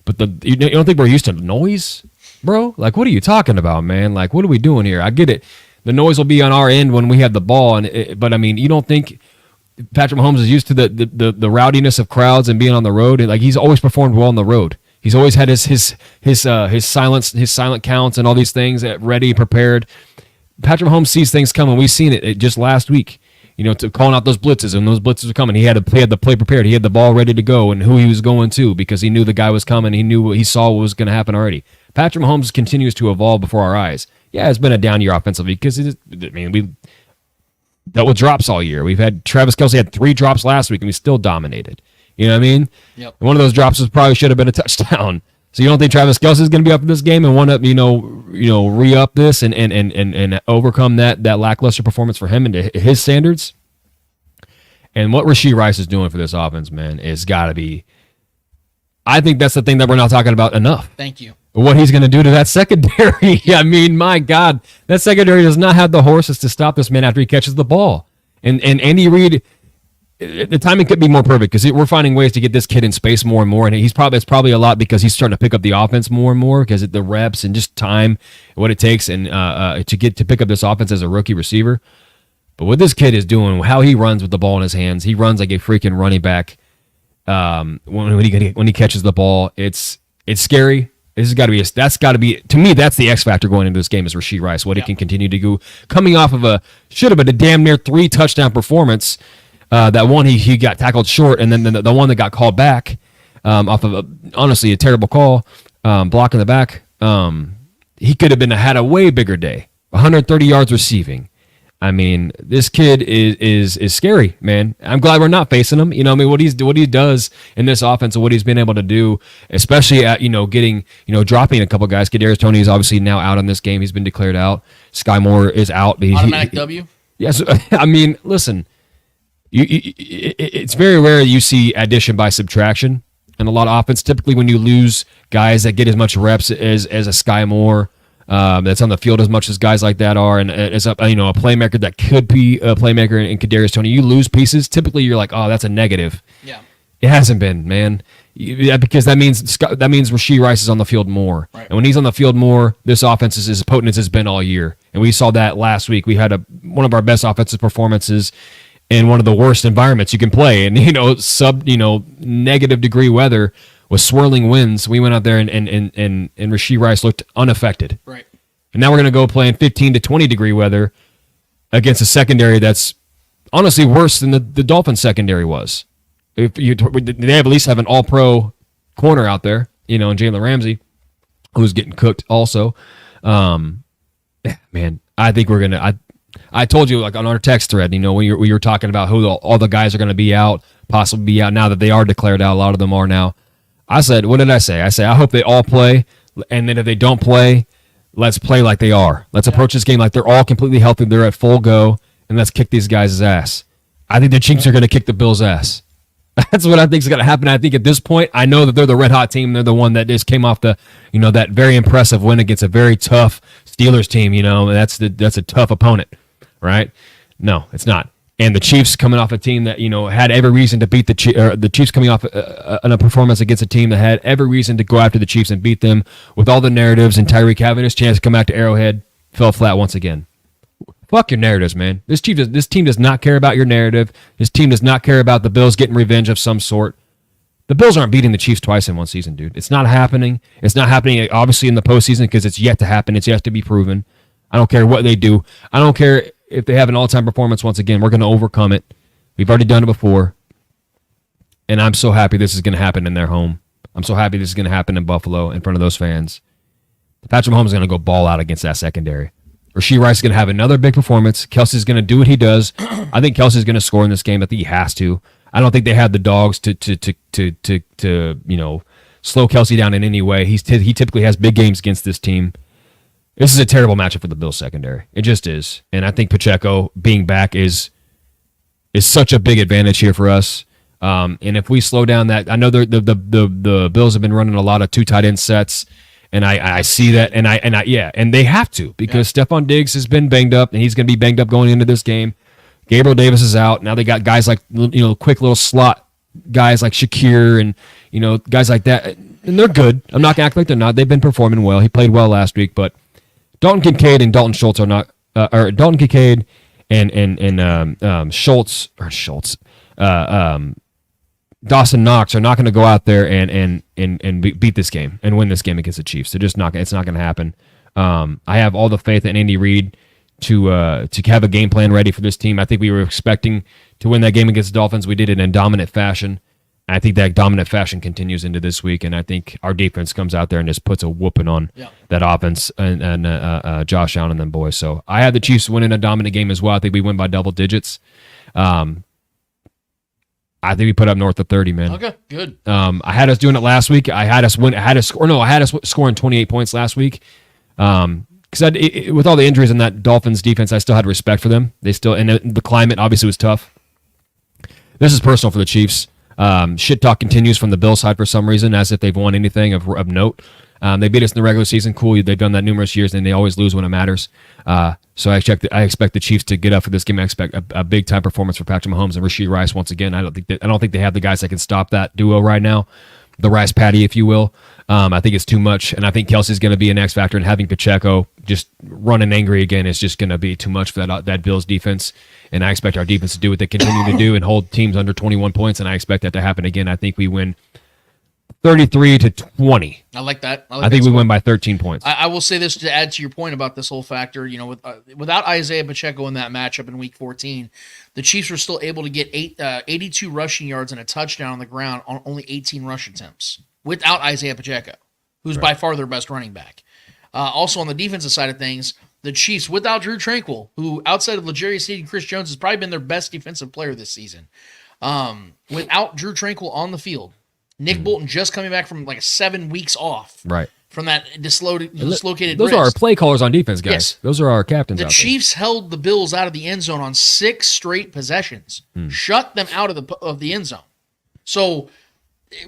but you don't think we're used to noise, bro? Like, what are you talking about, man? Like, what are we doing here? I get it. The noise will be on our end when we have the ball, but I mean, you don't think Patrick Mahomes is used to the rowdiness of crowds and being on the road? Like, he's always performed well on the road. He's always had his silent counts and all these things ready, prepared. Patrick Mahomes sees things coming. We've seen it just last week. To calling out those blitzes, and those blitzes are coming. He had the play prepared. He had the ball ready to go and who he was going to because he knew the guy was coming. He saw what was going to happen already. Patrick Mahomes continues to evolve before our eyes. Yeah, it's been a down year offensively because we dealt with drops all year. We've had Travis Kelce had 3 drops last week and we still dominated. You know what I mean? Yep. And one of those drops probably should have been a touchdown. So you don't think Travis Kelce is going to be up for this game and want to, re-up this and overcome that lackluster performance for him and to his standards? And what Rashee Rice is doing for this offense, man, is got to be. I think that's the thing that we're not talking about enough. Thank you. What he's going to do to that secondary. I mean, my God, that secondary does not have the horses to stop this man after he catches the ball. And Andy Reid. The timing could be more perfect because we're finding ways to get this kid in space more and more, and it's probably a lot because he's starting to pick up the offense more and more because the reps and just time, what it takes, and to pick up this offense as a rookie receiver. But what this kid is doing, how he runs with the ball in his hands, he runs like a freaking running back. When he catches the ball, it's scary. That's got to be to me. That's the X factor going into this game is Rashee Rice. What he can continue to do, coming off of should have been a damn near 3 touchdown performance. That one he got tackled short, and then the one that got called back off of honestly a terrible call, block in the back. He could have had a way bigger day. 130 yards receiving. I mean, this kid is scary, man. I'm glad we're not facing him. What he does in this offense and what he's been able to do, especially at getting dropping a couple guys. Kadarius Toney is obviously now out on this game. He's been declared out. Sky Moore is out. Automatic W. Yes, I mean, listen. It's very rare you see addition by subtraction in a lot of offense. Typically, when you lose guys that get as much reps as a Sky Moore, that's on the field as much as guys like that are, and as a playmaker that could be a playmaker in Kadarius Toney, you lose pieces. Typically, you're like, oh, that's a negative. Yeah, it hasn't been, man. Because that means Rashee Rice is on the field more, right. And when he's on the field more, this offense is as potent as it's been all year, and we saw that last week. We had one of our best offensive performances in one of the worst environments you can play. And, negative degree weather with swirling winds. We went out there and Rashee Rice looked unaffected. Right. And now we're going to go play in 15 to 20 degree weather against a secondary that's honestly worse than the Dolphins secondary was. They at least have an all-pro corner out there, in Jalen Ramsey, who's getting cooked also. Man, I think we're going to... I told you, like on our text thread, we were talking about who all the guys are going to be out, possibly be out now that they are declared out. A lot of them are now. I said, what did I say? I hope they all play, and then if they don't play, let's play like they are. Let's approach this game like they're all completely healthy. They're at full go, and let's kick these guys' ass. I think the Chiefs are going to kick the Bills' ass. That's what I think is going to happen. I think at this point, I know that they're the red hot team. They're the one that just came off that very impressive win against a very tough Steelers team. That's a tough opponent. Right? No, it's not. And the Chiefs coming off a team that had every reason to beat the Chiefs coming off a performance against a team that had every reason to go after the Chiefs and beat them with all the narratives, and Tyreek having his chance to come back to Arrowhead fell flat once again. Fuck your narratives, man. This team does not care about your narrative. This team does not care about the Bills getting revenge of some sort. The Bills aren't beating the Chiefs twice in one season, dude. It's not happening. It's not happening obviously in the postseason because it's yet to happen. It's yet to be proven. I don't care what they do. I don't care if they have an all-time performance once again. We're going to overcome it. We've already done it before. And I'm so happy this is going to happen in their home. I'm so happy this is going to happen in Buffalo in front of those fans. Patrick Mahomes is going to go ball out against that secondary. Rashee Rice is going to have another big performance. Kelsey's going to do what he does. I think Kelsey's going to score in this game. I think he has to. I don't think they have the dogs to slow Kelsey down in any way. He typically has big games against this team. This is a terrible matchup for the Bills secondary. It just is. And I think Pacheco being back is such a big advantage here for us. And if we slow down that, I know the Bills have been running a lot of 2 tight end sets, And I see that, and they have to, because Stephon Diggs has been banged up, and he's going to be banged up going into this game. Gabriel Davis is out. Now they got guys like, quick little slot guys like Shakir and, guys like that. And they're good. I'm not going to act like they're not. They've been performing well. He played well last week, but Dalton Kincaid and Dalton Schultz are not, or Dalton Kincaid and Schultz, Dawson Knox are not going to go out there and beat this game and win this game against the Chiefs. They're just not. It's not going to happen. I have all the faith in Andy Reid to have a game plan ready for this team. I think we were expecting to win that game against the Dolphins. We did it in dominant fashion. I think that dominant fashion continues into this week, and I think our defense comes out there and just puts a whooping on that offense and Josh Allen and them boys. So I had the Chiefs winning a dominant game as well. I think we win by double digits. I think we put up north of 30, man. Okay, good. I had us doing it last week. I had us scoring 28 points last week. Because with all the injuries in that Dolphins defense, I still had respect for them. They still, and the climate obviously was tough. This is personal for the Chiefs. Shit talk continues from the Bills side for some reason, as if they've won anything of note. They beat us in the regular season. Cool, they've done that numerous years, and they always lose when it matters. So I expect the Chiefs to get up for this game. I expect a big time performance for Patrick Mahomes and Rashee Rice once again. I don't think they have the guys that can stop that duo right now, the Rice Patty, if you will. I think it's too much, and I think Kelsey's going to be an X factor, and having Pacheco just running angry again is just going to be too much for that Bills defense. And I expect our defense to do what they continue to do and hold teams under 21 points, and I expect that to happen again. I think we win 33-20. I like that. I think we win by 13 points. I will say this to add to your point about this whole factor. Without Isaiah Pacheco in that matchup in Week 14, the Chiefs were still able to get 82 rushing yards and a touchdown on the ground on only 18 rush attempts without Isaiah Pacheco, who's by far their best running back. Also on the defensive side of things, the Chiefs, without Drew Tranquill, who outside of L'Jarius Sneed and Chris Jones has probably been their best defensive player this season, without Drew Tranquill on the field, Nick Bolton just coming back from like 7 weeks off from that dislocated Those wrist. are our play callers on defense, guys. Yes. Those are our captains The out Chiefs held the Bills out of the end zone on 6 straight possessions, shut them out of the end zone. So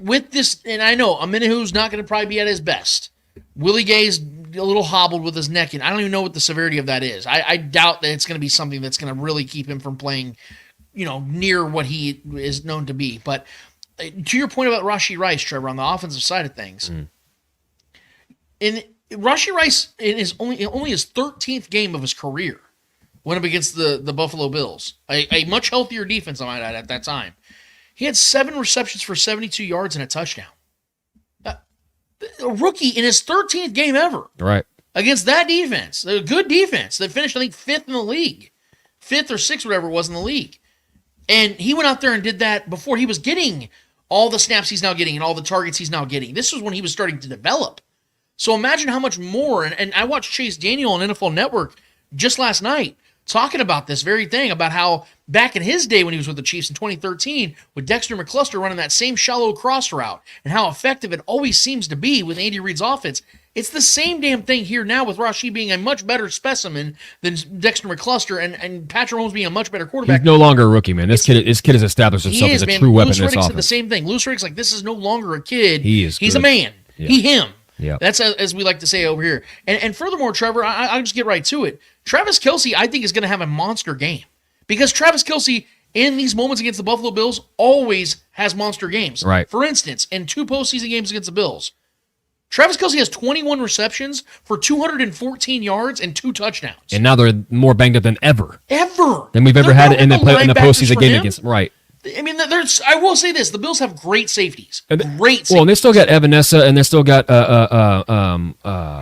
with this, and I know Amenahu's not going to probably be at his best. Willie Gay's a little hobbled with his neck, and I don't even know what the severity of that is. I doubt that it's going to be something that's going to really keep him from playing, near what he is known to be. But to your point about Rashee Rice, Trevor, on the offensive side of things, in Rashee Rice in his only his 13th game of his career went up against the Buffalo Bills, a much healthier defense, I might add, at that time. He had 7 receptions for 72 yards and a touchdown. A rookie in his 13th game ever. Right. Against that defense. A good defense that finished, I think, 5th in the league. 5th or 6th, whatever it was in the league. And he went out there and did that before he was getting all the snaps he's now getting and all the targets he's now getting. This was when he was starting to develop. So imagine how much more, and I watched Chase Daniel on NFL Network just last night talking about this very thing, about how back in his day when he was with the Chiefs in 2013, with Dexter McCluster running that same shallow cross route, and how effective it always seems to be with Andy Reid's offense. It's the same damn thing here now with Rashee being a much better specimen than Dexter McCluster and Patrick Mahomes being a much better quarterback. He's no longer a rookie, man. This kid has established himself as a true weapon in this offense. Said the same thing. Louis Riddick's like, this is no longer a kid. He's a man. Yeah. Him. Yeah. That's as we like to say over here. And furthermore, Trevor, I'll just get right to it. Travis Kelce, I think, is going to have a monster game. Because Travis Kelce, in these moments against the Buffalo Bills, always has monster games. Right. For instance, in 2 postseason games against the Bills, Travis Kelce has 21 receptions for 214 yards and 2 touchdowns. And now they're more banged up than ever. Than we've ever had in the postseason game against. Right. I mean, I will say this: the Bills have great safeties. Well, and they still got Evanessa, and they still got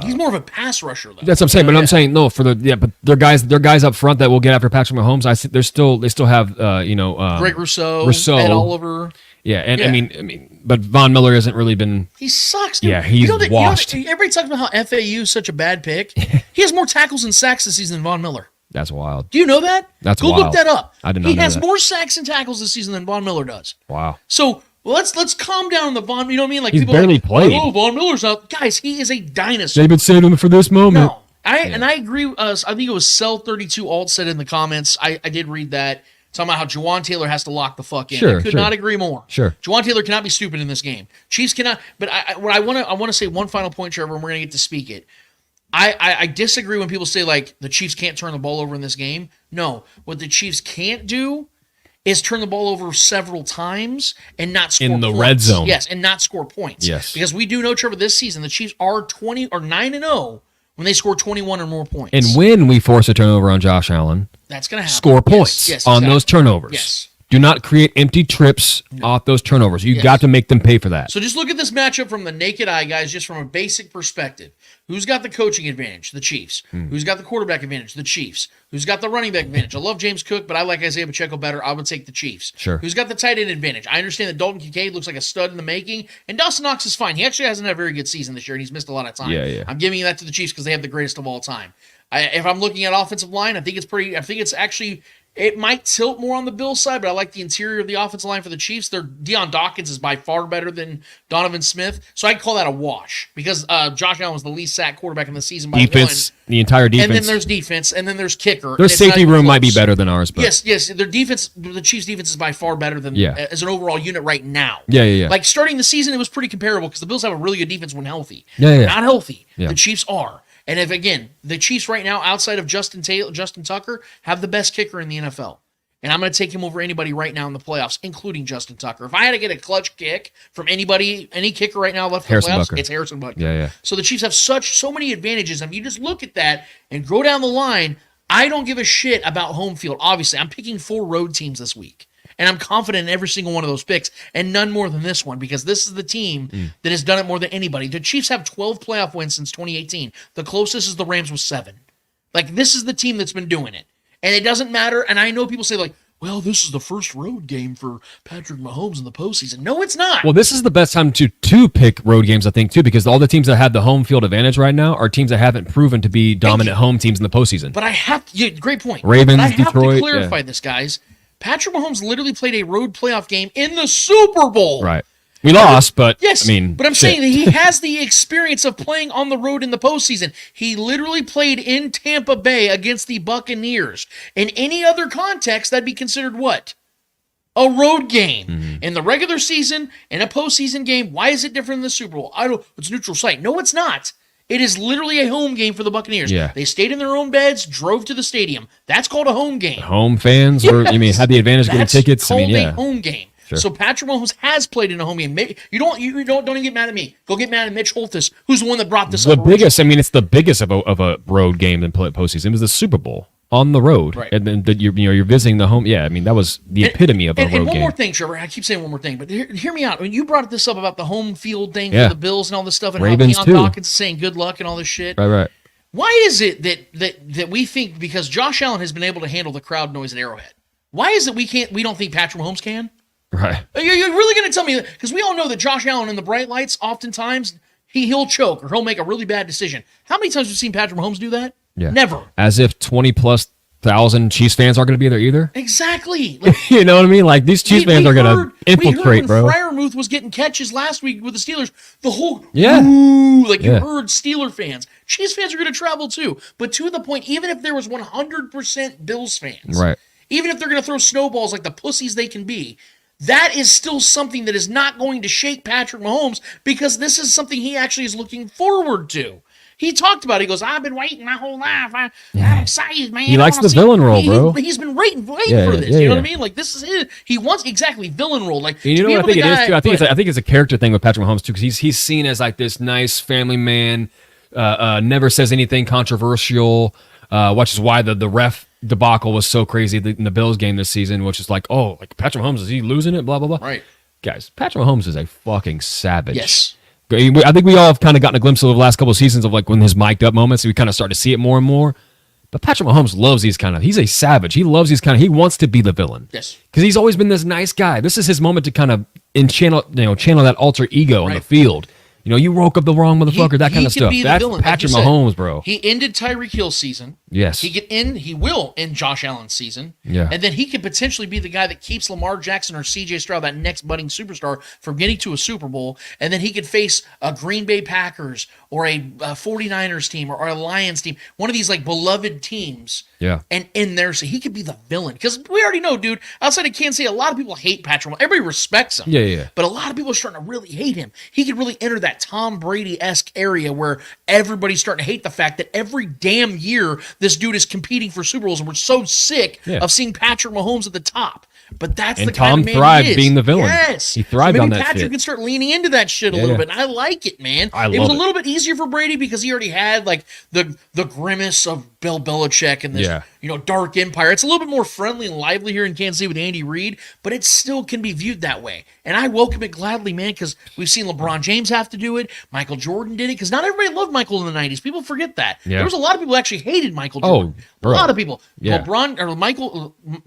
He's more of a pass rusher, though. That's what I'm saying. But I'm saying no for but they're guys up front that will get after Patrick Mahomes. They still have Greg Rousseau, Ed Oliver. Yeah, and I mean, but Von Miller hasn't really been. He sucks, dude. Yeah, he's washed. Everybody talks about how FAU is such a bad pick. He has more tackles and sacks this season than Von Miller. That's wild. Do you know that? That's Go wild. look that up. I did not know that. He has more sacks and tackles this season than Von Miller does. Wow. So let's calm down on the Von. You know what I mean? Like he's people barely like, played. Oh, Von Miller's out. Guys, he is a dinosaur. They've been saving him for this moment. No, and I agree. I think it was Cell32 Alt said in the comments. I did read that talking about how Jawan Taylor has to lock the fuck in. Sure, I could not agree more. Sure. Jawan Taylor cannot be stupid in this game. Chiefs cannot. But I want to say one final point, Trevor, and we're going to get to speak it. I disagree when people say, like, the Chiefs can't turn the ball over in this game. No. What the Chiefs can't do is turn the ball over several times and not score in the points. red zone. Yes, and not score points. Yes. Because we do know, Trevor, this season the Chiefs are 9-0 when they score 21 or more points. And when we force a turnover on Josh Allen, that's going to happen. Score points on those turnovers. Yes. Do not create empty trips off those turnovers. You've got to make them pay for that. So just look at this matchup from the naked eye, guys, just from a basic perspective. Who's got the coaching advantage? The Chiefs. Who's got the quarterback advantage? The Chiefs. Who's got the running back advantage? I love James Cook, but I like Isaiah Pacheco better. I would take the Chiefs. Sure. Who's got the tight end advantage? I understand that Dalton Kincaid looks like a stud in the making, and Dawson Knox is fine. He actually hasn't had a very good season this year, and he's missed a lot of time. Yeah. I'm giving that to the Chiefs because they have the greatest of all time. If I'm looking at offensive line, I think it's actually... It might tilt more on the Bills side, but I like the interior of the offensive line for the Chiefs. Deion Dawkins is by far better than Donovan Smith, so I'd call that a wash because Josh Allen was the least sacked quarterback in the season by defense, one. the entire defense. And then there's defense, and then there's kicker. Their safety room might be better than ours, but yes, their defense, the Chiefs' defense is by far better than as an overall unit right now. Yeah. Like starting the season, it was pretty comparable because the Bills have a really good defense when healthy. Yeah. Not healthy. Yeah. The Chiefs are. And if again, the Chiefs right now, outside of Justin Tucker, have the best kicker in the NFL. And I'm going to take him over anybody right now in the playoffs, including Justin Tucker. If I had to get a clutch kick from anybody, any kicker right now left in the playoffs, it's Harrison Butker. Yeah. So the Chiefs have so many advantages. I mean, you just look at that and go down the line. I don't give a shit about home field. Obviously, I'm picking 4 road teams this week. And I'm confident in every single one of those picks, and none more than this one, because this is the team that has done it more than anybody. The Chiefs have 12 playoff wins since 2018. The closest is the Rams with 7. Like, this is the team that's been doing it. And it doesn't matter, and I know people say, like, well, this is the first road game for Patrick Mahomes in the postseason. No, it's not. Well, this is the best time to pick road games, I think, too, because all the teams that have the home field advantage right now are teams that haven't proven to be dominant home teams in the postseason. But I have to, great point. Ravens, but I have Detroit, to clarify this, guys. Patrick Mahomes literally played a road playoff game in the Super Bowl. Right. We lost, but yes, I mean, but I'm saying that he has the experience of playing on the road in the postseason. He literally played in Tampa Bay against the Buccaneers. In any other context, that'd be considered what? A road game. In the regular season, in a postseason game, why is it different than the Super Bowl? It's a neutral site. No, it's not. It is literally a home game for the Buccaneers. Yeah. They stayed in their own beds, drove to the stadium. That's called a home game. Home fans were, had the advantage getting tickets. That's called a home game. Sure. So Patrick Mahomes has played in a home game. You don't even get mad at me. Go get mad at Mitch Holthus, who's the one that brought this up. The biggest, it's the biggest of a road game than postseason. It was the Super Bowl on the road, right? And then you're visiting the home. Yeah, that was the epitome of a road game. And one more thing, Trevor. I keep saying one more thing, but hear me out. When you brought this up about the home field thing for the Bills and all this stuff, and Ravens how Deion too. Dawkins is saying good luck and all this shit. Right. Why is it that we think, because Josh Allen has been able to handle the crowd noise at Arrowhead, why is it we don't think Patrick Mahomes can? Right. You're really going to tell me that? Because we all know that Josh Allen in the bright lights, oftentimes he'll choke or he'll make a really bad decision. How many times have we seen Patrick Mahomes do that? Yeah. Never. As if 20,000+ Chiefs fans aren't going to be there either. Exactly. Like, you know what I mean? Like, these Chiefs fans are going to infiltrate, bro. When Freiermuth was getting catches last week with the Steelers, the whole you heard Steeler fans. Chiefs fans are going to travel too. But to the point, even if there was 100% Bills fans, right? Even if they're going to throw snowballs like the pussies they can be, that is still something that is not going to shake Patrick Mahomes, because this is something he actually is looking forward to. He talked about it. He goes, I've been waiting my whole life. I'm excited, man. He likes the villain role, bro. He's been waiting for this. You know what I mean? Like, this is it. He wants exactly villain role. Like, you know what I think it is too? I think it's a character thing with Patrick Mahomes too, because he's seen as like this nice family man, never says anything controversial, which is why the ref debacle was so crazy in the Bills game this season, which is like, oh, like Patrick Mahomes, is he losing it? Blah blah blah. Right, guys. Patrick Mahomes is a fucking savage. Yes. I think we all have kind of gotten a glimpse of the last couple of seasons of like when his mic'd up moments. We kind of start to see it more and more. But Patrick Mahomes loves these he's a savage. He loves these he wants to be the villain. Yes. Because he's always been this nice guy. This is his moment to kind of channel that alter ego on the field. You woke up the wrong motherfucker, that kind of stuff. That's Patrick Mahomes, bro. He ended Tyreek Hill's season. Yes. He will end Josh Allen's season. Yeah. And then he could potentially be the guy that keeps Lamar Jackson or CJ Stroud, that next budding superstar, from getting to a Super Bowl. And then he could face a Green Bay Packers or a 49ers team or a Lions team, one of these like beloved teams. Yeah. And in there, so he could be the villain. Because we already know, dude, outside of Kansas City, a lot of people hate Patrick Mahomes. Everybody respects him. Yeah. But a lot of people are starting to really hate him. He could really enter that Tom Brady-esque area where everybody's starting to hate the fact that every damn year this dude is competing for Super Bowls, and we're so sick of seeing Patrick Mahomes at the top. But that's the kind of man thrived he is. being the villain. Yes. He thrived on that Patrick shit. can start leaning into that shit a little bit. And I like it, man. It was a little bit easier for Brady because he already had like the grimace of Bill Belichick and this dark empire. It's a little bit more friendly and lively here in Kansas City with Andy Reid, but it still can be viewed that way. And I welcome it gladly, man, because we've seen LeBron James have to do it. Michael Jordan did it because not everybody loved Michael in the 90s. People forget that. Yeah. There was a lot of people who actually hated Michael Jordan. A lot of people. Yeah.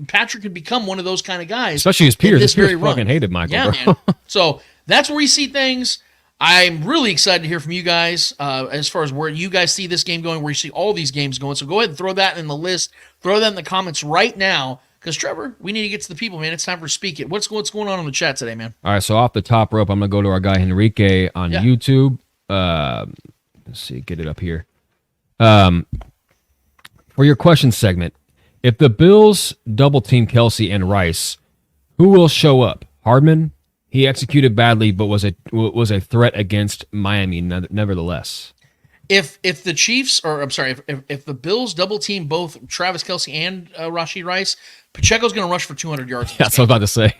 Patrick could become one of those kind of guys. Especially his peers. His peers very fucking hated Michael. Yeah, bro. man. So that's where we see things. I'm really excited to hear from you guys as far as where you guys see this game going, where you see all these games going. So go ahead and throw that in the list. Throw that in the comments right now. Because, Trevor, we need to get to the people, man. It's time for Speak It. What's going on in the chat today, man? All right, so off the top rope, I'm going to go to our guy Enrique on YouTube. Let's see, get it up here. For your question segment, if the Bills double team Kelce and Rice, who will show up? Hardman? He executed badly, but was a threat against Miami nevertheless. If the Chiefs, or I'm sorry, if the Bills double team both Travis Kelce and Rashee Rice, Pacheco's going to rush for 200 yards. Yeah, that's what I was about to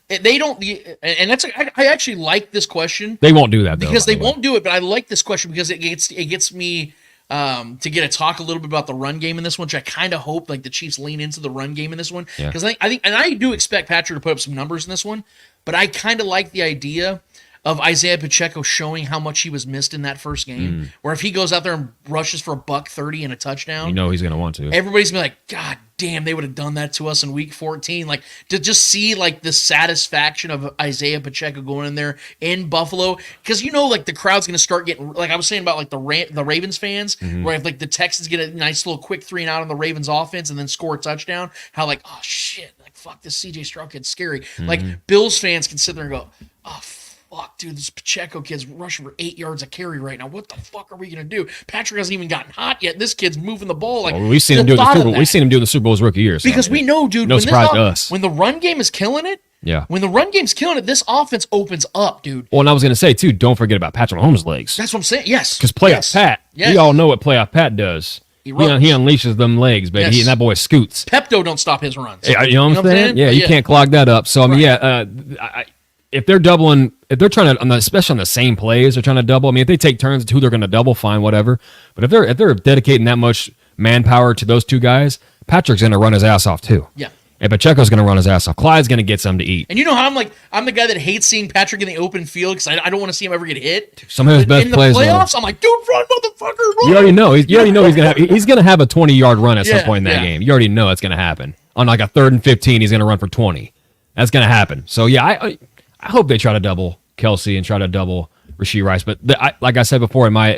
say. They don't, and that's I actually like this question. They won't do that though, because they won't do it. But I like this question because it gets me to get to talk a little bit about the run game in this one, which I kind of hope like the Chiefs lean into the run game in this one because I think, and I do expect Patrick to put up some numbers in this one, but I kind of like the idea of Isaiah Pacheco showing how much he was missed in that first game, where if he goes out there and rushes for $130 and a touchdown, he's going to want to. Everybody's gonna be like, God damn, they would have done that to us in week 14. Like to just see like the satisfaction of Isaiah Pacheco going in there in Buffalo, because like the crowd's gonna start getting, like I was saying about like the Ravens fans, where if like the Texans get a nice little quick 3-and-out on the Ravens offense and then score a touchdown, how like, oh shit, like fuck, this CJ Stroud kid's scary. Like Bills fans can sit there and go, oh fuck, dude, this Pacheco kid's rushing for 8 yards a carry right now. What the fuck are we gonna do? Patrick hasn't even gotten hot yet. This kid's moving the ball like. We've seen him do the Super Bowl. We've seen him do the Super Bowl's rookie year. Because we know, dude. No surprise to us. When the run game is killing it. Yeah. When the run game's killing it, this offense opens up, dude. Well, and I was gonna say too, don't forget about Patrick Mahomes' legs. That's what I'm saying. Yes. Because playoff Pat, we all know what playoff Pat does. He unleashes them legs, but and that boy scoots. Pepto don't stop his runs. Yeah, you know what I'm saying? Yeah, you can't clog that up. So I mean, if they're doubling, if they're trying to, especially on the same plays, they're trying to double. I mean, if they take turns to who they're going to double, fine, whatever. But if they're dedicating that much manpower to those two guys, Patrick's going to run his ass off too. Yeah. And Pacheco's going to run his ass off. Clyde's going to get something to eat. And you know how I'm the guy that hates seeing Patrick in the open field because I don't want to see him ever get hit. Some of his best plays in the playoffs. I'm like, dude, run, motherfucker, run. You already know. He's going to have a 20-yard run at some point in that game. You already know it's going to happen. On like a 3rd and 15, he's going to run for 20. That's going to happen. So yeah, I hope they try to double Kelce and try to double Rashee Rice. But like I said before in my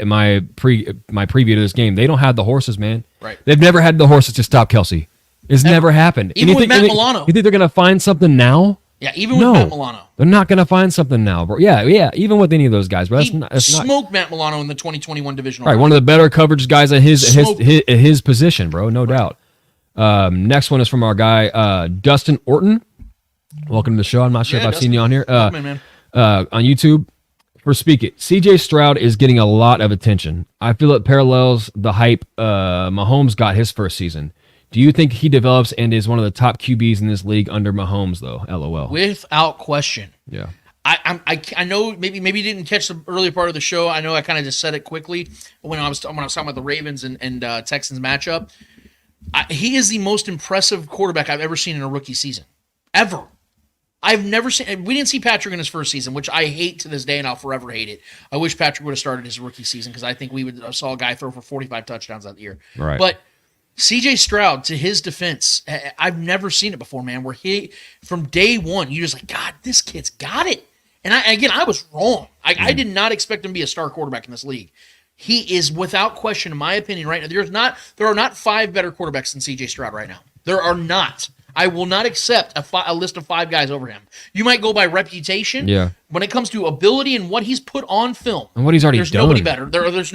preview to this game, they don't have the horses, man. Right. They've never had the horses to stop Kelce. It's never happened. Even with Matt Milano. You think they're going to find something now? Yeah, even with Matt Milano. They're not going to find something now, bro. Yeah, even with any of those guys, bro. That's smoked Matt Milano in the 2021 divisional. Right, one of the better coverage guys at his position, bro, no doubt. Next one is from our guy, Dustin Orton. Welcome to the show. I'm not sure if I've seen you on here. On YouTube. For Speak It, CJ Stroud is getting a lot of attention. I feel it parallels the hype Mahomes got his first season. Do you think he develops and is one of the top QBs in this league under Mahomes, though? LOL. Without question. Yeah. I know maybe you didn't catch the earlier part of the show. I know I kind of just said it quickly when I was talking about the Ravens and Texans matchup. He is the most impressive quarterback I've ever seen in a rookie season. Ever. I've never seen. We didn't see Patrick in his first season, which I hate to this day, and I'll forever hate it. I wish Patrick would have started his rookie season because I think we would saw a guy throw for 45 touchdowns that year. Right. But CJ Stroud, to his defense, I've never seen it before, man. Where he, from day one, you're just like, God, this kid's got it. And I was wrong. I did not expect him to be a star quarterback in this league. He is, without question, in my opinion, right now. There are not 5 better quarterbacks than C.J. Stroud right now. There are not. I will not accept a list of 5 guys over him. You might go by reputation. Yeah. When it comes to ability and what he's put on film, and what he's already there's done, nobody better. There's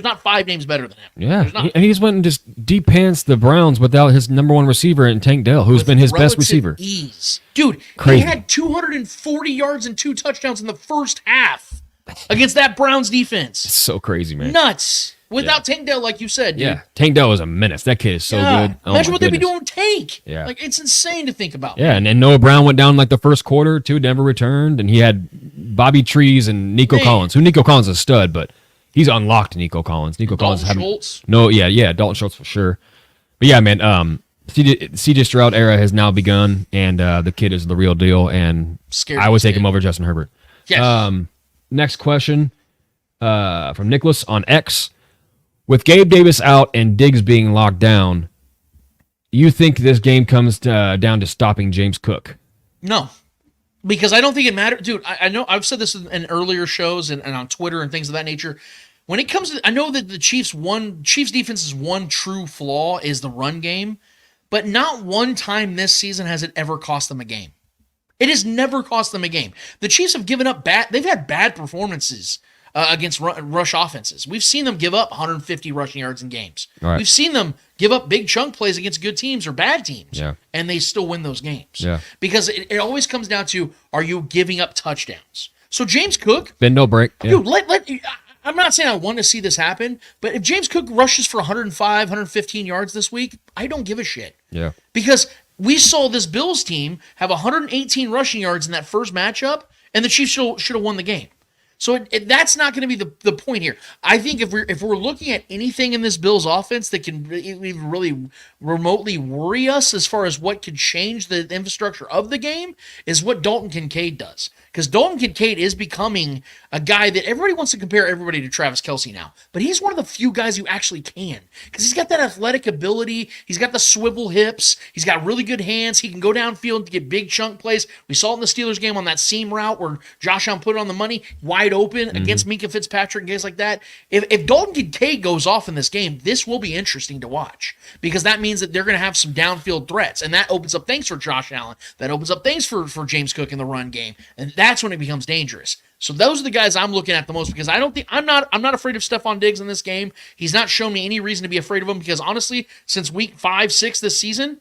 not 5 names better than him. Yeah, and he just went and just deep pants the Browns without his number 1 receiver in Tank Dell, who's been his best receiver. Ease, dude. Crazy. He had 240 yards and 2 touchdowns in the first half against that Browns defense. It's so crazy, man. Nuts. Without Tank Dell, like you said, dude. Yeah, Tank Dell is a menace. That kid is so good. Oh, imagine what they'd be doing with Tank. Yeah. Like, it's insane to think about. Yeah, and Noah Brown went down like the first quarter, too, never returned, and he had Bobby Trees and Nico Collins, who Nico Collins is a stud, but he's unlocked Nico Collins. Collins Schultz. Dalton Schultz for sure. But yeah, man, CJ Stroud era has now begun, and the kid is the real deal, and I would take him over Justin Herbert. Yes. Next question from Nicholas on X. With Gabe Davis out and Diggs being locked down, you think this game comes down to stopping James Cook? No, because I don't think it matters. Dude, I know I've said this in earlier shows and on Twitter and things of that nature. When it comes to, I know that the Chiefs' defense's one true flaw is the run game, but not one time this season has it ever cost them a game. It has never cost them a game. The Chiefs have given up they've had bad performances against rush offenses. We've seen them give up 150 rushing yards in games. Right. We've seen them give up big chunk plays against good teams or bad teams, and they still win those games. Yeah. Because it always comes down to, are you giving up touchdowns? So James Cook, bend no break. Yeah. Dude, I'm not saying I want to see this happen, but if James Cook rushes for 105, 115 yards this week, I don't give a shit. Yeah. Because we saw this Bills team have 118 rushing yards in that first matchup, and the Chiefs should have won the game. So that's not going to be the point here. I think if we're looking at anything in this Bills offense that can really remotely worry us as far as what could change the infrastructure of the game, is what Dalton Kincaid does. Because Dalton Kincaid is becoming a guy that everybody wants to compare everybody to Travis Kelce now. But he's one of the few guys who actually can. Because he's got that athletic ability. He's got the swivel hips. He's got really good hands. He can go downfield to get big chunk plays. We saw it in the Steelers game on that seam route where Josh Allen put it on the money, wide open against Minka Fitzpatrick and guys like that. If Dalton Kincaid goes off in this game, this will be interesting to watch. Because that means that they're going to have some downfield threats. And that opens up things for Josh Allen. That opens up things for James Cook in the run game. And that's when it becomes dangerous. So those are the guys I'm looking at the most, because I'm not afraid of Stephon Diggs in this game. He's not shown me any reason to be afraid of him, because honestly, since week 5, 6 this season,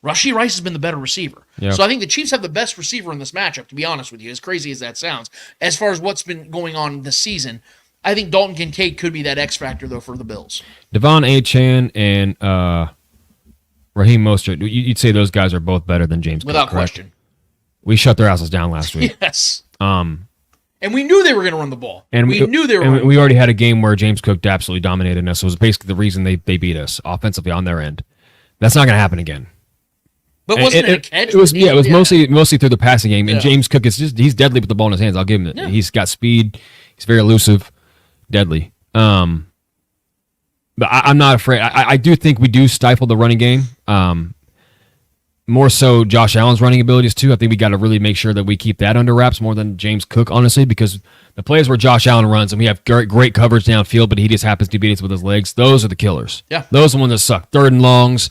Rashee Rice has been the better receiver. Yeah. So I think the Chiefs have the best receiver in this matchup, to be honest with you, as crazy as that sounds. As far as what's been going on this season, I think Dalton Kincaid could be that X factor, though, for the Bills. Devon Achane and Raheem Mostert, you'd say those guys are both better than James Cook, without correct? question. We shut their asses down last week. Yes. And we knew they were going to run the ball. And we knew they were. And we already had a game where James Cook absolutely dominated us. So it was basically the reason they beat us offensively on their end. That's not going to happen again. But wasn't it a catch? It was mostly through the passing game. And Yeah. James Cook he's deadly with the ball in his hands. I'll give him it. Yeah. He's got speed. He's very elusive, deadly. But I'm not afraid. I do think we do stifle the running game. More so Josh Allen's running abilities too. I think we got to really make sure that we keep that under wraps more than James Cook, honestly, because the plays where Josh Allen runs and we have great coverage downfield, but he just happens to beat us with his legs, those are the killers. Yeah. Those are the ones that suck. 3rd and longs,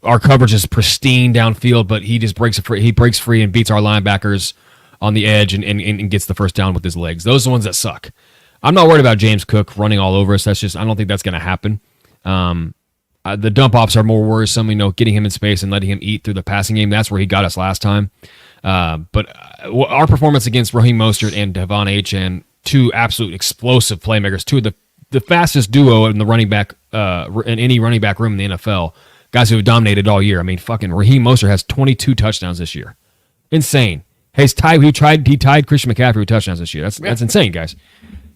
our coverage is pristine downfield, but he just breaks free. He breaks free and beats our linebackers on the edge and gets the first down with his legs. Those are the ones that suck. I'm not worried about James Cook running all over us. I don't think that's going to happen. The dump offs are more worrisome, getting him in space and letting him eat through the passing game. That's where he got us last time. But our performance against Raheem Mostert and Devon Achane, 2 absolute explosive playmakers, 2 of the fastest duo in the running back in any running back room in the NFL. Guys who have dominated all year. I mean, fucking Raheem Mostert has 22 touchdowns this year. Insane. He tied Christian McCaffrey with touchdowns this year. That's insane, guys.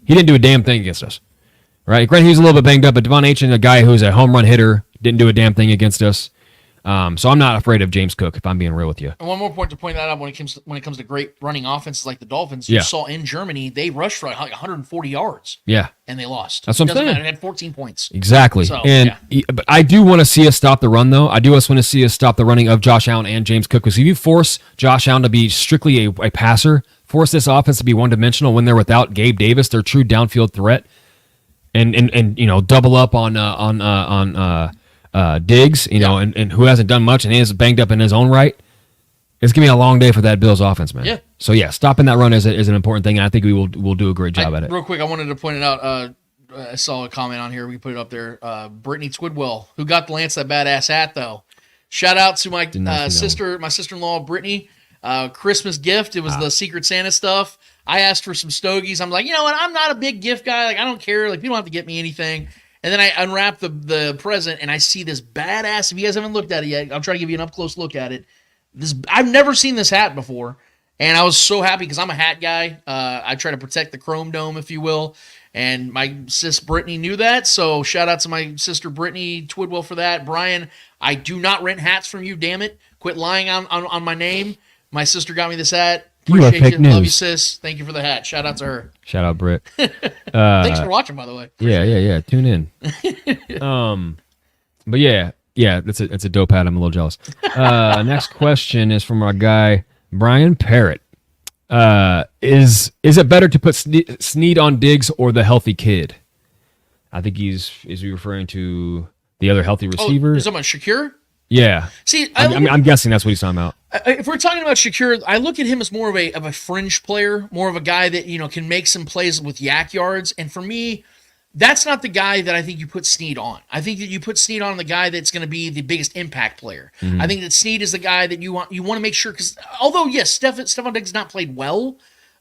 He didn't do a damn thing against us. Right, granted, he was a little bit banged up, but Devon Achane, a guy who's a home run hitter, didn't do a damn thing against us. So I'm not afraid of James Cook, if I'm being real with you. And one more point to point that out when it comes to great running offenses like the Dolphins. You saw in Germany, they rushed for like 140 yards. Yeah. And they lost. That's what I'm saying. Matter. It had 14 points. Exactly. So, but I do want to see us stop the run, though. I do want to see us stop the running of Josh Allen and James Cook, because if you force Josh Allen to be strictly a passer, force this offense to be one-dimensional when they're without Gabe Davis, their true downfield threat, and double up on Diggs, and who hasn't done much and is banged up in his own right. It's gonna be a long day for that Bills offense, man. Yeah. So stopping that run is an important thing, and I think we'll do a great job at it. Real quick, I wanted to point it out. I saw a comment on here. We put it up there. Brittany Twidwell, who got Lance that badass hat, though. Shout out to my sister-in-law, Brittany. Christmas gift. It was the Secret Santa stuff. I asked for some stogies. I'm like, you know what? I'm not a big gift guy. Like, I don't care. Like, you don't have to get me anything. And then I unwrap the present, and I see this badass. If you guys haven't looked at it yet, I'll try to give you an up-close look at it. I've never seen this hat before, and I was so happy because I'm a hat guy. I try to protect the Chrome Dome, if you will. And my sis Brittany knew that, so shout out to my sister Brittany Twidwell for that. Brian, I do not rent hats from you, damn it. Quit lying on my name. My sister got me this hat. Appreciate you. Are fake news. Love you, sis. Thank you for the hat. Shout out to her. Shout out, Britt. Thanks for watching, by the way. Yeah. Tune in. But yeah, it's a dope hat. I'm a little jealous. Next question is from our guy Brian Parrott. Is it better to put Snead on Diggs or the healthy kid? I think is he referring to the other healthy receiver? Is talking about Shakir? Yeah. See, I'm guessing that's what he's talking about. If we're talking about Shakir, I look at him as more of a fringe player, more of a guy that can make some plays with yak yards. And for me, that's not the guy that I think you put Snead on. I think that you put Snead on the guy that's going to be the biggest impact player. Mm-hmm. I think that Snead is the guy that you want to make sure, because although, yes, Stephon Diggs has not played well,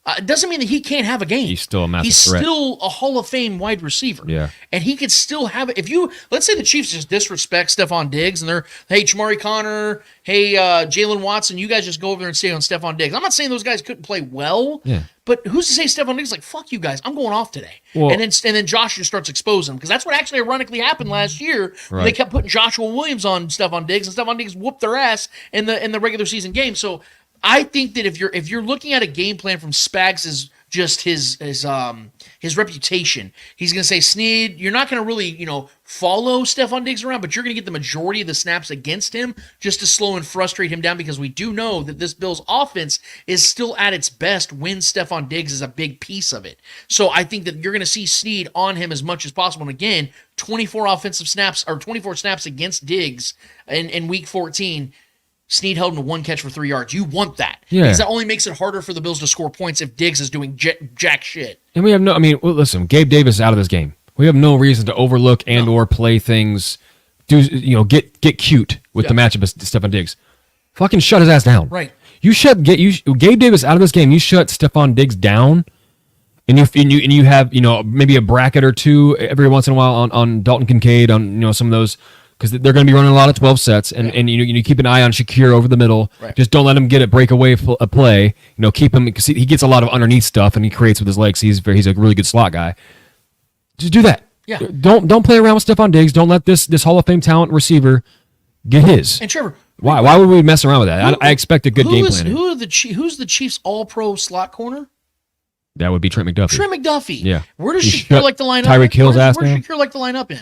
it doesn't mean that he can't have a game. He's still a massive threat. He's still a Hall of Fame wide receiver. Yeah. And he could still have it. Let's say the Chiefs just disrespect Stephon Diggs and they're, hey, Jamari Connor, hey, Jalen Watson, you guys just go over there and stay on Stephon Diggs. I'm not saying those guys couldn't play well. Yeah. But who's to say Stephon Diggs is like, fuck you guys, I'm going off today. Well, and then Josh just starts exposing him, because that's what actually ironically happened last year. Right. They kept putting Joshua Williams on Stephon Diggs, and Stephon Diggs whooped their ass in the regular season game. So I think that if you're looking at a game plan from Spags' just his reputation, he's going to say, Snead, you're not going to really, follow Stephon Diggs around, but you're going to get the majority of the snaps against him just to slow and frustrate him down, because we do know that this Bills offense is still at its best when Stephon Diggs is a big piece of it. So I think that you're going to see Snead on him as much as possible. And again, 24 snaps against Diggs in week 14. Snead held him to one catch for 3 yards. You want that. Yeah. Because that only makes it harder for the Bills to score points if Diggs is doing jack shit. And we have listen, Gabe Davis is out of this game. We have no reason to overlook or play things, get cute with the matchup of Stephon Diggs. Fucking shut his ass down. Right. Gabe Davis out of this game, you shut Stephon Diggs down, and you have, maybe a bracket or two every once in a while on Dalton Kincaid, on, some of those, because they're going to be running a lot of 12 sets, and you keep an eye on Shakir over the middle. Right. Just don't let him get a breakaway a play. Keep him, because he gets a lot of underneath stuff and he creates with his legs. He's a really good slot guy. Just do that. Yeah. Don't play around with Stephon Diggs. Don't let this Hall of Fame talent receiver get his. And Trevor, why would we mess around with that? I expect a good game plan. Who's the Chiefs All-Pro slot corner? That would be Trent McDuffie. Trent McDuffie. Yeah. Where does Shakir like to line up? Tyreek Hill's ass down. Where does Shakir like to line up in?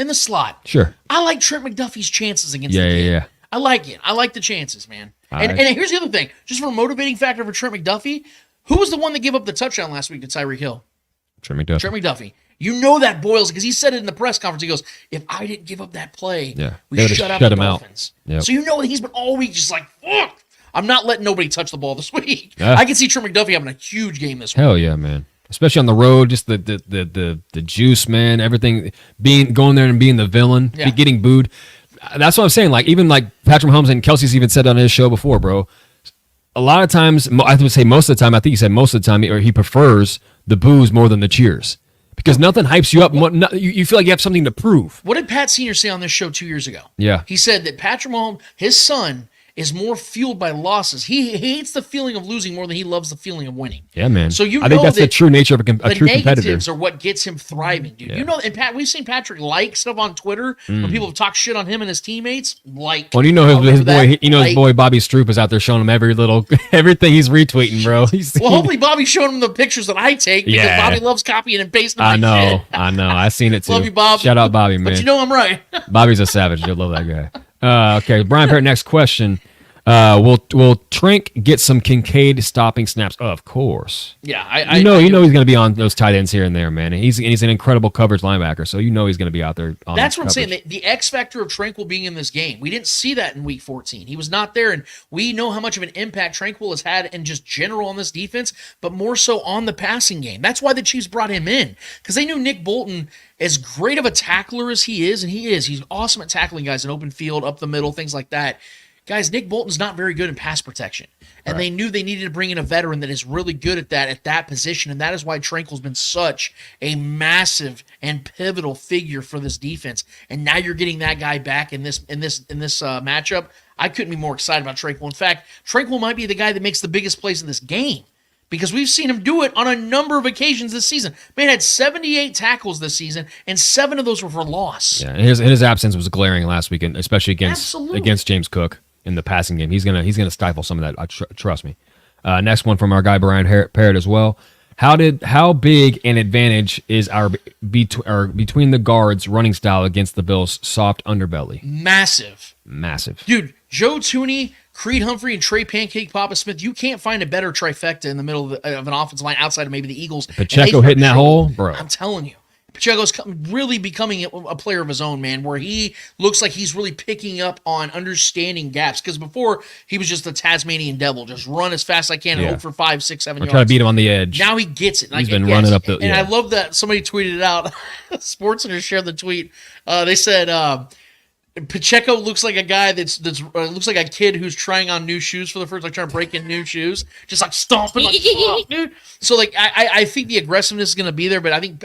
In the slot. Sure. I like Trent McDuffie's chances against the game. Yeah. I like it. I like the chances, man. And here's the other thing. Just for a motivating factor for Trent McDuffie, who was the one that gave up the touchdown last week to Tyreek Hill? Trent McDuffie. Trent McDuffie. You know that boils, because he said it in the press conference. He goes, if I didn't give up that play, we shut out the Dolphins. Yep. So he's been all week just like, fuck, I'm not letting nobody touch the ball this week. Yeah. I can see Trent McDuffie having a huge game this week. Hell yeah, man. Especially on the road, just the juice, man. Everything, going there and being the villain, getting booed. That's what I'm saying. Like, even like Patrick Mahomes and Kelsey's even said on his show before, bro. A lot of times, I would say most of the time, I think he said most of the time, or he prefers the boos more than the cheers. Because nothing hypes you up. You feel like you have something to prove. What did Pat Sr. say on this show 2 years ago? Yeah. He said that Patrick Mahomes, his son, is more fueled by losses. He hates the feeling of losing more than he loves the feeling of winning. Yeah, man. So I think that's the true nature of a true competitor. The negatives are what gets him thriving, dude. Yeah. And Pat, we've seen Patrick like stuff on Twitter when people have talked shit on him and his teammates. Like, well, his boy, his boy Bobby Stroop is out there showing him everything he's retweeting, bro. Well, hopefully Bobby's showing him the pictures that I take, because Bobby loves copying and pasting my shit. I know. I've seen it too. Love you, Bob. Shout out Bobby, man. But I'm right. Bobby's a savage. You'll love that guy. Okay, Brian Parrott, next question. Will Trink get some Kincaid stopping snaps? Of course. Yeah, you know he's going to be on those tight ends here and there, man. And he's an incredible coverage linebacker, so you know he's going to be out there. That's what I'm saying. The X factor of Tranquil being in this game, we didn't see that in Week 14. He was not there, and we know how much of an impact Tranquil has had in just general on this defense, but more so on the passing game. That's why the Chiefs brought him in, because they knew Nick Bolton, as great of a tackler as he is, and he's awesome at tackling guys in open field, up the middle, things like that. Guys, Nick Bolton's not very good in pass protection, and they knew they needed to bring in a veteran that is really good at that position, and that is why Tranquil's been such a massive and pivotal figure for this defense. And now you're getting that guy back in this matchup. I couldn't be more excited about Tranquil. In fact, Tranquil might be the guy that makes the biggest plays in this game, because we've seen him do it on a number of occasions this season. Man had 78 tackles this season, and 7 of those were for loss. Yeah, and his absence was glaring last weekend, especially against James Cook in the passing game. He's gonna stifle some of that. Trust me. Next one from our guy Brian Parrott as well. How big an advantage is our between the guards running style against the Bills' soft underbelly? Massive, dude. Joe Tooney, Creed Humphrey, and Trey Pancake Papa Smith. You can't find a better trifecta in the middle of an offensive line outside of maybe the Eagles. Pacheco hitting that hole, bro. I'm telling you. Pacheco's really becoming a player of his own, man, where he looks like he's really picking up on understanding gaps. Because before, he was just the Tasmanian devil, just run as fast as I can and hope for 5, 6, 7 yards. Try to beat him on the edge. Now he gets it. He's been running up the... And I love that somebody tweeted it out. SportsCenter shared the tweet. They said... Pacheco looks like a guy that's looks like a kid who's trying on new shoes for the first, like trying to break in new shoes, just like stomping, like fuck, dude. So like I think the aggressiveness is going to be there, but I think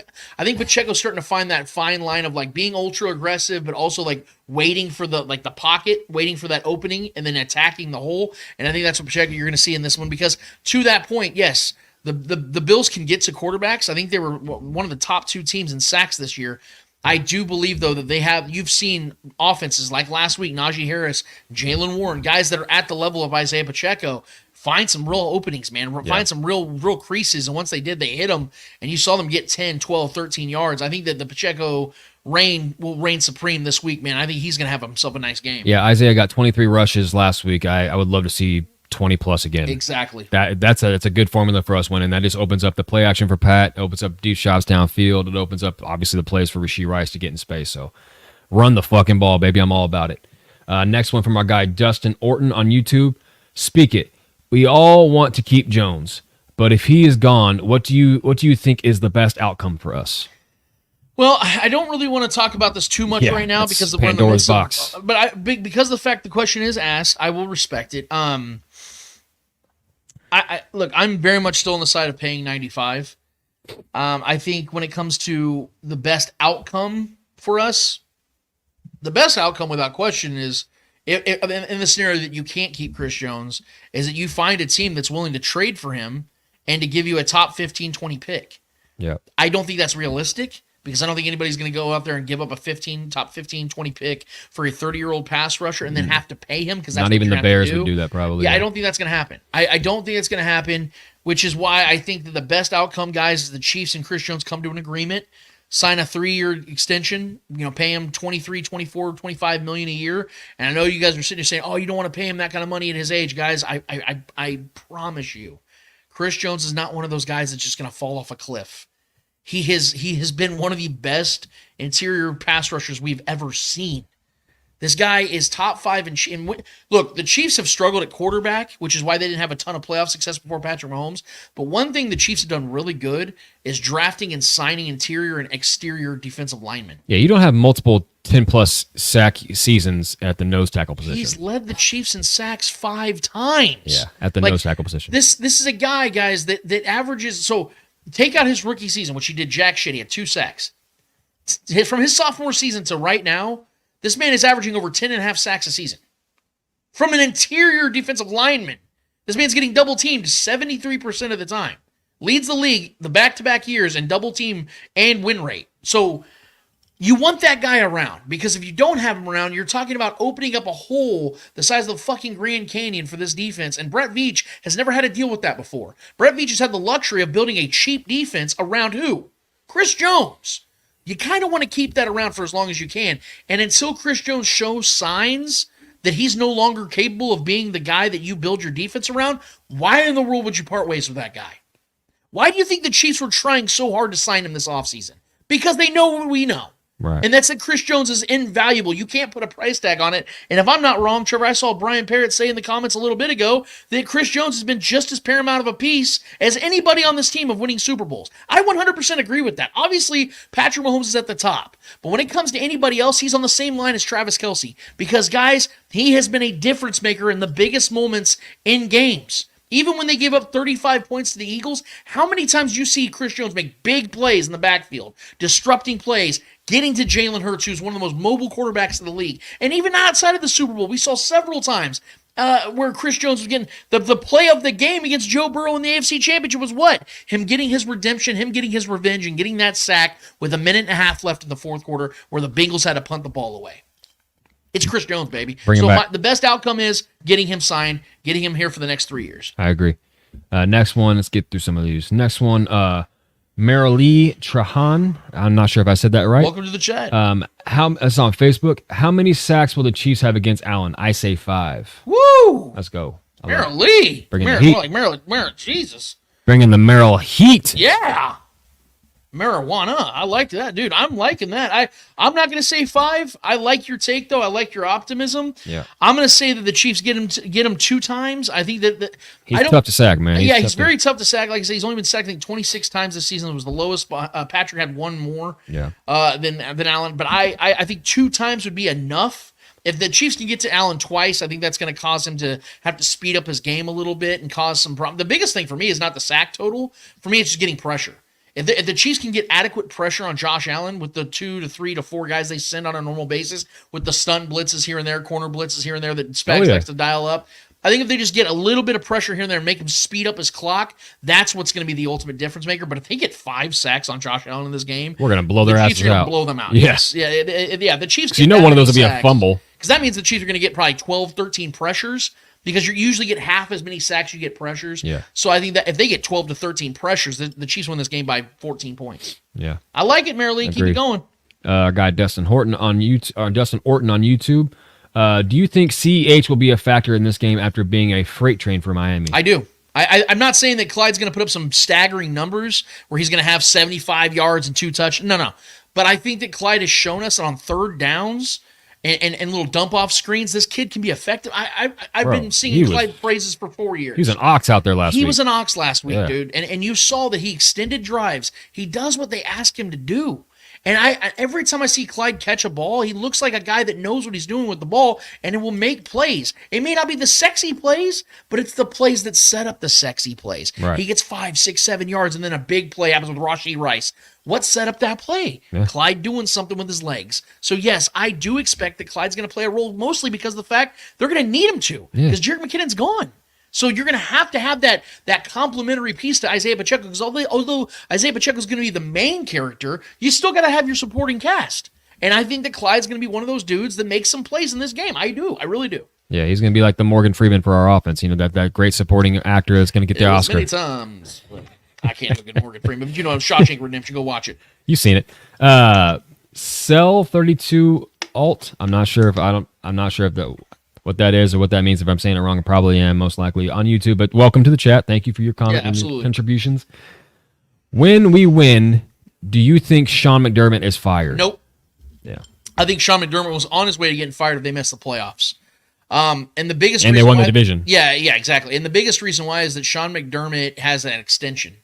Pacheco's starting to find that fine line of like being ultra aggressive, but also like waiting for the pocket, waiting for that opening, and then attacking the hole. And I think that's what Pacheco you're going to see in this one, because to that point, yes. The Bills can get to quarterbacks. I think they were one of the top 2 teams in sacks this year. I do believe, though, that you've seen offenses like last week, Najee Harris, Jalen Warren, guys that are at the level of Isaiah Pacheco, find some real openings, man. Find some real creases. And once they did, they hit them, and you saw them get 10, 12, 13 yards. I think that the Pacheco will reign supreme this week, man. I think he's going to have himself a nice game. Yeah, Isaiah got 23 rushes last week. I would love to see 20 plus again. Exactly. That's a good formula for us winning. That just opens up the play action for Pat, opens up deep shots downfield. It opens up obviously the plays for Rashee Rice to get in space. So run the fucking ball, baby. I'm all about it. Next one from our guy Dustin Orton on YouTube. Speak it. We all want to keep Jones, but if he is gone, what do you think is the best outcome for us? Well, I don't really want to talk about this too much right now because of Pandora's box. Because the fact the question is asked, I will respect it. Look, I'm very much still on the side of paying 95. I think when it comes to the best outcome for us, the best outcome without question is if in the scenario that you can't keep Chris Jones, is that you find a team that's willing to trade for him and to give you a top 15, 20 pick. Yeah. I don't think that's realistic, because I don't think anybody's going to go out there and give up a top 15, 20 pick for a 30-year-old pass rusher and then have to pay him, because that's not even the Bears would do that probably. Yeah, I don't think that's going to happen. I don't think it's going to happen, which is why I think that the best outcome, guys, is the Chiefs and Chris Jones come to an agreement, sign a 3-year extension, pay him $23, $24, $25 million a year. And I know you guys are sitting there saying, oh, you don't want to pay him that kind of money at his age. Guys, I promise you, Chris Jones is not one of those guys that's just going to fall off a cliff. He has been one of the best interior pass rushers we've ever seen. This guy is top 5 in look, the Chiefs have struggled at quarterback, which is why they didn't have a ton of playoff success before Patrick Mahomes. But one thing the Chiefs have done really good is drafting and signing interior and exterior defensive linemen. Yeah, you don't have multiple 10-plus sack seasons at the nose tackle position. He's led the Chiefs in sacks 5 times. Yeah, at the nose tackle position. This is a guy, guys, that averages. So take out his rookie season, which he did jack shit. He had 2 sacks. From his sophomore season to right now, this man is averaging over 10.5 sacks a season. From an interior defensive lineman, this man's getting double teamed 73% of the time. Leads the league the back-to-back years in double team and win rate. So you want that guy around, because if you don't have him around, you're talking about opening up a hole the size of the fucking Grand Canyon for this defense. And Brett Veach has never had to deal with that before. Brett Veach has had the luxury of building a cheap defense around who? Chris Jones. You kind of want to keep that around for as long as you can. And until Chris Jones shows signs that he's no longer capable of being the guy that you build your defense around, why in the world would you part ways with that guy? Why do you think the Chiefs were trying so hard to sign him this offseason? Because they know what we know. Right. And that's that Chris Jones is invaluable. You can't put a price tag on it. And if I'm not wrong, Trevor, I saw Brian Parrott say in the comments a little bit ago that Chris Jones has been just as paramount of a piece as anybody on this team of winning Super Bowls. I 100% agree with that. Obviously, Patrick Mahomes is at the top. But when it comes to anybody else, he's on the same line as Travis Kelce. Because, guys, he has been a difference maker in the biggest moments in games. Even when they gave up 35 points to the Eagles, how many times do you see Chris Jones make big plays in the backfield, disrupting plays, getting to Jalen Hurts, who's one of the most mobile quarterbacks in the league? And even outside of the Super Bowl, we saw several times where Chris Jones was getting the play of the game against Joe Burrow in the AFC Championship was what? Him getting his redemption, him getting his revenge, and getting that sack with a minute and a half left in the fourth quarter where the Bengals had to punt the ball away. It's Chris Jones, baby. The best outcome is getting him signed, getting him here for the next 3 years. I agree. Next one, let's get through some of these. Next one, Marilee Trahan. I'm not sure if I said that right. Welcome to the chat. It's on Facebook. How many sacks will the Chiefs have against Allen? I say 5. Woo! Let's go. Marilee. Bringing the heat. Maryland, Jesus. Bringing the Merrill heat. Yeah. Marijuana. I like that, dude. I'm liking that. I'm not going to say 5. I like your take, though. I like your optimism. Yeah. I'm going to say that the Chiefs get him 2 times. I think that he's tough to sack, man. He's very tough to sack. Like I say, he's only been sacked, I think, 26 times this season. It was the lowest. Patrick had 1 more. Yeah. Than Allen. But I think 2 times would be enough. If the Chiefs can get to Allen twice, I think that's going to cause him to have to speed up his game a little bit and cause some problems. The biggest thing for me is not the sack total. For me, it's just getting pressure. If the Chiefs can get adequate pressure on Josh Allen with the 2 to 3 to 4 guys they send on a normal basis, with the stunt blitzes here and there, corner blitzes here and there that Spags likes to dial up, I think if they just get a little bit of pressure here and there and make him speed up his clock, that's what's going to be the ultimate difference maker. But if they get 5 sacks on Josh Allen in this game, we're going to blow their asses out. The Chiefs are going to blow them out. Yes. Yeah, the Chiefs. One of those will be a fumble. Because that means the Chiefs are going to get probably 12, 13 pressures. Because you usually get half as many sacks you get pressures. Yeah. So I think that if they get 12 to 13 pressures, the Chiefs win this game by 14 points. Yeah. I like it, Marilee. Keep it going. Our guy Dustin Orton on YouTube. Do you think CEH will be a factor in this game after being a freight train for Miami? I do. I'm not saying that Clyde's going to put up some staggering numbers where he's going to have 75 yards and 2 touchdowns. No. But I think that Clyde has shown us on third downs and little dump-off screens, this kid can be effective. I've been singing Clyde praises for 4 years. He was an ox out there last week. He was an ox last week, dude. And you saw that he extended drives. He does what they ask him to do. And I every time I see Clyde catch a ball, he looks like a guy that knows what he's doing with the ball, and it will make plays. It may not be the sexy plays, but it's the plays that set up the sexy plays. Right. He gets 5, 6, 7 yards, and then a big play happens with Rashee Rice. What set up that play? Yeah. Clyde doing something with his legs. So, yes, I do expect that Clyde's going to play a role, mostly because of the fact they're going to need him to, because Jerick McKinnon's gone. So you're going to have that complementary piece to Isaiah Pacheco, because although Isaiah Pacheco is going to be the main character, you still got to have your supporting cast. And I think that Clyde's going to be one of those dudes that makes some plays in this game. I do. I really do. Yeah, he's going to be like the Morgan Freeman for our offense. You know, that great supporting actor that's going to get the Oscar. Many times. I can't look at Morgan Freeman, but you know, Shawshank Redemption. Go watch it. You've seen it. Cell 32 alt. I'm not sure if what that is or what that means. If I'm saying it wrong, I probably am, most likely on YouTube. But welcome to the chat. Thank you for your comment and your contributions. When we win, do you think Sean McDermott is fired? Nope. Yeah. I think Sean McDermott was on his way to getting fired if they missed the playoffs. And the biggest and reason they won why, the division. Yeah, exactly. And the biggest reason why is that Sean McDermott has an extension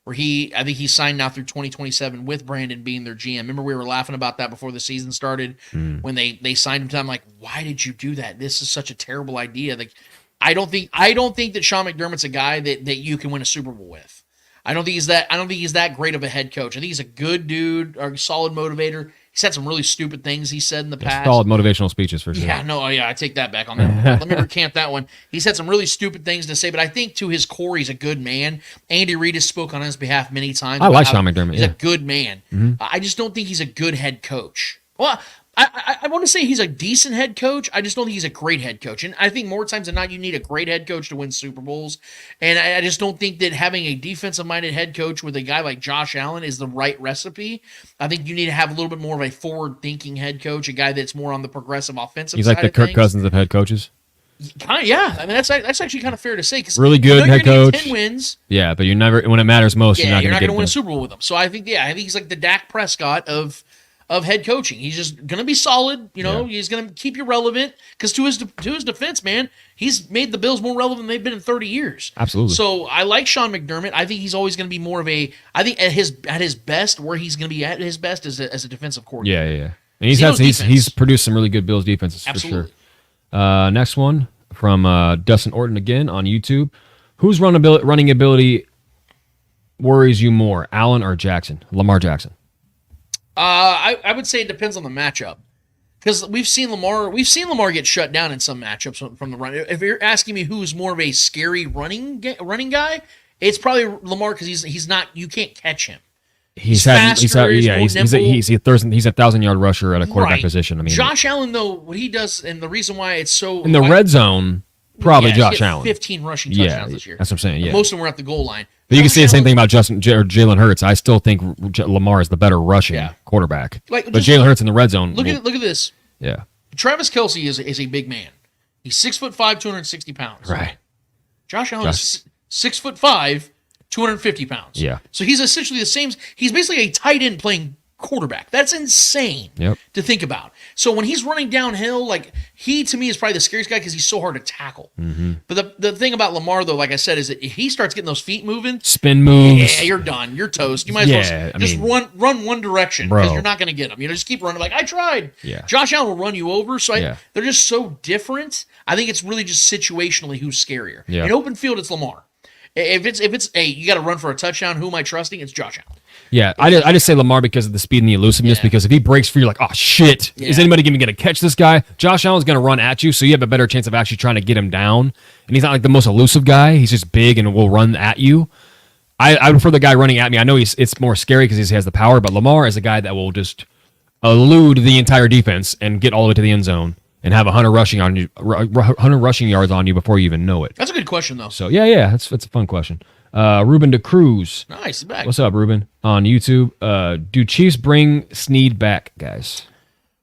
where I think he's signed now through 2027 with Brandon being their GM. Remember we were laughing about that before the season started when they signed him to. I'm like, why did you do that? This is such a terrible idea. Like, I don't think that Sean McDermott's a guy that you can win a Super Bowl with. I don't think he's that great of a head coach. I think he's a good dude, or a solid motivator. He's had some really stupid things he said in the past. Solid motivational speeches for sure. Yeah, I take that back on that. Let me recant that one. He's had some really stupid things to say, but I think to his core, he's a good man. Andy Reid has spoke on his behalf many times. I like Sean McDermott. He's a good man. I just don't think he's a good head coach. Well, I want to say he's a decent head coach. I just don't think he's a great head coach. And I think more times than not, you need a great head coach to win Super Bowls. And I just don't think that having a defensive-minded head coach with a guy like Josh Allen is the right recipe. I think you need to have a little bit more of a forward-thinking head coach, a guy that's more on the progressive offensive He's side like the of Kirk things. Cousins of head coaches. Yeah, I mean that's actually kind of fair to say. Cause really good head coach. 10 wins. Yeah, but you're never when it matters most. Yeah, you're not going to win a Super Bowl with him. So I think he's like the Dak Prescott of head coaching. He's just going to be solid. He's going to keep you relevant because to his defense, man, he's made the Bills more relevant than they've been in 30 years. Absolutely. So I like Sean McDermott. I think he's always going to be more of a. I think at his best, where he's going to be at his best is as a defensive coordinator. Yeah. And he's produced some really good Bills defenses. Absolutely. For sure. Next one from Dustin Orton again on YouTube. Whose running ability worries you more, Allen or Jackson? Lamar Jackson. I would say it depends on the matchup because we've seen Lamar get shut down in some matchups from the run. If you're asking me who's more of a scary running guy, it's probably Lamar because he's not. You can't catch him. He's a 1,000-yard rusher at a quarterback position. I mean, Josh Allen though, what he does and the reason why it's so in the red zone, probably Josh Allen. 15 rushing touchdowns this year. That's what I'm saying. Yeah, most of them were at the goal line. But you can say the same thing about Jalen Hurts. I still think Lamar is the better rushing quarterback. But Jalen Hurts in the red zone. Look at this. Yeah. Travis Kelce is a big man. He's 6'5", 260 pounds. Right. Josh Allen is 6'5", 250 pounds. Yeah. So he's essentially the same. He's basically a tight end playing quarterback. That's insane to think about. So when he's running downhill, he to me is probably the scariest guy because he's so hard to tackle. Mm-hmm. But the thing about Lamar though, like I said, is that if he starts getting those feet moving, spin moves, you're done. You're toast. You might as well run one direction because you're not going to get them. Just keep running. I tried. Yeah. Josh Allen will run you over. So they're just so different. I think it's really just situationally who's scarier. Yeah. In open field, it's Lamar. If it's you got to run for a touchdown, who am I trusting? It's Josh Allen. Yeah, I just say Lamar because of the speed and the elusiveness. Because if he breaks free, you're like, oh shit, is anybody even going to catch this guy? Josh Allen's going to run at you, so you have a better chance of actually trying to get him down. And he's not like the most elusive guy. He's just big and will run at you. I prefer the guy running at me. I know it's more scary because he has the power, but Lamar is a guy that will just elude the entire defense and get all the way to the end zone and have 100 rushing yards on you before you even know it. That's a good question, though. So yeah, that's a fun question. Ruben DeCruz. Nice, he's back. What's up, Ruben? On YouTube. Do Chiefs bring Snead back, guys?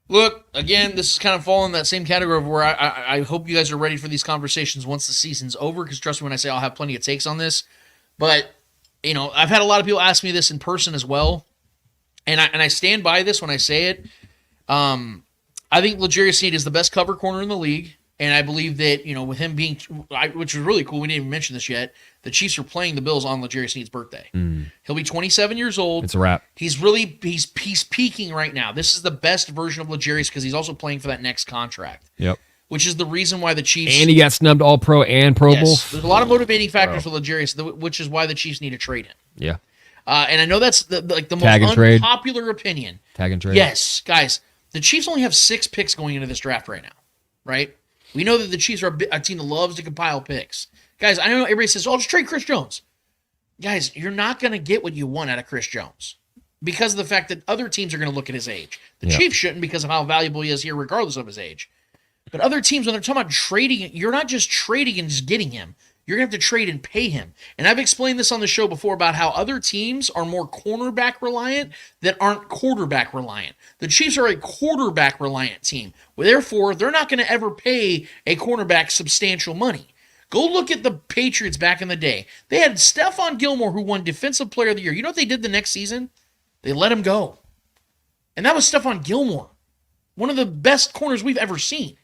Look, again, this is kind of falling in that same category of where I hope you guys are ready for these conversations once the season's over, because trust me when I say I'll have plenty of takes on this. But, I've had a lot of people ask me this in person as well, and I stand by this when I say it. I think L'Jarius Sneed is the best cover corner in the league. And I believe that, with him being, which is really cool, we didn't even mention this yet, the Chiefs are playing the Bills on L'Jarius Sneed's birthday. He'll be 27 years old. It's a wrap. He's peaking right now. This is the best version of L'Jarius because he's also playing for that next contract. Yep. Which is the reason why the Chiefs... And he got snubbed All-Pro and Pro Bowl. There's a lot of motivating factors for L'Jarius, which is why the Chiefs need to trade him. Yeah. And I know that's the Tag most unpopular opinion. Tag and trade. Yes, guys. The Chiefs only have 6 picks going into this draft right now, right? We know that the Chiefs are a team that loves to compile picks. Guys, I know everybody says, just trade Chris Jones. Guys, you're not going to get what you want out of Chris Jones because of the fact that other teams are going to look at his age. The Chiefs shouldn't because of how valuable he is here regardless of his age. But other teams, when they're talking about trading, you're not just trading and just getting him. You're going to have to trade and pay him. And I've explained this on the show before about how other teams are more cornerback reliant that aren't quarterback reliant. The Chiefs are a quarterback reliant team. Therefore, they're not going to ever pay a cornerback substantial money. Go look at the Patriots back in the day. They had Stephon Gilmore who won Defensive Player of the Year. You know what they did the next season? They let him go. And that was Stephon Gilmore, one of the best corners we've ever seen.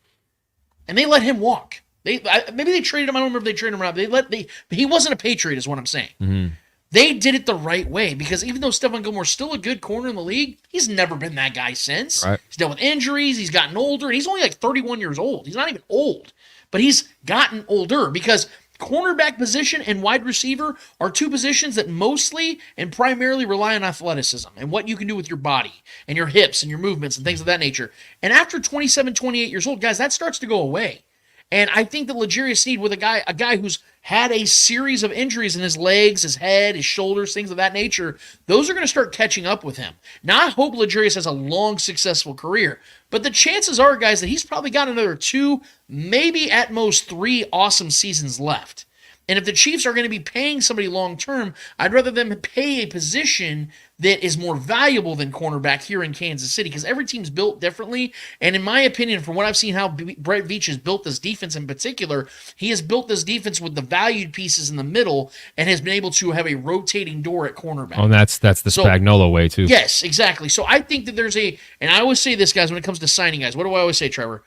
And they let him walk. Maybe they traded him. I don't remember if they traded him or not. But he wasn't a Patriot is what I'm saying. Mm-hmm. They did it the right way because even though Stephon Gilmore's still a good corner in the league, he's never been that guy since. Right. He's dealt with injuries. He's gotten older. And he's only like 31 years old. He's not even old. But he's gotten older because cornerback position and wide receiver are 2 positions that mostly and primarily rely on athleticism and what you can do with your body and your hips and your movements and things of that nature. And after 27, 28 years old, guys, that starts to go away. And I think that L'Jarius Sneed, with a guy who's had a series of injuries in his legs, his head, his shoulders, things of that nature, those are going to start catching up with him. Now, I hope L'Jarius has a long, successful career, but the chances are, guys, that he's probably got another 2, maybe at most 3 awesome seasons left. And if the Chiefs are going to be paying somebody long-term, I'd rather them pay a position that is more valuable than cornerback here in Kansas City, because every team's built differently. And in my opinion, from what I've seen how Brett Veach has built this defense in particular, he has built this defense with the valued pieces in the middle and has been able to have a rotating door at cornerback. Oh, and that's the Spagnuolo way, too. Yes, exactly. So I think that and I always say this, guys, when it comes to signing guys, what do I always say, Trevor?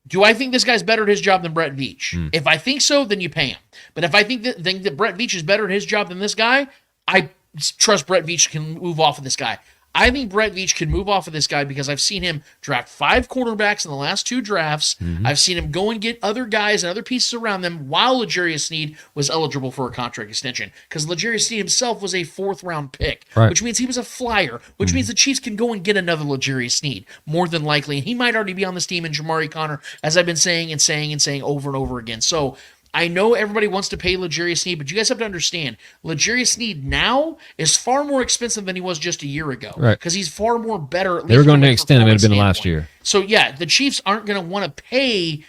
Do I think this guy's better at his job than Brett Veach? If I think so, then you pay him. But if I think that Brett Veach is better at his job than this guy, I trust Brett Veach can move off of this guy. I think Brett Veach can move off of this guy because I've seen him draft 5 quarterbacks in the last 2 drafts. I've seen him go and get other guys and other pieces around them while L'Jarius Sneed was eligible for a contract extension, because L'Jarius Sneed himself was a 4th-round pick, which means he was a flyer, which means the Chiefs can go and get another L'Jarius Sneed, more than likely. And he might already be on this team in Jamari Conner, as I've been saying over and over again. So I know everybody wants to pay L'Jarius Sneed, but you guys have to understand, L'Jarius Sneed now is far more expensive than he was just a year ago. Right. Because he's far more better. They were going to extend him. It had been last year. So, yeah, the Chiefs aren't going to want to pay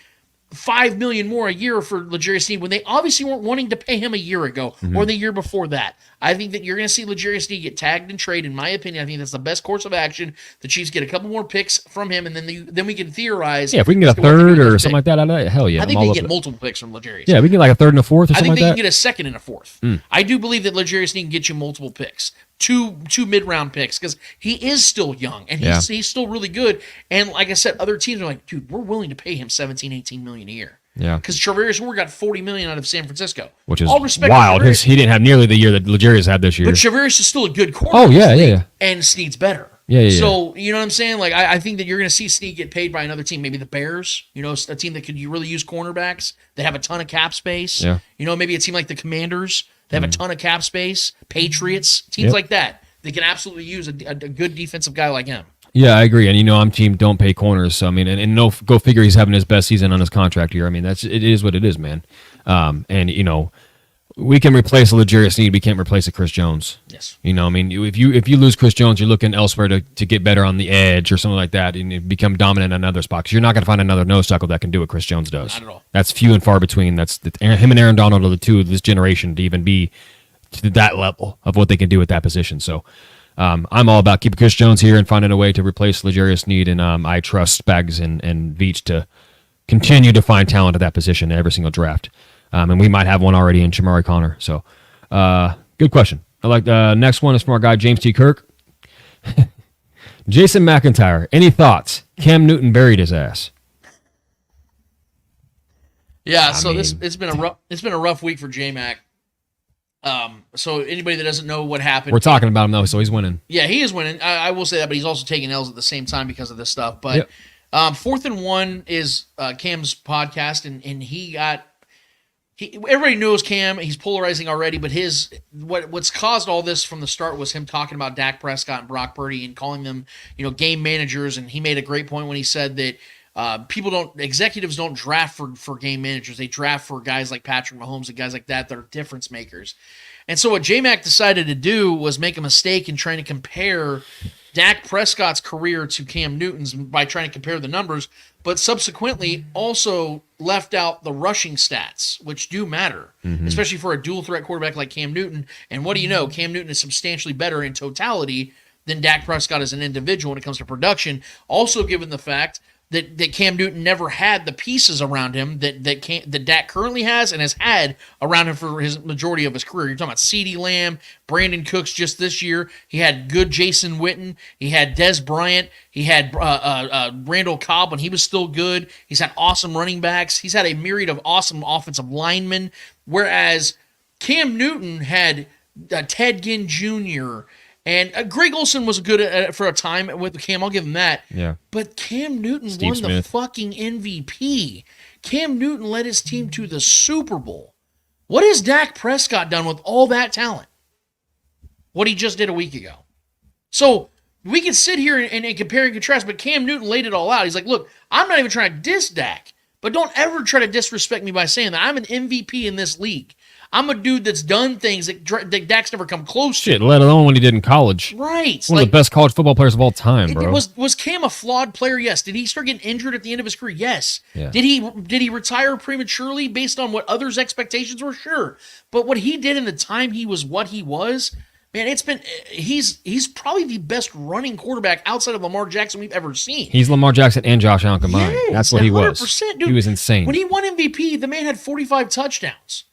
$5 million more a year for L'Jarius Sneed when they obviously weren't wanting to pay him a year ago or the year before that. I think that you're going to see L'Jarius Sneed get tagged and traded. In my opinion, I think that's the best course of action. The Chiefs get a couple more picks from him, and then we can theorize. Yeah, if we can get a 3rd or something like that, hell yeah. I think they can get multiple picks from L'Jarius. Yeah, we can get like a 3rd and a 4th or something like that. I think they can get a 2nd and a 4th. I do believe that L'Jarius Sneed can get you multiple picks. Two mid-round picks, because he is still young and he's still really good. And like I said, other teams are like, dude, we're willing to pay him $17-18 million a year. Yeah, because Charvarius Ward got $40 million out of San Francisco, which is wild. He didn't have nearly the year that L'Jarius had this year. But Charvarius is still a good quarterback. Oh yeah. And Sneed's better. Yeah. So you know what I'm saying? Like I think that you're going to see Sneed get paid by another team, maybe the Bears. You know, a team that could really use cornerbacks. They have a ton of cap space. Yeah. You know, maybe a team like the Commanders. They have a ton of cap space. Patriots, teams like that. They can absolutely use a good defensive guy like him. Yeah, I agree. And I'm team don't pay corners. So I mean, and no, go figure, he's having his best season on his contract year. I mean, it is what it is, man. And we can replace a L'Jarius Sneed, we can't replace a Chris Jones. Yes. I mean, if you lose Chris Jones, you're looking elsewhere to get better on the edge or something like that, and you become dominant in another spot. Because you're not going to find another nose tackle that can do what Chris Jones does. Not at all. That's few and far between. Him and Aaron Donald are the two of this generation to even be to that level of what they can do at that position. So. I'm all about keeping Chris Jones here and finding a way to replace L'Jarius Sneed, and I trust Spags and Veach to continue to find talent at that position in every single draft. And we might have one already in Jamari Conner. So, good question. I like next one is from our guy James T. Kirk. Jason McIntyre, any thoughts? Cam Newton buried his ass. Yeah, it's been a rough week for J-Mac. So anybody that doesn't know what happened, we're talking about him though, so he's winning. Yeah, he is winning. I will say that, but he's also taking L's at the same time because of this stuff. But 4th and 1 is Cam's podcast, and everybody knows Cam. He's polarizing already, but what's caused all this from the start was him talking about Dak Prescott and Brock Purdy and calling them game managers. And he made a great point when he said that executives don't draft for game managers. They draft for guys like Patrick Mahomes and guys like that are difference makers. And so what J-Mac decided to do was make a mistake in trying to compare Dak Prescott's career to Cam Newton's by trying to compare the numbers, but subsequently also left out the rushing stats, which do matter, especially for a dual threat quarterback like Cam Newton. And what do you know? Cam Newton is substantially better in totality than Dak Prescott as an individual when it comes to production. Also, given the fact that Cam Newton never had the pieces around him that Dak currently has and has had around him for his majority of his career. You're talking about CeeDee Lamb, Brandon Cooks just this year. He had good Jason Witten. He had Des Bryant. He had Randall Cobb when he was still good. He's had awesome running backs. He's had a myriad of awesome offensive linemen, whereas Cam Newton had Ted Ginn Jr., and Greg Olsen was good for a time with Cam. I'll give him that. Yeah. But Cam Newton Steve won Smith. the fucking MVP. Cam Newton led his team to the Super Bowl. What has Dak Prescott done with all that talent? What he just did a week ago. So we can sit here and compare and contrast, but Cam Newton laid it all out. He's like, look, I'm not even trying to diss Dak, But don't ever try to disrespect me by saying that I'm an MVP in this league. I'm a dude that's done things that Dak's never come close to. Shit, let alone when he did in college. Right. One of the best college football players of all time, bro. Was Cam a flawed player? Yes. Did he start getting injured at the end of his career? Yes. Yeah. Did he retire prematurely based on what others' expectations were? Sure. But what he did in the time he was what he was, man, he's probably the best running quarterback outside of Lamar Jackson we've ever seen. He's Lamar Jackson and Josh Allen combined. Yes, that's what he was. 100%, dude. He was insane. When he won MVP, the man had 45 touchdowns.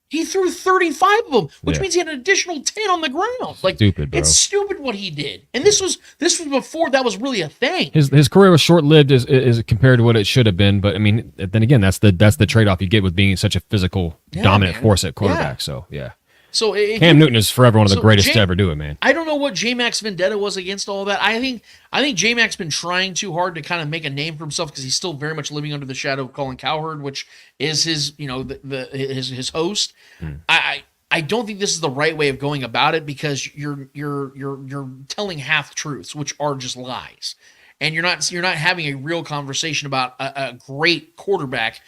He threw 35 of them, which means he had an additional 10 on the ground. Like, stupid, bro. It's stupid what he did. And this was before that was really a thing. His career was short-lived as compared to what it should have been, but I mean, then again, that's the trade-off you get with being such a physical, dominant force at quarterback. So, yeah. So Cam Newton is forever one of the greatest to ever do it, man. I don't know what J-Mac's vendetta was against all that. I think J-Mac's been trying too hard to kind of make a name for himself because he's still very much living under the shadow of Colin Cowherd, which is his, his host. I don't think this is the right way of going about it because you're telling half truths, which are just lies, and you're not having a real conversation about a great quarterback.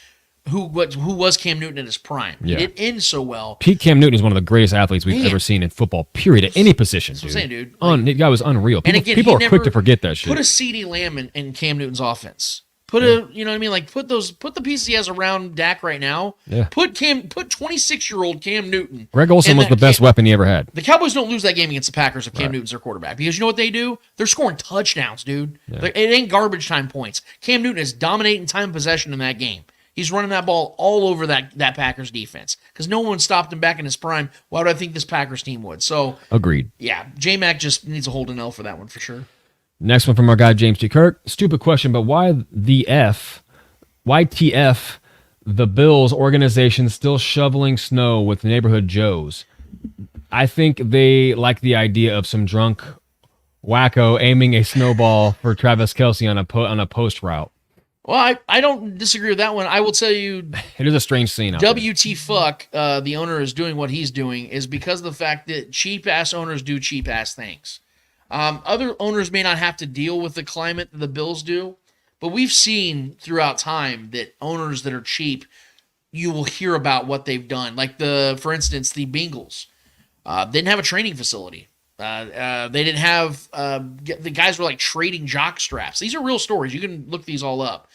Who was Cam Newton at his prime? Yeah. It didn't end so well. Pete Cam Newton is one of the greatest athletes we've ever seen in football, period, at any position, dude. That's what I'm saying, dude. The guy was unreal. People he are quick to forget that shit. Put a CeeDee Lamb in Cam Newton's offense. Put you know what I mean? Like put the pieces he has around Dak right now. Yeah. Put 26-year-old Cam Newton. Greg Olsen was the best weapon he ever had. The Cowboys don't lose that game against the Packers if Cam Newton's their quarterback because you know what they do? They're scoring touchdowns, dude. Yeah. It ain't garbage time points. Cam Newton is dominating time of possession in that game. He's running that ball all over that Packers defense because no one stopped him back in his prime. Why would I think this Packers team would? So agreed. Yeah, J-Mac just needs to hold an L for that one for sure. Next one from our guy James T. Kirk. Stupid question, but why TF, the Bills organization still shoveling snow with neighborhood Joes? I think they like the idea of some drunk wacko aiming a snowball for Travis Kelce on a post route. Well, I don't disagree with that one. I will tell you, it is a strange scene out WT fuck, the owner is doing what he's doing is because of the fact that cheap-ass owners do cheap-ass things. Other owners may not have to deal with the climate that the Bills do, but we've seen throughout time that owners that are cheap, you will hear about what they've done. Like, for instance, the Bengals didn't have a training facility. They didn't have the guys were like trading jock straps. These are real stories. You can look these all up.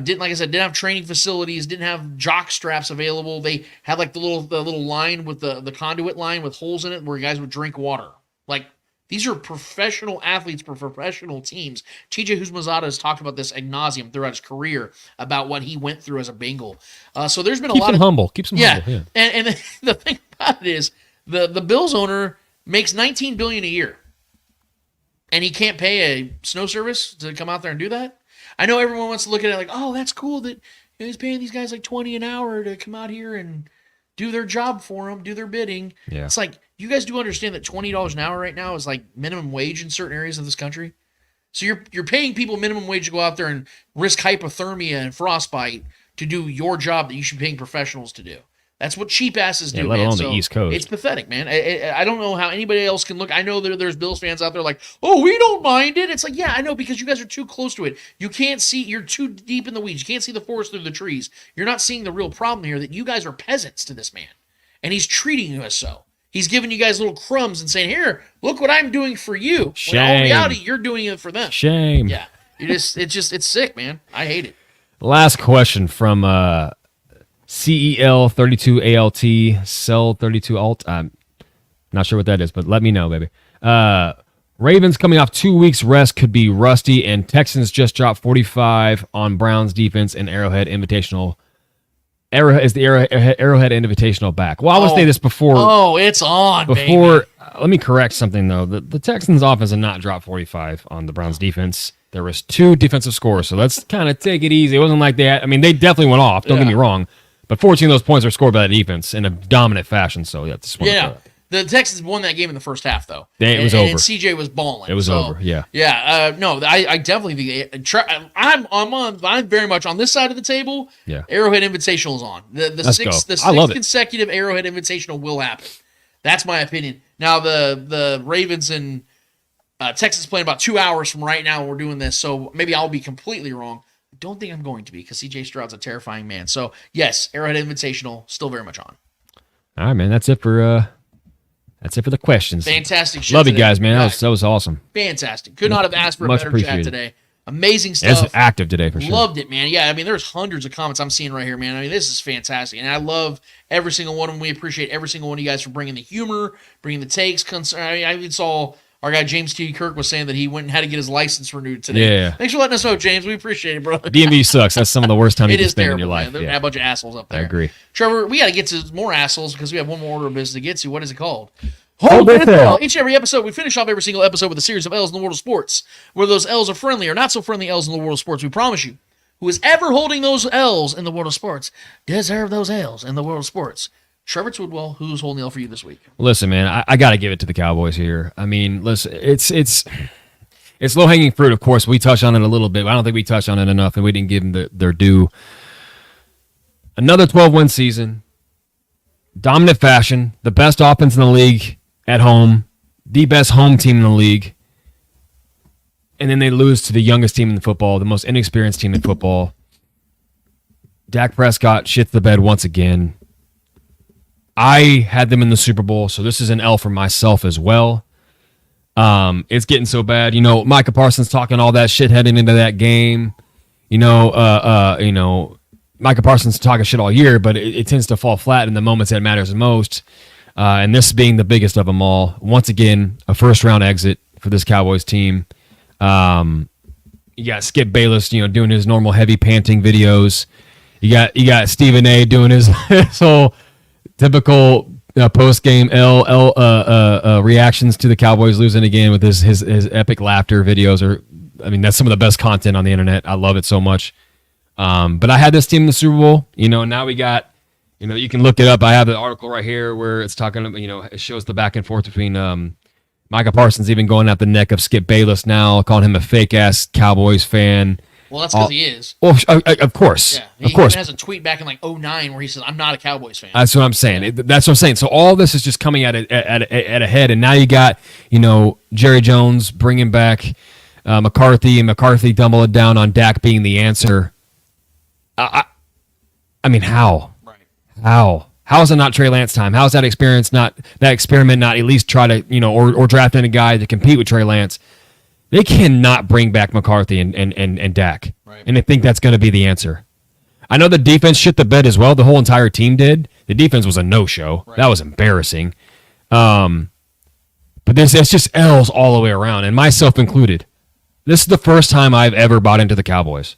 Didn't have training facilities. Didn't have jock straps available. They had like the little line with the conduit line with holes in it where guys would drink water. Like these are professional athletes for professional teams. TJ Houshmandzadeh has talked about this ad nauseum throughout his career about what he went through as a Bengal. So there's been a lot of humble. Keeps him humble. Yeah. And the thing about it is the Bills owner makes $19 billion a year, and he can't pay a snow service to come out there and do that. I know everyone wants to look at it like, oh, that's cool that he's paying these guys like $20 an hour to come out here and do their job for them, do their bidding. Yeah. It's like you guys do understand that $20 an hour right now is like minimum wage in certain areas of this country. So you're paying people minimum wage to go out there and risk hypothermia and frostbite to do your job that you should be paying professionals to do. That's what cheap asses do, let man. alone So the East Coast. It's pathetic, man. I don't know how anybody else can look. I know there's Bills fans out there like, oh, we don't mind it. It's like, yeah, I know, because you guys are too close to it. You can't see. You're too deep in the weeds. You can't see the forest through the trees. You're not seeing the real problem here that you guys are peasants to this man, and he's treating you as so. He's giving you guys little crumbs and saying, here, look what I'm doing for you. Shame. When in all reality, you're doing it for them. Shame. Yeah. It's sick, man. I hate it. Last question from CEL32ALT, Cell32Alt. I'm not sure what that is, but let me know, baby. Ravens coming off 2 weeks rest could be rusty, and Texans just dropped 45 on Browns defense in Arrowhead Invitational. Arrowhead Invitational back. Well, I will say this before. Oh, it's on, baby. Let me correct something, though. The Texans offense did not drop 45 on the Browns defense. There was 2 defensive scores, so let's kind of take it easy. It wasn't like they had, they definitely went off. Don't get me wrong. But 14 of those points are scored by the defense in a dominant fashion. So, the Texans won that game in the first half, though. It was over. And CJ was balling. It was over, yeah. Yeah, no, I definitely think I'm very much on this side of the table. Yeah. Arrowhead Invitational is on. The sixth consecutive Arrowhead Invitational will happen. That's my opinion. Now, the Ravens and Texas playing about 2 hours from right now when we're doing this, so maybe I'll be completely wrong. don't think I'm going to be because CJ Stroud's a terrifying man. So, yes, Arrowhead Invitational, still very much on. All right, man. That's it for the questions. Fantastic show Love today. you guys, man. That was awesome. Fantastic. Could not have asked for a Much better appreciated. chat today. Amazing stuff. It's active today for sure. Loved it, man. Yeah, I mean, there's hundreds of comments I'm seeing right here, man. I mean, this is fantastic. And I love every single one of them. We appreciate every single one of you guys for bringing the humor, bringing the takes. I even saw our guy James T. Kirk was saying that he went and had to get his license renewed today. Yeah. Thanks for letting us know, James. We appreciate it, brother. DMV sucks. That's some of the worst time you It can is spend terrible, in your life. man. There's Yeah. a bunch of assholes up there. I agree. Trevor, we got to get to more assholes because we have one more order of business to get to. What is it called? Hold this L. Each and every episode, we finish off every single episode with a series of L's in the world of sports. Whether those L's are friendly or not so friendly L's in the world of sports, we promise you, who is ever holding those L's in the world of sports deserve those L's in the world of sports. Trevor Twidwell, who's holding the L for you this week? Listen, man, I got to give it to the Cowboys here. I mean, listen, it's low-hanging fruit, of course. We touched on it a little bit. But I don't think we touched on it enough, and we didn't give them their due. Another 12-win season, dominant fashion, the best offense in the league at home, the best home team in the league, and then they lose to the youngest team in football, the most inexperienced team in football. Dak Prescott shits the bed once again. I had them in the Super Bowl, so this is an L for myself as well. It's getting so bad. You know, Micah Parsons talking all that shit heading into that game. Micah Parsons talking shit all year, but it tends to fall flat in the moments that matters the most. And this being the biggest of them all. Once again, a first-round exit for this Cowboys team. You got Skip Bayless, doing his normal heavy panting videos. You got Stephen A. doing his whole typical post-game reactions to the Cowboys losing again with his epic laughter videos. That's some of the best content on the internet. I love it so much. But I had this team in the Super Bowl. Now we got, you can look it up. I have the article right here where it's talking about, it shows the back and forth between Micah Parsons even going at the neck of Skip Bayless now, calling him a fake-ass Cowboys fan. Well, that's because he is. Well, of course. Yeah, he even has a tweet back in 2009 where he says, "I'm not a Cowboys fan." That's what I'm saying. Yeah. That's what I'm saying. So all this is just coming at a head, and now you got Jerry Jones bringing back McCarthy, and McCarthy doubling down on Dak being the answer. I mean, how? Right. How is it not Trey Lance time? How is that experiment not at least try to or draft in a guy to compete with Trey Lance? They cannot bring back McCarthy and Dak, right, and I think that's going to be the answer. I know the defense shit the bed as well. The whole entire team did. The defense was a no-show. Right. That was embarrassing. But it's just L's all the way around, and myself included. This is the first time I've ever bought into the Cowboys.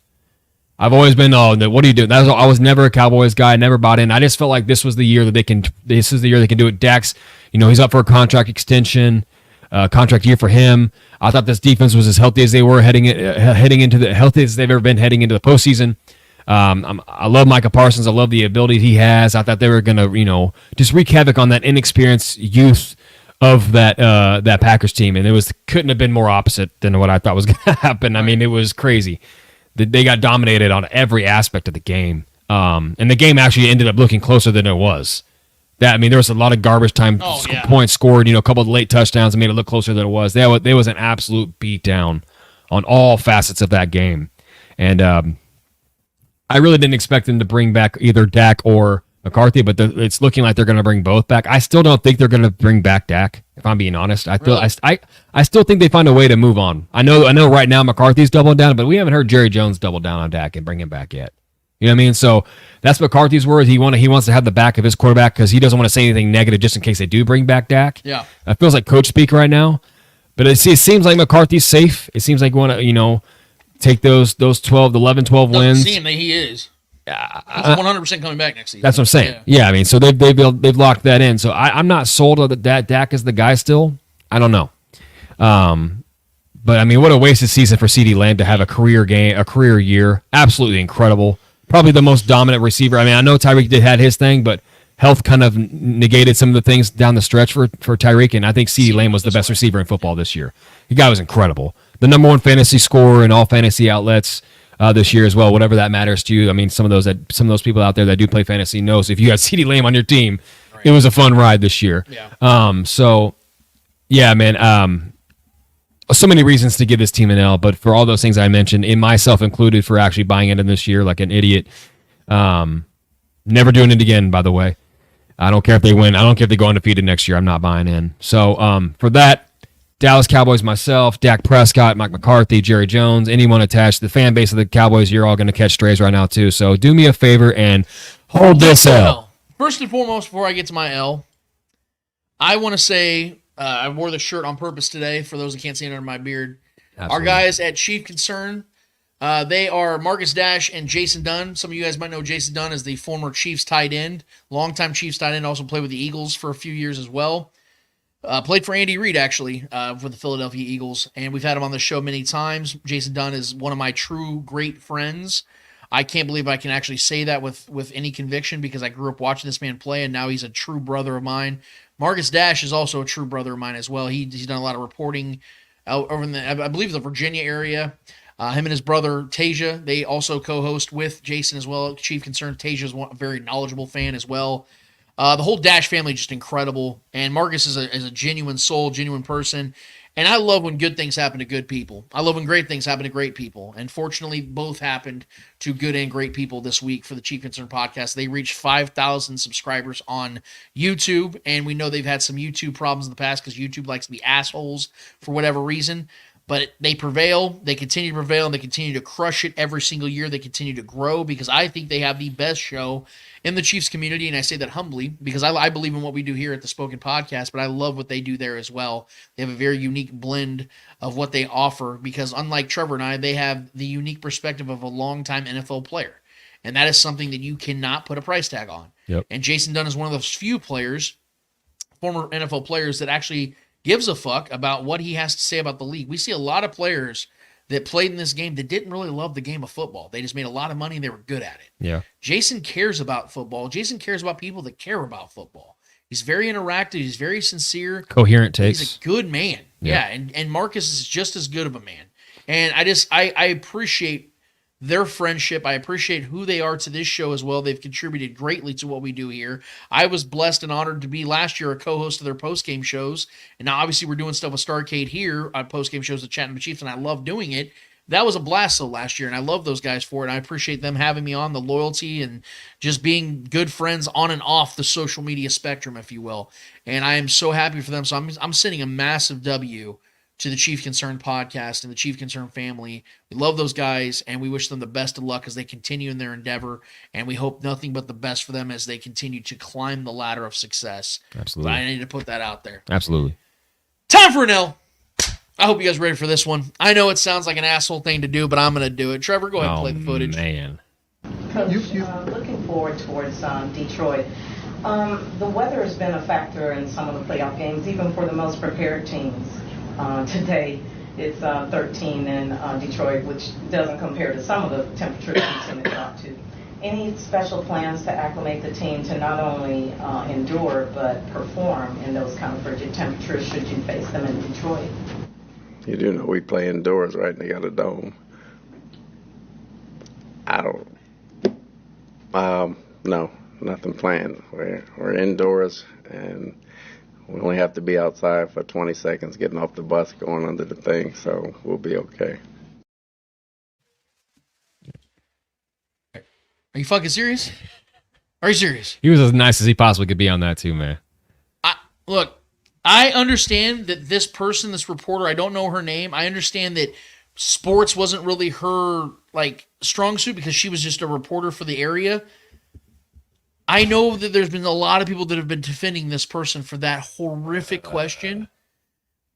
I've always been, what do you do? I was never a Cowboys guy. I never bought in. I just felt like this was the year that they can. This is the year they can do it. Dak's, he's up for a contract extension. Contract year for him. I thought this defense was as healthy as they were heading into the healthiest they've ever been heading into the postseason. I love Micah Parsons. I love the ability he has. I thought they were gonna, just wreak havoc on that inexperienced youth of that Packers team, and couldn't have been more opposite than what I thought was gonna happen. I mean, it was crazy. They got dominated on every aspect of the game, and the game actually ended up looking closer than it was. There was a lot of garbage time points scored, a couple of late touchdowns that made it look closer than it was. There was an absolute beatdown on all facets of that game. And I really didn't expect them to bring back either Dak or McCarthy, but it's looking like they're going to bring both back. I still don't think they're going to bring back Dak, if I'm being honest. I still think they find a way to move on. I know right now McCarthy's doubling down, but we haven't heard Jerry Jones double down on Dak and bring him back yet. You know what I mean? So that's McCarthy's words. He wants to have the back of his quarterback because he doesn't want to say anything negative just in case they do bring back Dak. Yeah. It feels like coach speak right now. But it seems like McCarthy's safe. It seems like we want to, take those 11, 12 wins. Doesn't seem that he is. He's 100% coming back next season. That's what I'm saying. Yeah, so they've locked that in. So I'm not sold on that Dak is the guy still. I don't know. But what a wasted season for CeeDee Lamb to have a career year. Absolutely incredible. Probably the most dominant receiver. I know Tyreek had his thing, but health kind of negated some of the things down the stretch for Tyreek, and I think CeeDee Lamb was the best receiver in football this year. The guy was incredible. The number one fantasy scorer in all fantasy outlets this year as well, whatever that matters to you. Some of those people out there that do play fantasy knows if you had CeeDee Lamb on your team, It was a fun ride this year. Yeah. So, yeah, man. so many reasons to give this team an L, but for all those things I mentioned, in myself included, for actually buying into this year like an idiot. Never doing it again, by the way. I don't care if they win. I don't care if they go undefeated next year. I'm not buying in. So for that, Dallas Cowboys, myself, Dak Prescott, Mike McCarthy, Jerry Jones, anyone attached, the fan base of the Cowboys, you're all going to catch strays right now too. So do me a favor and hold this L. First and foremost, before I get to my L, I want to say I wore the shirt on purpose today for those that can't see it under my beard. Absolutely. Our guys at Chief Concern, they are Marcus Dash and Jason Dunn. Some of you guys might know Jason Dunn as the former Chiefs tight end, longtime Chiefs tight end, also played with the Eagles for a few years as well. Played for Andy Reid, actually, for the Philadelphia Eagles, and we've had him on the show many times. Jason Dunn is one of my true great friends. I can't believe I can actually say that with any conviction because I grew up watching this man play, and now he's a true brother of mine. Marcus Dash is also a true brother of mine as well. He's done a lot of reporting over in I believe, the Virginia area. Him and his brother, 𝚂𝙿𝙸, they also co-host with Jason as well. Chief Concern, 𝚂𝙿𝙸 is a very knowledgeable fan as well. The whole Dash family just incredible, and Marcus is a genuine soul, genuine person, and I love when good things happen to good people. I love when great things happen to great people, and fortunately, both happened to good and great people this week for the Chief Concern podcast. They reached 5,000 subscribers on YouTube, and we know they've had some YouTube problems in the past because YouTube likes to be assholes for whatever reason. But they prevail, they continue to prevail, and they continue to crush it every single year. They continue to grow because I think they have the best show in the Chiefs community, and I say that humbly because I believe in what we do here at the Spoken Podcast, but I love what they do there as well. They have a very unique blend of what they offer because unlike Trevor and I, they have the unique perspective of a longtime NFL player, and that is something that you cannot put a price tag on. Yep. And Jason Dunn is one of those few players, former NFL players, that actually gives a fuck about what he has to say about the league. We see a lot of players that played in this game that didn't really love the game of football. They just made a lot of money and they were good at it. Yeah. Jason cares about football. Jason cares about people that care about football. He's very interactive. He's very sincere. Coherent takes. He's a good man. Yeah. And Marcus is just as good of a man. And I appreciate their friendship. I appreciate who they are to this show as well. They've contributed greatly to what we do here. I was blessed and honored to be last year a co-host of their post-game shows. And now obviously we're doing stuff with Starcade here on post-game shows at Chatting with Chiefs, and I love doing it. That was a blast though last year, and I love those guys for it. And I appreciate them having me on, the loyalty, and just being good friends on and off the social media spectrum, if you will. And I am so happy for them. So I'm sending a massive W to the Chief Concern podcast and the Chief Concern family. We love those guys, and we wish them the best of luck as they continue in their endeavor, and we hope nothing but the best for them as they continue to climb the ladder of success. Absolutely. But I need to put that out there. Absolutely. Time for an L. I hope you guys are ready for this one. I know it sounds like an asshole thing to do, but I'm going to do it. Trevor, go ahead and play the footage. Man. Coach, looking forward towards Detroit. The weather has been a factor in some of the playoff games, even for the most prepared teams. Today, it's 13 in Detroit, which doesn't compare to some of the temperatures we've seen it drop to. Any special plans to acclimate the team to not only endure but perform in those kind of frigid temperatures should you face them in Detroit? You do know we play indoors, right? And they got a dome. No, nothing planned. We're indoors, and we only have to be outside for 20 seconds getting off the bus, going under the thing, so we'll be okay. Are you fucking serious? Are you serious? He was as nice as he possibly could be on that too, man. Look, I understand that this person, this reporter, I don't know her name. I understand that sports wasn't really her strong suit because she was just a reporter for the area. I know that there's been a lot of people that have been defending this person for that horrific question.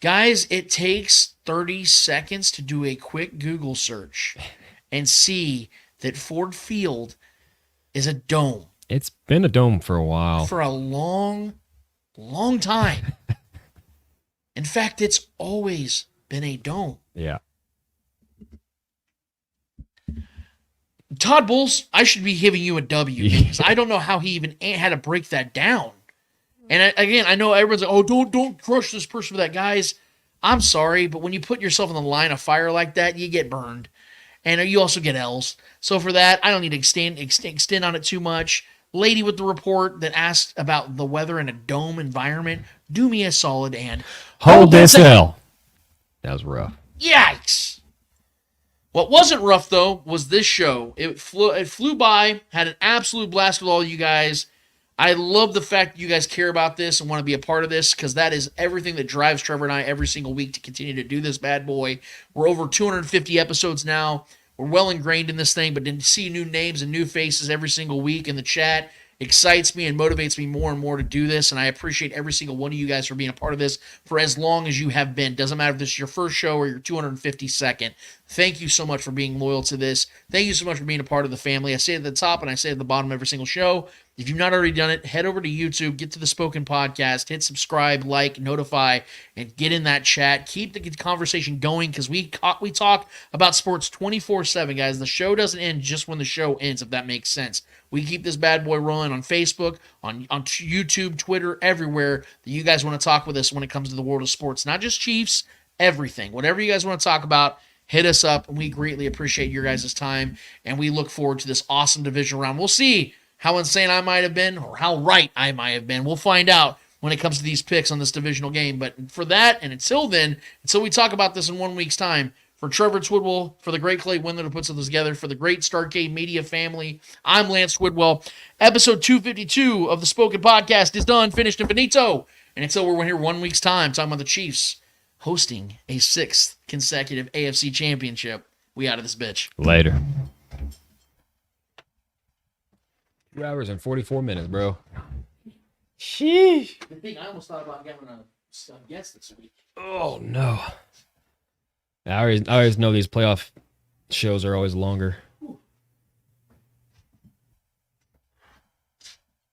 Guys, it takes 30 seconds to do a quick Google search and see that Ford Field is a dome. It's been a dome for a while. For a long time. In fact, it's always been a dome. Yeah. Todd Bowles, I should be giving you a W because I don't know how he even had to break that down. And again, I know everyone's like, oh, don't crush this person for that. Guys, I'm sorry, but when you put yourself in the line of fire like that, you get burned. And you also get L's. So for that, I don't need to extend on it too much. Lady with the report that asked about the weather in a dome environment, do me a solid and hold this L. That was rough. Yikes! What wasn't rough, though, was this show. It flew by, had an absolute blast with all you guys. I love the fact that you guys care about this and want to be a part of this, because that is everything that drives Trevor and I every single week to continue to do this bad boy. We're over 250 episodes now. We're well ingrained in this thing, but to see new names and new faces every single week in the chat excites me and motivates me more and more to do this, and I appreciate every single one of you guys for being a part of this for as long as you have been. Doesn't matter if this is your first show or your 252nd. Thank you so much for being loyal to this. Thank you so much for being a part of the family. I say it at the top and I say it at the bottom of every single show. If you've not already done it, head over to YouTube, get to the Spoken Podcast, hit subscribe, like, notify, and get in that chat. Keep the conversation going, because we talk about sports 24/7, guys. The show doesn't end just when the show ends, if that makes sense. We keep this bad boy rolling on Facebook, on YouTube, Twitter, everywhere that you guys want to talk with us when it comes to the world of sports. Not just Chiefs, everything. Whatever you guys want to talk about, hit us up, and we greatly appreciate your guys' time, and we look forward to this awesome divisional round. We'll see how insane I might have been or how right I might have been. We'll find out when it comes to these picks on this divisional game. But for that, and until then, until we talk about this in 1 week's time, for Trevor Twidwell, for the great Clay Windler who puts this together, for the great Starcade Media family, I'm Lance Twidwell. Episode 252 of the Spoken Podcast is done, finished, and finito. And until we're here 1 week's time, talking about the Chiefs hosting a 6th consecutive AFC championship, we out of this bitch. Later. 2 hours and 44 minutes, bro. Sheesh. The thing, I almost thought about getting a guest this week. Oh, no. I always know these playoff shows are always longer.